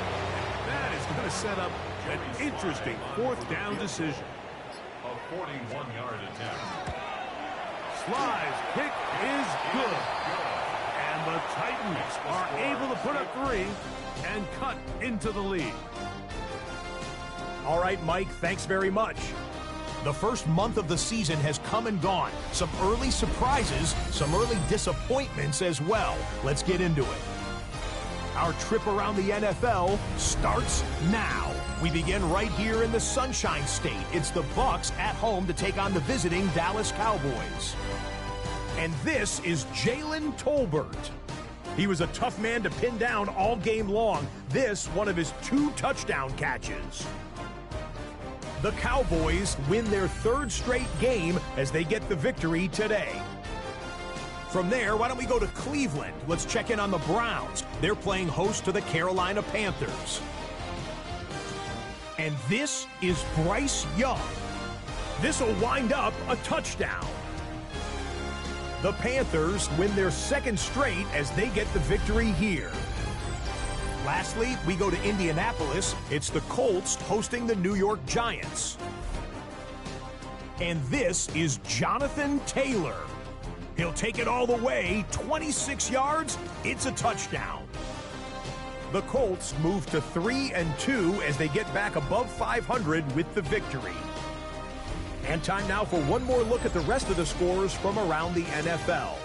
That is going to set up an interesting fourth down decision. A 41-yard attempt. Sly's kick is good. And the Titans are able to put up 3 and cut into the lead. All right, Mike, thanks very much. The first month of the season has come and gone. Some early surprises, some early disappointments as well. Let's get into it. Our trip around the NFL starts now. We begin right here in the Sunshine State. It's the Bucs at home to take on the visiting Dallas Cowboys. And this is Jalen Tolbert. He was a tough man to pin down all game long. This, one of his 2 touchdown catches. The Cowboys win their 3rd straight game as they get the victory today. From there, why don't we go to Cleveland? Let's check in on the Browns. They're playing host to the Carolina Panthers. And this is Bryce Young. This will wind up a touchdown. The Panthers win their 2nd straight as they get the victory here. Lastly, we go to Indianapolis. It's the Colts hosting the New York Giants. And this is Jonathan Taylor. He'll take it all the way, 26 yards, it's a touchdown. The Colts move to 3-2 as they get back above 500 with the victory. And time now for one more look at the rest of the scores from around the NFL.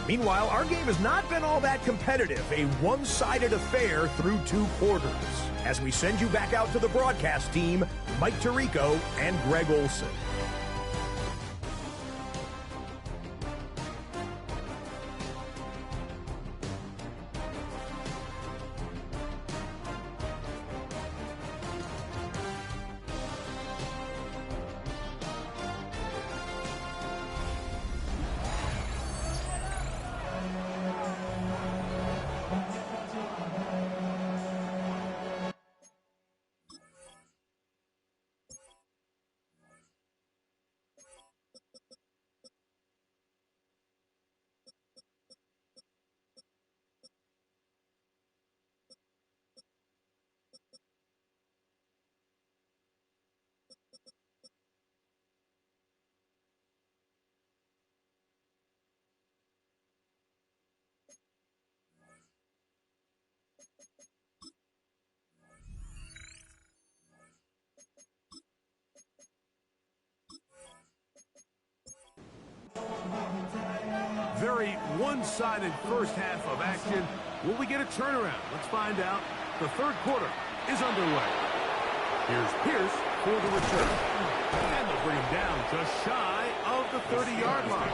Meanwhile, our game has not been all that competitive, a one-sided affair through 2 quarters. As we send you back out to the broadcast team, Mike Tirico and Greg Olson. Very one-sided first half of action. Will we get a turnaround? Let's find out. The 3rd quarter is underway. Here's Pierce for the return. And they'll bring him down just shy of the 30-yard line.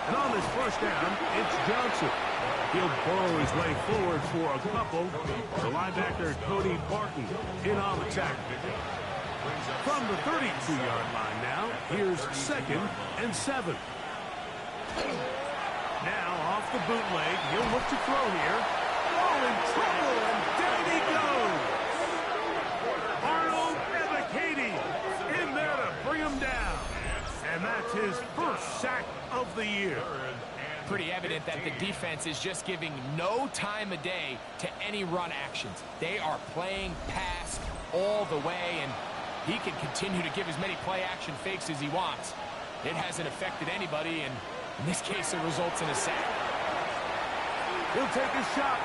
And on this first down, it's Johnson. He'll burrow his way forward for a couple. The linebacker, Cody Barton, in on the tackle. From the 32-yard line now, here's 2nd and 7. Now off the bootleg, he'll look to throw here. Oh, in trouble, and down he goes. Arnold Ebiketie in there to bring him down. And that's his 1st sack of the year. Pretty evident that the defense is just giving no time of day to any run actions. They are playing pass all the way, and he can continue to give as many play-action fakes as he wants. It hasn't affected anybody, and in this case, it results in a sack. He'll take a shot,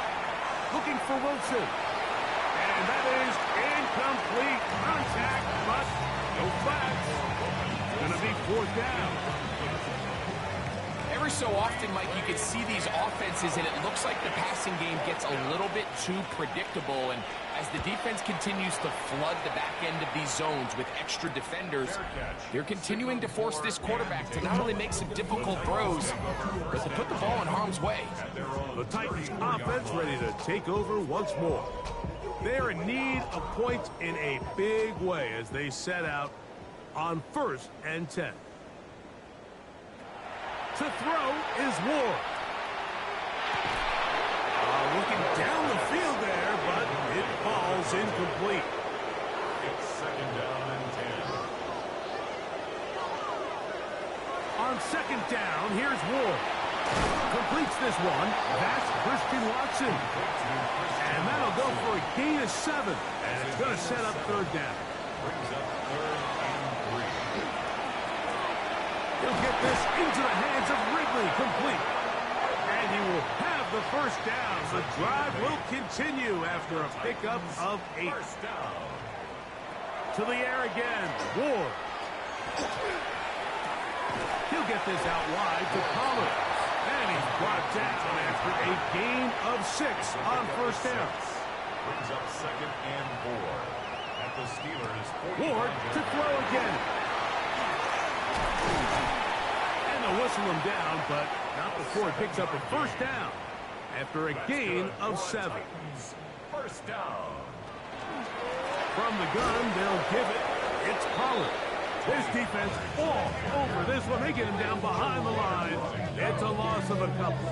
looking for Wilson. And that is incomplete contact, but no flags. Going to be 4th down. Every so often, Mike, you can see these offenses, and it looks like the passing game gets a little bit too predictable. And as the defense continues to flood the back end of these zones with extra defenders, they're continuing to force this quarterback to not only make some difficult throws, but to put the ball in harm's way. The Titans offense ready to take over once more. They're in need of points in a big way as they set out on 1st and 10. To throw is Ward. Looking down the field there, but it falls incomplete. It's 2nd down and 10. On 2nd down, here's Ward. Completes this one. That's Christian Watson. And that'll go for a gain of 7. And it's going to set up third down. Brings up 3rd and 3. He'll get this into the hands of Ridley, complete. And he will have the first down. The drive will continue after a pickup of 8. First down. To the air again. Ward. He'll get this out wide to Pollard. And he's brought down after a gain of 6 on first down. Brings up 2nd and 4. At the Steelers' 40. Ward to throw again. And they'll whistle him down, but not before it picks up a first down after a gain of 7. First down. From the gun, they'll give it. It's Pollard. This defense all over this one. They get him down behind the line. It's a loss of a couple.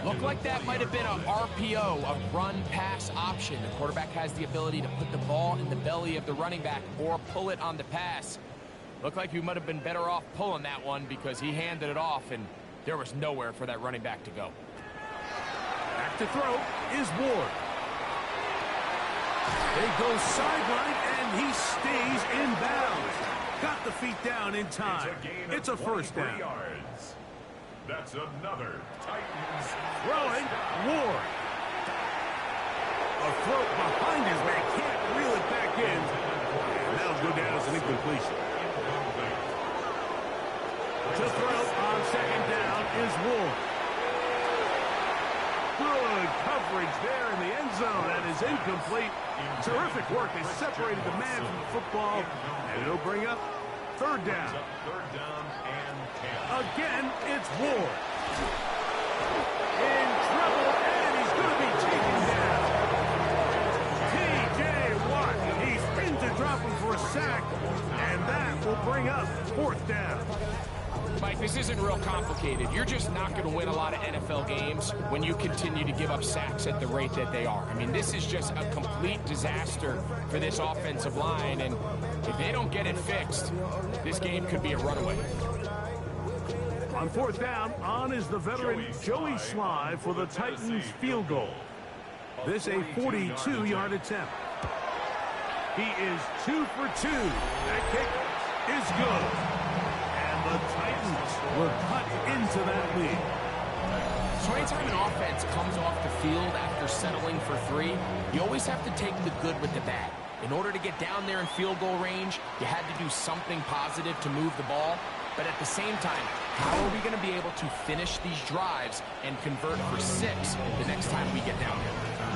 Looked like that might have been a RPO, a run-pass option. The quarterback has the ability to put the ball in the belly of the running back or pull it on the pass. Looked like he might have been better off pulling that one because he handed it off, and there was nowhere for that running back to go. Back to throw is Ward. They go sideline, and he stays in bounds. Got the feet down in time. It's a first down. Yards. That's another Titans. Throwing, Ward. A throw behind his man, can't reel it back in. And that'll go down as an incompletion. To throw on second down is Ward. Good coverage there in the end zone. That is incomplete. Terrific work. They separated the man from the football. And it'll bring up third down. Third down and 10. Again, it's Ward. In trouble, and he's going to be taken down. T.J. Watt. He's pinned to drop him for a sack. And that will bring up fourth down. Mike, this isn't real complicated. You're just not going to win a lot of NFL games when you continue to give up sacks at the rate that they are. I mean, this is just a complete disaster for this offensive line, and if they don't get it fixed, this game could be a runaway. On fourth down, on is the veteran Joey Sly for the Titans field goal. This a 42-yard attempt. He is 2 for 2. That kick is good. The Titans were cut into that lead. So anytime an offense comes off the field after settling for 3, you always have to take the good with the bad. In order to get down there in field goal range, you had to do something positive to move the ball. But at the same time, how are we going to be able to finish these drives and convert for 6 the next time we get down there?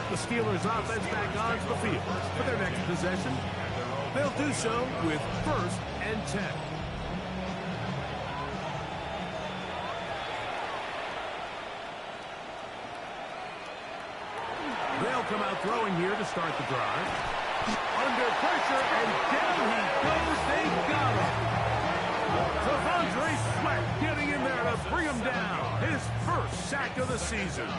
The Steelers offense back onto the field for their next possession. They'll do so with 1st and 10. They'll come out throwing here to start the drive. Under pressure, and down he goes. They got him. Devondre Sweat getting in there to bring him down. His first sack of the season.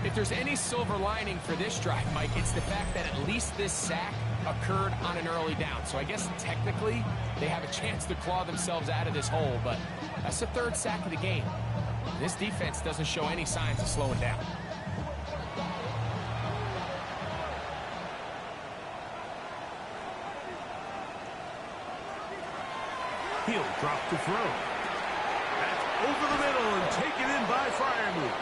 If there's any silver lining for this drive, Mike, it's the fact that at least this sack occurred on an early down. So I guess technically they have a chance to claw themselves out of this hole, but that's the 3rd sack of the game. This defense doesn't show any signs of slowing down. He'll drop to throw. That's over the middle and taken in by Freiermuth.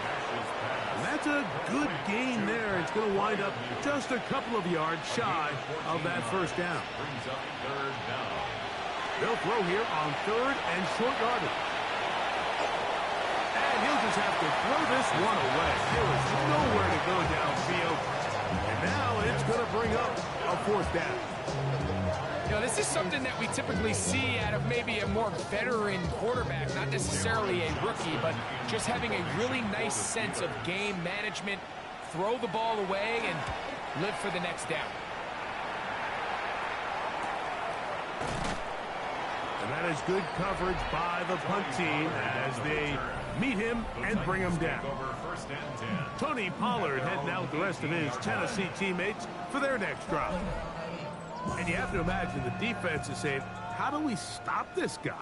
And that's a good gain there. It's going to wind up just a couple of yards shy of that first down. Brings up third down. They'll throw here on 3rd and short yardage. And he'll just have to throw this one away. There was nowhere to go downfield. And now it's going to bring up a 4th down. You know, this is something that we typically see out of maybe a more veteran quarterback, not necessarily a rookie, but just having a really nice sense of game management, throw the ball away, and live for the next down. And that is good coverage by the punt team as they meet him and bring him down. Tony Pollard heading out with the rest of his Tennessee teammates for their next drive. And you have to imagine the defense is saying, how do we stop this guy?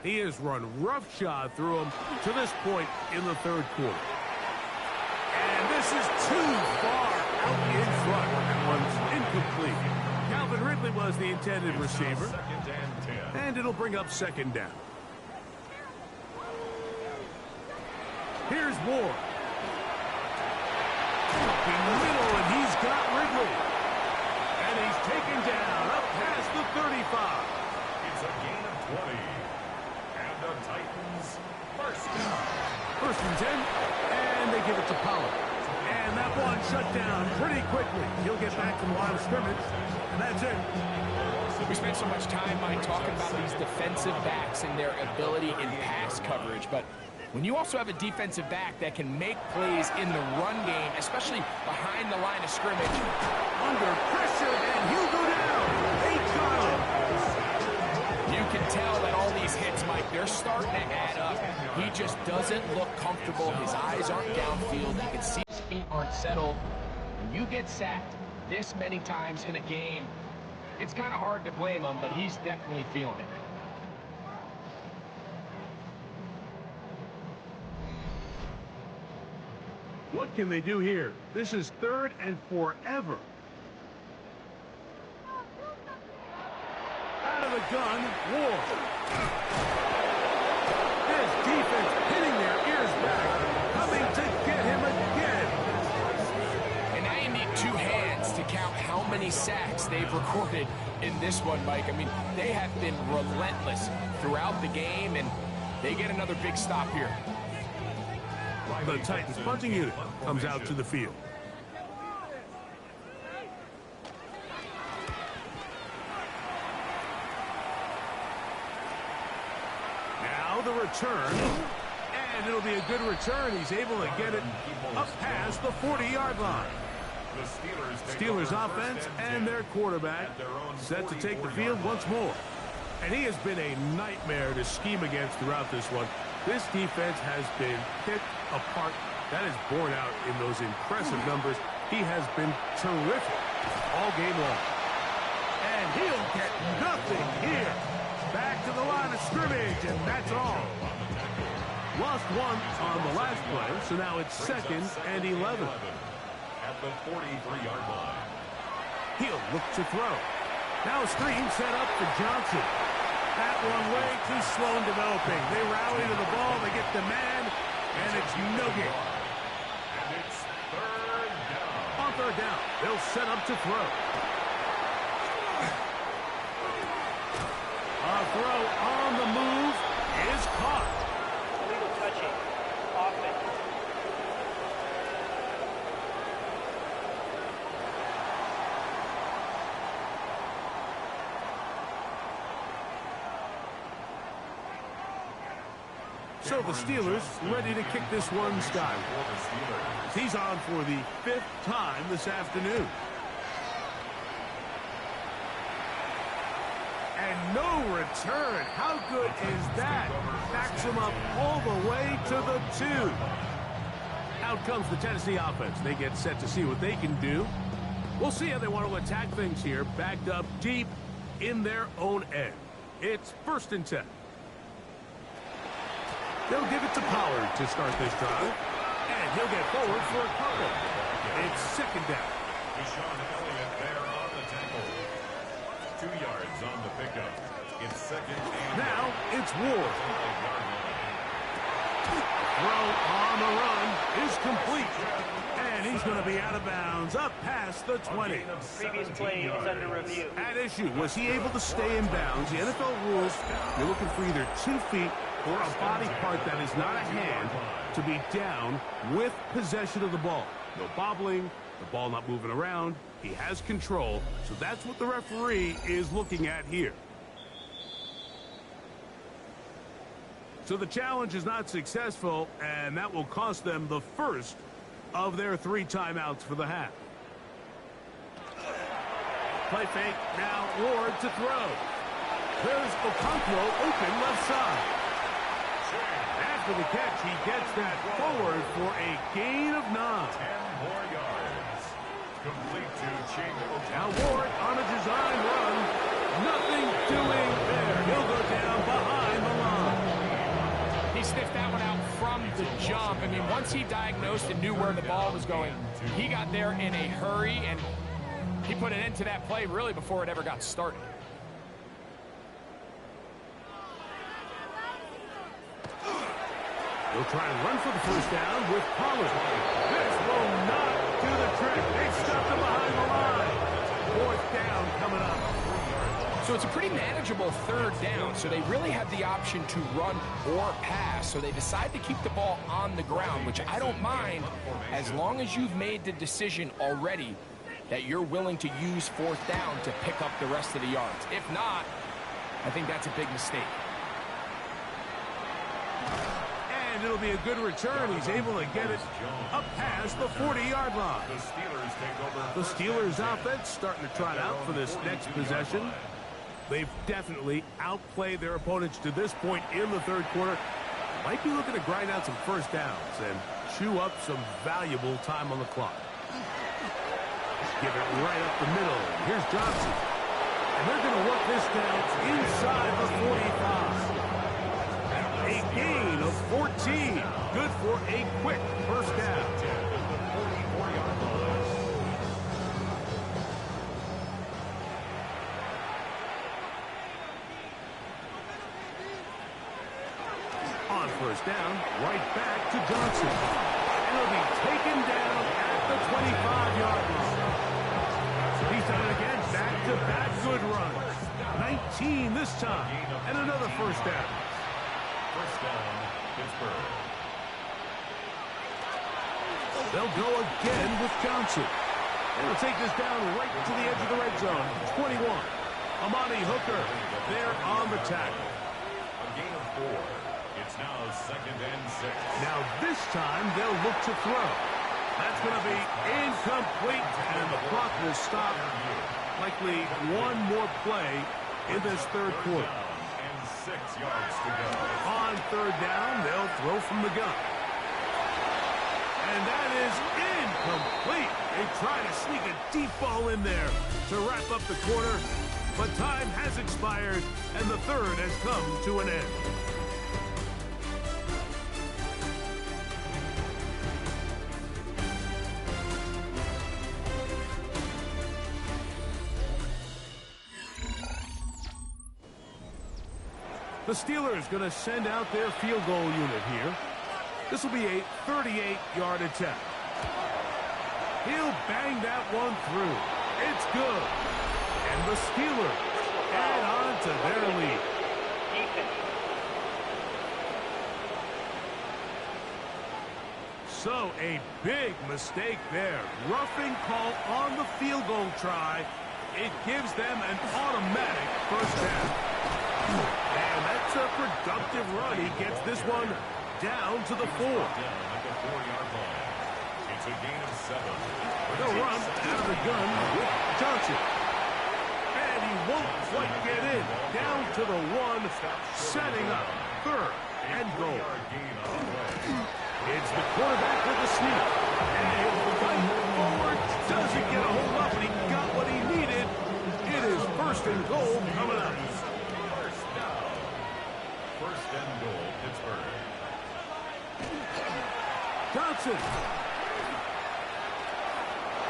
He has run roughshod through him to this point in the third quarter. And this is too far out in front. That one's incomplete. Calvin Ridley was the intended receiver. And it'll bring up second down. Here's Ward. In the middle, and he's got Ridley. And he's taken down up past the 35. It's a gain of 20. And the Titans first down. First and 10, and they give it to Pollard. And that one shut down pretty quickly. He'll get back to the line of scrimmage, and that's it. We spent so much time, Mike, talking about these defensive backs and their ability in pass coverage, but when you also have a defensive back that can make plays in the run game, especially behind the line of scrimmage. Under pressure, and he'll go down. They got him. You can tell that all these hits, Mike, they're starting to add up. He just doesn't look comfortable. His eyes aren't downfield. You can see his feet aren't settled. When you get sacked this many times in a game, it's kind of hard to blame him, but he's definitely feeling it. What can they do here? This is 3rd and forever. Out of the gun, Ward. His defense hitting their ears back, coming to get him again. And now you need 2 hands to count how many sacks they've recorded in this one, Mike. I mean, they have been relentless throughout the game, and they get another big stop here. The Titans punting unit comes out to the field. Now the return, and it'll be a good return. He's able to get it up past the 40-yard line. Steelers offense and their quarterback set to take the field once more. And he has been a nightmare to scheme against throughout this one. This defense has been picked apart. That is borne out in those impressive numbers. He has been terrific all game long. And he'll get nothing here. Back to the line of scrimmage, and that's all. Lost one on the last play, so now it's 2nd and 11. At the 43-yard line. He'll look to throw. Now a screen set up for Johnson. That one way too slow in developing. They rally to the ball, they get the man, and it's no gain. And it's 3rd down. On 3rd down, they'll set up to throw. A throw on the move is caught. Illegal touching. Offense. So the Steelers ready to kick this one skyward. He's on for the 5th time this afternoon. And no return. How good is that? Backs him up all the way to the 2. Out comes the Tennessee offense. They get set to see what they can do. We'll see how they want to attack things here. Backed up deep in their own end. It's 1st and 10. They'll give it to Pollard to start this drive. And he'll get forward for a couple. It's 2nd down. Deshaun Elliott there on the tackle. 2 yards on the pickup. It's 2nd and now it's Ward. Throw on the run is complete. And he's going to be out of bounds up past the 20. Previous play is under review. At issue, was he able to stay in bounds? The NFL rules, you're looking for either 2 feet or a body part that is not a hand to be down with possession of the ball. No bobbling, the ball not moving around. He has control, so that's what the referee is looking at here. So the challenge is not successful, and that will cost them the first of their 3 timeouts for the half. Play fake, now Ward to throw. There's Okonkwo open left side. After the catch, he gets that forward for a gain of 9. 10 more yards. Complete to Chig. Now Ward on a design run. Nothing doing there. He'll go down behind the line. the jump. I mean, once he diagnosed and knew where the ball was going, he got there in a hurry, and he put an end to that play really before it ever got started. He'll try and run for the first down with Pollard. This will not do the trick. They stopped him behind the line. Fourth down coming up. So it's a pretty manageable third down, so they really have the option to run or pass. So they decide to keep the ball on the ground, which I don't mind as long as you've made the decision already that you're willing to use fourth down to pick up the rest of the yards. If not, I think that's a big mistake. And it'll be a good return. He's able to get it up past the 40-yard line. The Steelers offense starting to trot out for this next possession. They've definitely outplayed their opponents to this point in the third quarter. Might be looking to grind out some first downs and chew up some valuable time on the clock. Give it right up the middle. Here's Johnson. And they're going to work this down inside the 45. A gain of 14. Good for a quick first down. On first down, right back to Johnson. And he'll be taken down at the 25-yard line. He's done it again. Back-to-back good runs. 19 this time. And another first down. First down, Pittsburgh. They'll go again with Johnson. And he'll take this down right to the edge of the red zone. 21. Amani Hooker there on the tackle. A gain of 4. It's now second and 6. Now this time they'll look to throw. That's going to be incomplete, and the clock will stop. Likely one more play in this third quarter. 6 yards to go. On third down, they'll throw from the gun. And that is incomplete. They try to sneak a deep ball in there to wrap up the quarter, but time has expired, and the third has come to an end. The Steelers going to send out their field goal unit here. This will be a 38-yard attempt. He'll bang that one through. It's good. And the Steelers add on to their lead. So a big mistake there. Roughing call on the field goal try. It gives them an automatic first down. And that's a productive run. He gets this one down to the 4. It's a gain of 7. They'll run out of the gun with Johnson. And he won't quite get in. Down to the 1, setting up third and goal. It's the quarterback with the sneak. And he'll fight forward. Doesn't get a hold up, but he got what he needed. It is first and goal coming up. First and goal, Pittsburgh. Johnson.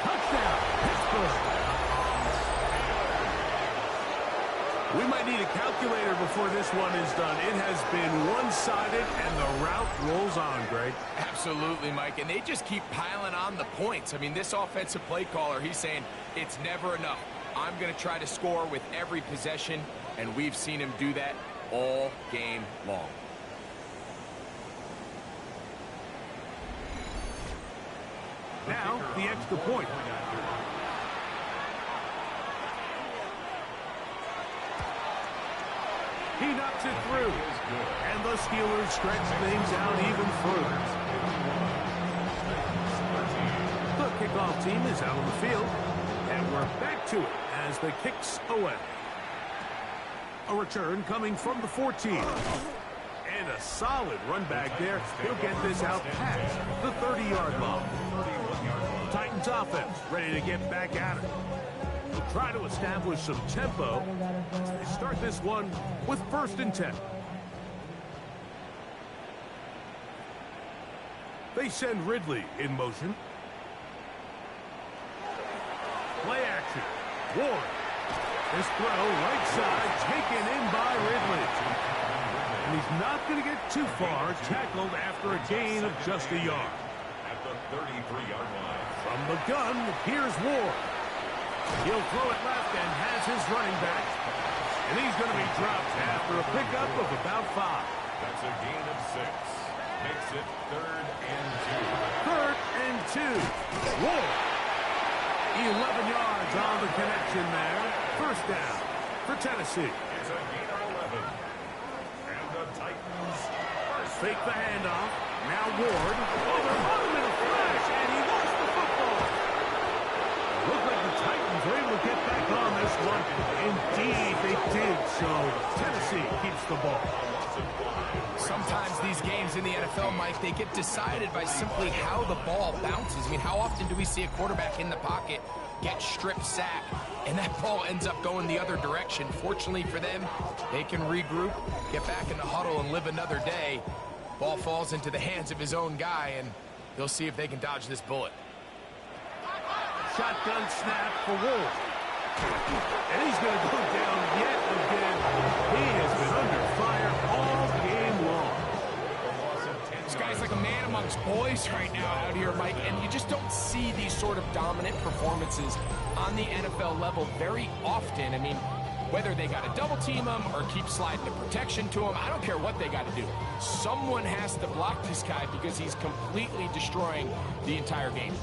Touchdown, Pittsburgh. We might need a calculator before this one is done. It has been one-sided, and the route rolls on, Greg. Absolutely, Mike, and they just keep piling on the points. I mean, this offensive play caller, he's saying it's never enough. I'm going to try to score with every possession, and we've seen him do that all game long. Now, the extra point. He knocks it through. And the Steelers stretch things out even further. The kickoff team is out on the field. And we're back to it as the kick's away. A return coming from the 14. And a solid run back there. He'll get this out past the 30-yard line. Titans offense ready to get back at it. They'll try to establish some tempo. They start this one with 1st and 10. They send Ridley in motion. Play action. Ward. This throw right side taken in by Ridley. And he's not going to get too far, tackled after a gain of just a yard. At the 33-yard line. From the gun, here's Ward. He'll throw it left and has his running back. And he's going to be dropped after a pickup of about 5. That's a gain of 6. Makes it 3rd and 2. 3rd and 2. Ward. 11 yards on the connection there. First down for Tennessee. It's a gain of 11. And the Titans fake the handoff. Now Ward. Oh, they're on him in a flash, and he lost the football. Looked like the Titans were able to get back on this one. Indeed, they did. So Tennessee keeps the ball. Sometimes these games in the NFL, Mike, they get decided by simply how the ball bounces. I mean, how often do we see a quarterback in the pocket get strip sacked, and that ball ends up going the other direction? Fortunately for them, they can regroup, get back in the huddle, and live another day. Ball falls into the hands of his own guy, and they'll see if they can dodge this bullet. Shotgun snap for Ward. And he's going to go down yet again. He has been under fire all game long. This guy's like a man amongst boys right now out here, Mike, and you just don't see these sort of dominant performances on the NFL level very often. I mean, whether they got to double team him or keep sliding the protection to him, I don't care what they got to do. Someone has to block this guy because he's completely destroying the entire game.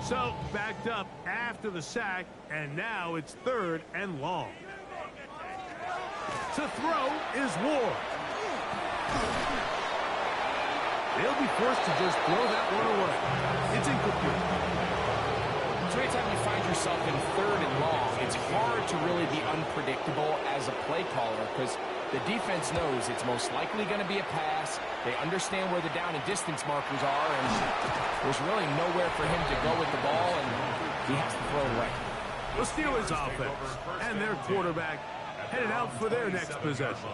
So, backed up after the sack, and now it's 3rd and long. To throw is Ward. They'll be forced to just throw that one away. It's incomplete. So anytime you find yourself in 3rd and long, it's hard to really be unpredictable as a play caller because the defense knows it's most likely going to be a pass. They understand where the down and distance markers are, and there's really nowhere for him to go with the ball, and he has to throw it away. The Steelers offense and their quarterback headed out for their next possession.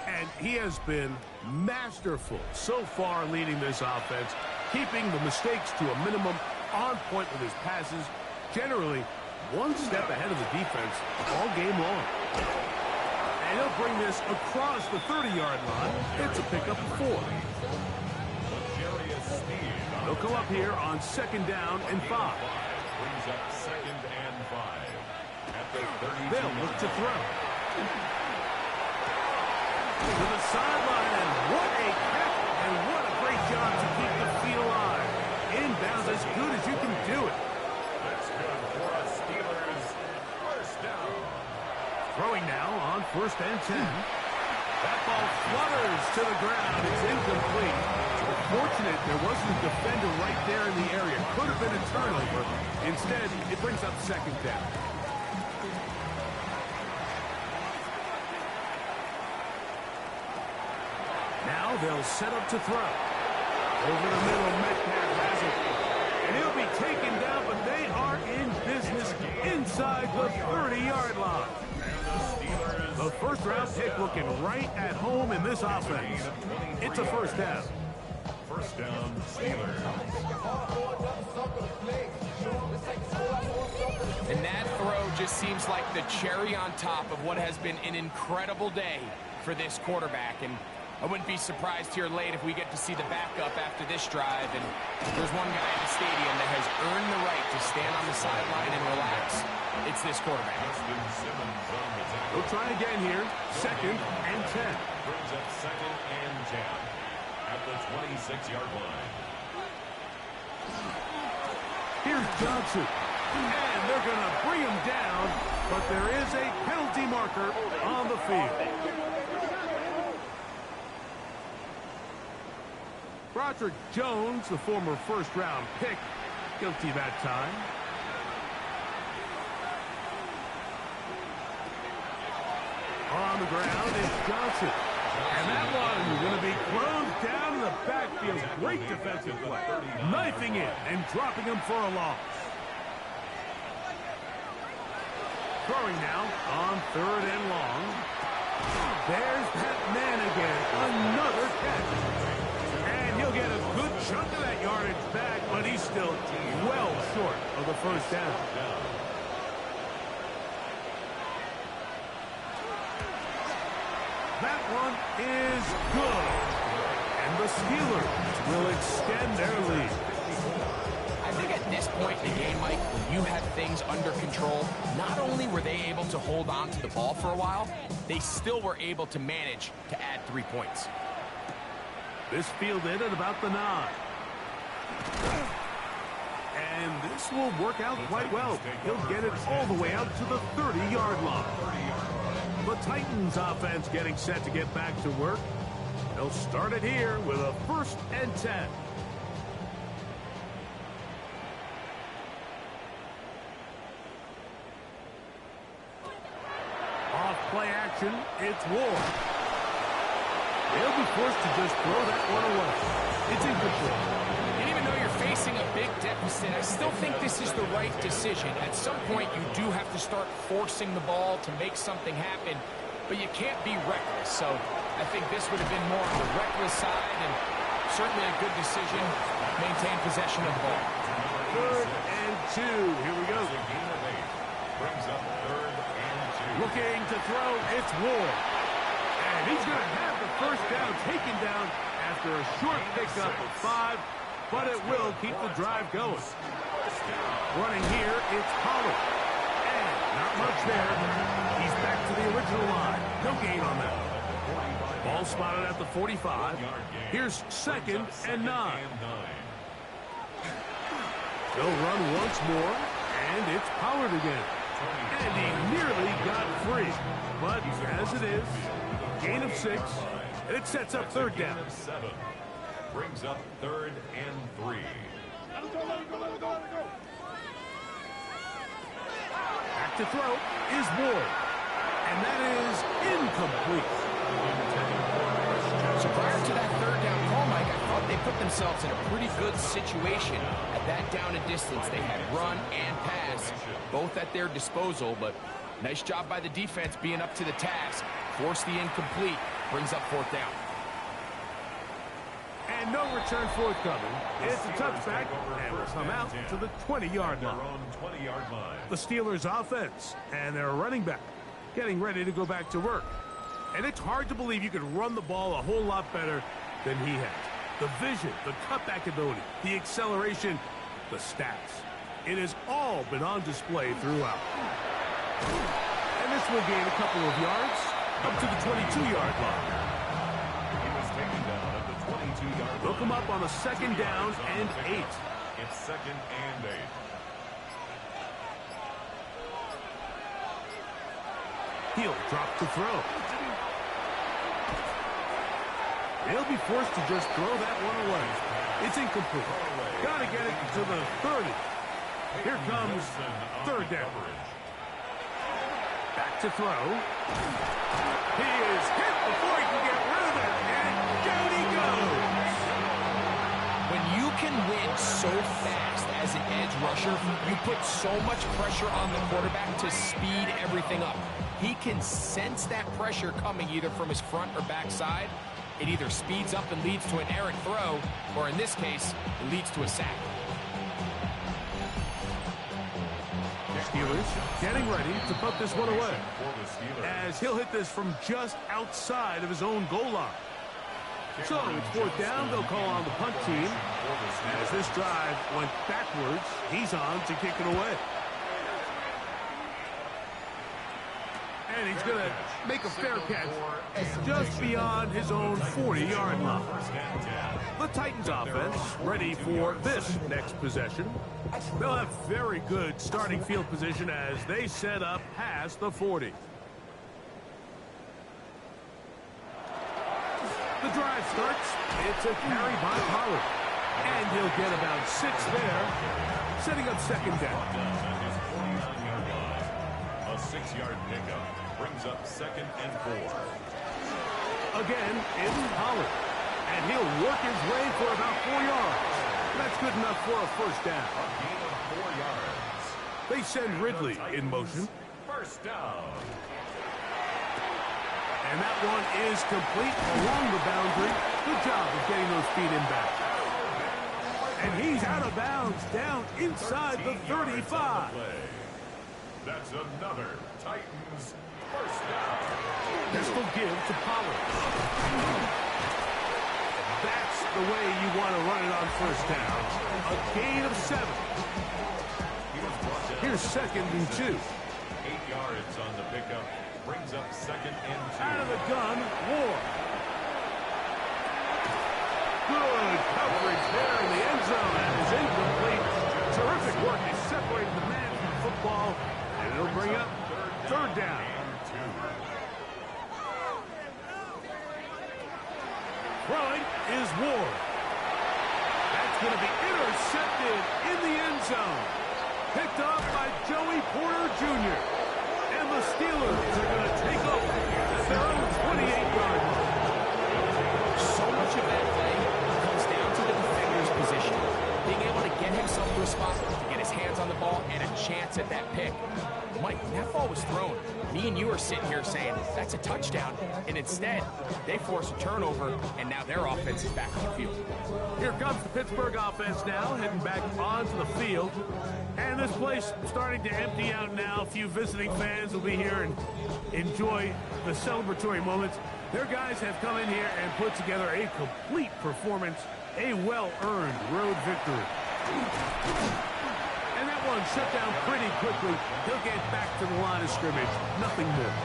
And he has been masterful so far leading this offense, keeping the mistakes to a minimum, on point with his passes, generally one step ahead of the defense all game long. And he'll bring this across the 30-yard line. It's a pickup of 4. They'll come up here on 2nd down and 5. Brings up 2nd and 5. At the 30. They'll look to throw. To the sideline, and what a catch, and what a great job to keep the feet alive. Inbounds as good as you can do it. That's good for a Steelers first down. Throwing now on 1st and 10. That ball flutters to the ground. It's incomplete. Fortunate there wasn't a defender right there in the area. Could have been a turnover. Instead, it brings up 2nd down. Now they'll set up to throw. Over the middle, Metcalf has it. And he'll be taken down, but they are in business inside the 30-yard line. The first-round pick looking right at home in this offense. It's a first down. First down, Steelers. And that throw just seems like the cherry on top of what has been an incredible day for this quarterback. And I wouldn't be surprised here late if we get to see the backup after this drive. And there's one guy in the stadium that has earned the right to stand on the sideline and relax. It's this quarterback. We'll try again here. 2nd and 10. Brings up 2nd and 10 at the 26-yard line. Here's Johnson. And they're going to bring him down, but there is a penalty marker on the field. Broderick Jones, the former first-round pick, guilty that time. On the ground is Johnson. And that one going to be thrown down in the backfield. Great defensive play. Knifing it and dropping him for a loss. Throwing now on 3rd and long. There's that man again. Another catch. He'll get a good chunk of that yardage back, but he's still well short of the first down. That one is good. And the Steelers will extend their lead. I think at this point in the game, Mike, when you have things under control, not only were they able to hold on to the ball for a while, they still were able to manage to add 3 points. This fielded at about the 9. And this will work out quite well. He'll get it all the way out to the 30-yard line. The Titans offense getting set to get back to work. They'll start it here with a 1st and 10. Off play action, it's Ward. They'll be forced to just throw that one away. It's incomplete. And even though you're facing a big deficit, I still think this is the right decision. At some point, you do have to start forcing the ball to make something happen, but you can't be reckless. So I think this would have been more on the reckless side, and certainly a good decision. Maintain possession of the ball. 3rd and 2. Here we go. Brings up 3rd and 2. Looking to throw, it's Ward. And he's going to have the first down taken down after a short pickup of 5, but it will keep the drive going. Running here, it's Pollard. And not much there. He's back to the original line. No gain on that. Ball spotted at the 45. Here's 2nd and 9. They'll run once more, and it's Pollard again. And he nearly got free. But as it is, gain of 6, and it sets up 3rd down. 7 brings up 3rd and 3. Back to throw is Ward. And that is incomplete. So prior to that 3rd down call, Mike, I thought they put themselves in a pretty good situation at that down and distance. They had run and pass, both at their disposal, but nice job by the defense being up to the task. Force the incomplete, brings up 4th down. And no return forthcoming. It's a touchback, and will come out to the 20-yard line. The Steelers offense and their running back getting ready to go back to work. And it's hard to believe you could run the ball a whole lot better than he has. The vision, the cutback ability, the acceleration, the stats. It has all been on display throughout. And this will gain a couple of yards up to the 22-yard line. He was taken down at the 22-yard line. They'll come up on a 2nd down and 8. It's 2nd and 8. He'll drop to throw. They'll be forced to just throw that one away. It's incomplete. Got to get it to the 30. Here comes 3rd down. Back to throw. He is hit before he can get rid of it, and down he goes. When you can win so fast as an edge rusher, you put so much pressure on the quarterback to speed everything up. He can sense that pressure coming either from his front or back side. It either speeds up and leads to an errant throw, or in this case, it leads to a sack. Steelers getting ready to put this one away, as he'll hit this from just outside of his own goal line. So it's 4th down. They'll call on the punt team. As this drive went backwards, he's on to kick it away. And he's going to make a fair catch just beyond his own 40-yard line. The Titans offense ready for this next possession. They'll have very good starting field position as they set up past the 40. The drive starts. It's a carry by Pollard. And he'll get about 6 there, setting up 2nd down. A 6-yard pickup brings up 2nd and 4. Again, it's Pollard. And he'll work his way for about 4 yards. That's good enough for a 1st down. A gain of 4 yards. They send Ridley in motion. 1st down. And that one is complete along the boundary. Good job of getting those feet in back. And he's out of bounds, down inside the 35. That's another Titans first down. Pistol give to Pollard. That's the way you want to run it on first down. A gain of 7. Here's 2nd and 2. 8 yards on the pickup. Brings up 2nd and 2. Out of the gun, Ward. Good coverage there in the end zone. That is incomplete. Terrific work. They separated the man from the football, and it'll bring up 3rd down. Throwing is Ward. That's going to be intercepted in the end zone. Picked up by Joey Porter Jr. And the Steelers are going to take over at their own 28-yard line. So much of that play comes down to the defender's position. Being able to get himself to a spot, to get his hands on the ball, and a chance at that pick. Mike, when that ball was thrown, me and you are sitting here saying, that's a touchdown. And instead, they force a turnover, and now their offense is back on the field. Here comes the Pittsburgh offense now, heading back onto the field. And this place starting to empty out now. A few visiting fans will be here and enjoy the celebratory moments. Their guys have come in here and put together a complete performance, a well-earned road victory. And that one shut down pretty quickly. He'll get back to the line of scrimmage. Nothing more.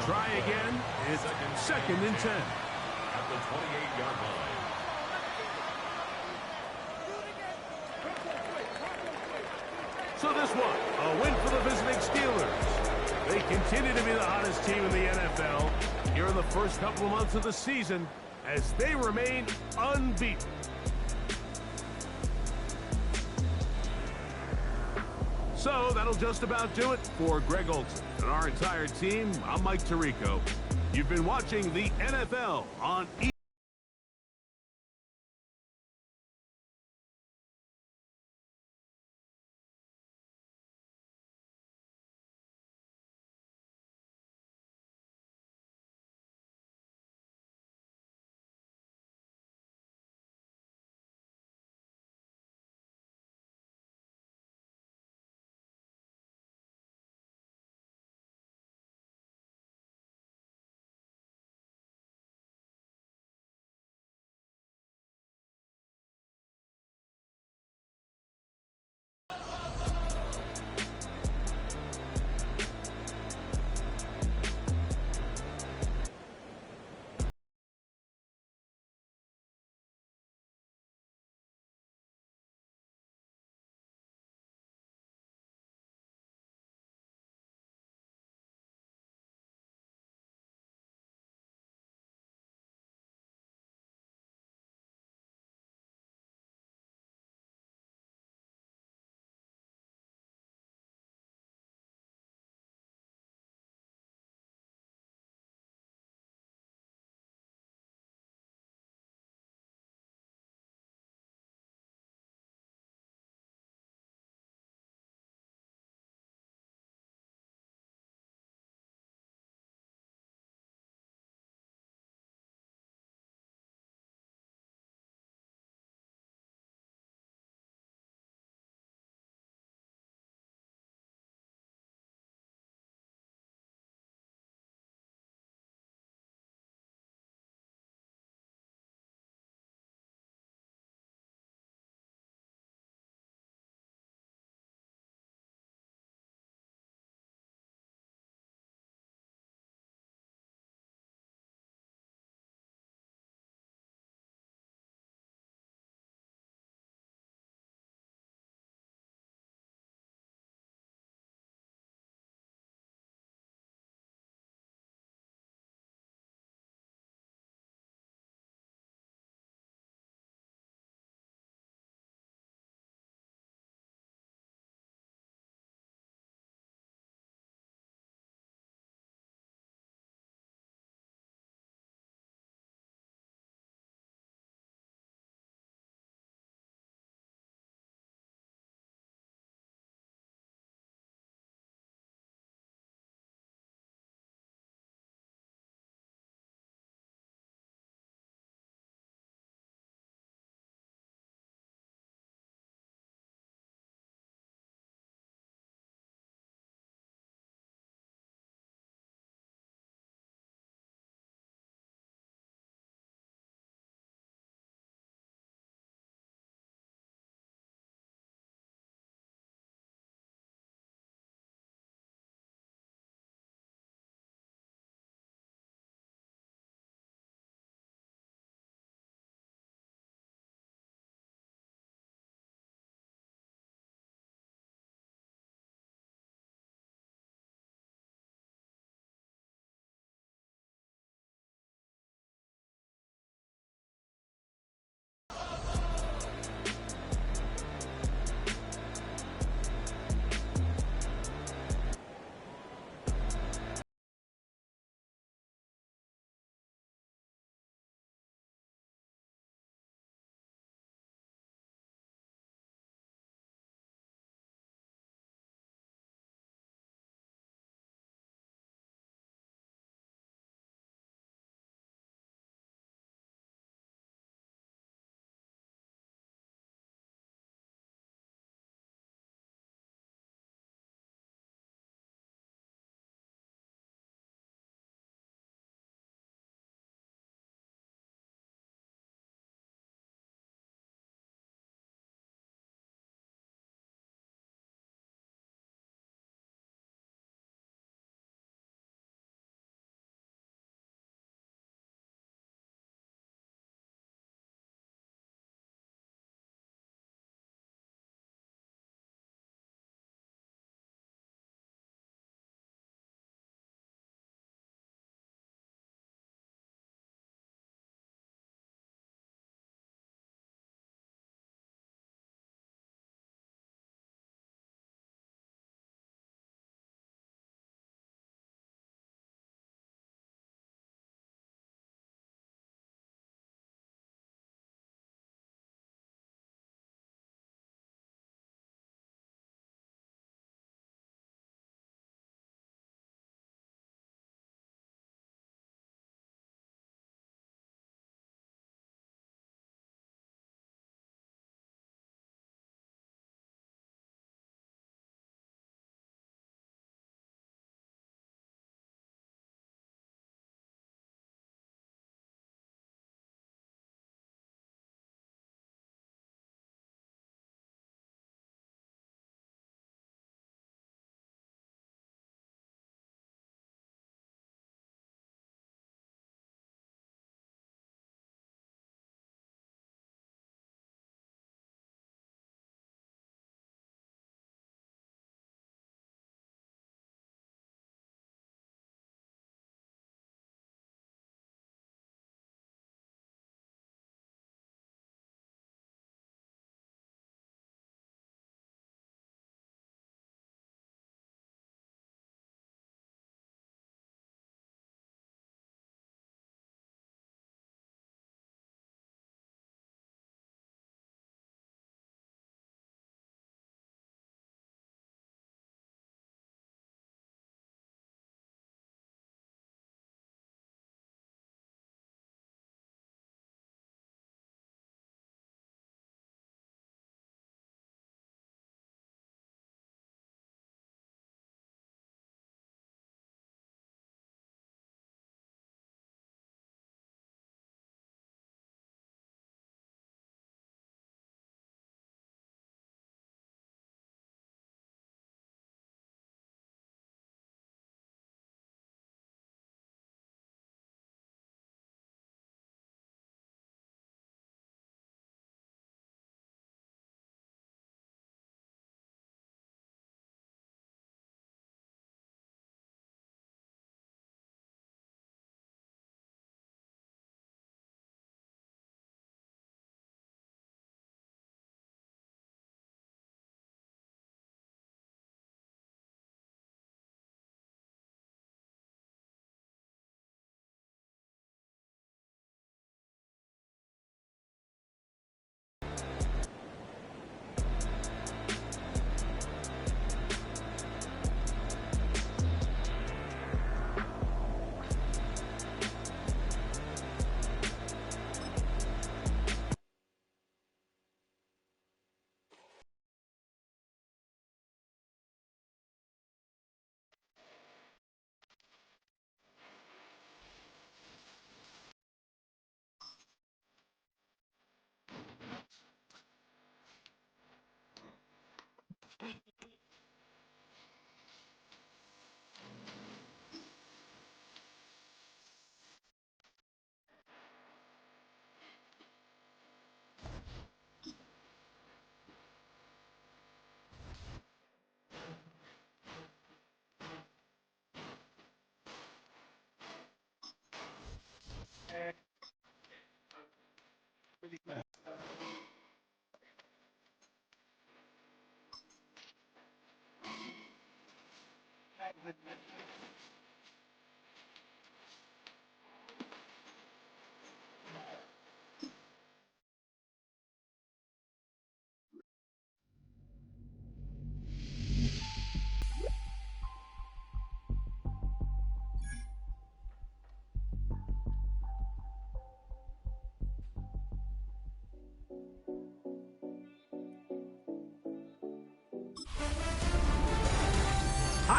Try again. It's 2nd and 10. At the 28-yard line. So this one, a win for the visiting Steelers. They continue to be the hottest team in the NFL here in the first couple of months of the season as they remain unbeaten. So that'll just about do it for Greg Olson and our entire team. I'm Mike Tirico. You've been watching the NFL on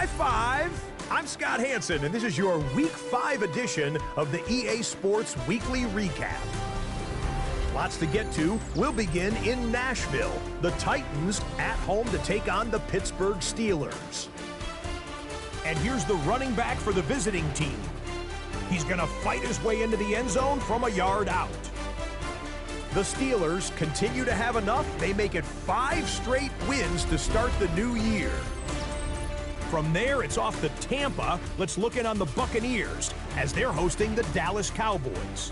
High five! I'm Scott Hanson, and this is your Week 5 edition of the EA Sports Weekly Recap. Lots to get to. We'll begin in Nashville. The Titans at home to take on the Pittsburgh Steelers. And here's the running back for the visiting team. He's going to fight his way into the end zone from a yard out. The Steelers continue to have enough. They make it 5 straight wins to start the new year. From there, it's off to Tampa. Let's look in on the Buccaneers as they're hosting the Dallas Cowboys.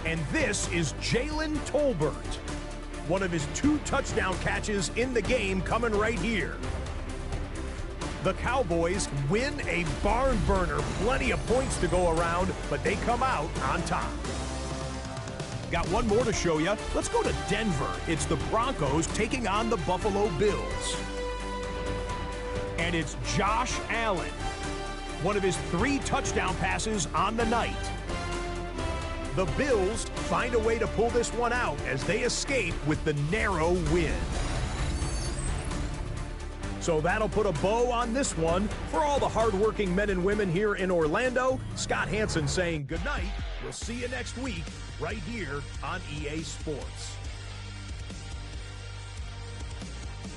And this is Jalen Tolbert. One of his 2 touchdown catches in the game coming right here. The Cowboys win a barn burner. Plenty of points to go around, but they come out on top. Got one more to show you. Let's go to Denver. It's the Broncos taking on the Buffalo Bills. And it's Josh Allen. One of his 3 touchdown passes on the night. The Bills find a way to pull this one out as they escape with the narrow win. So that'll put a bow on this one. For all the hardworking men and women here in Orlando, Scott Hanson saying good night. We'll see you next week right here on EA Sports.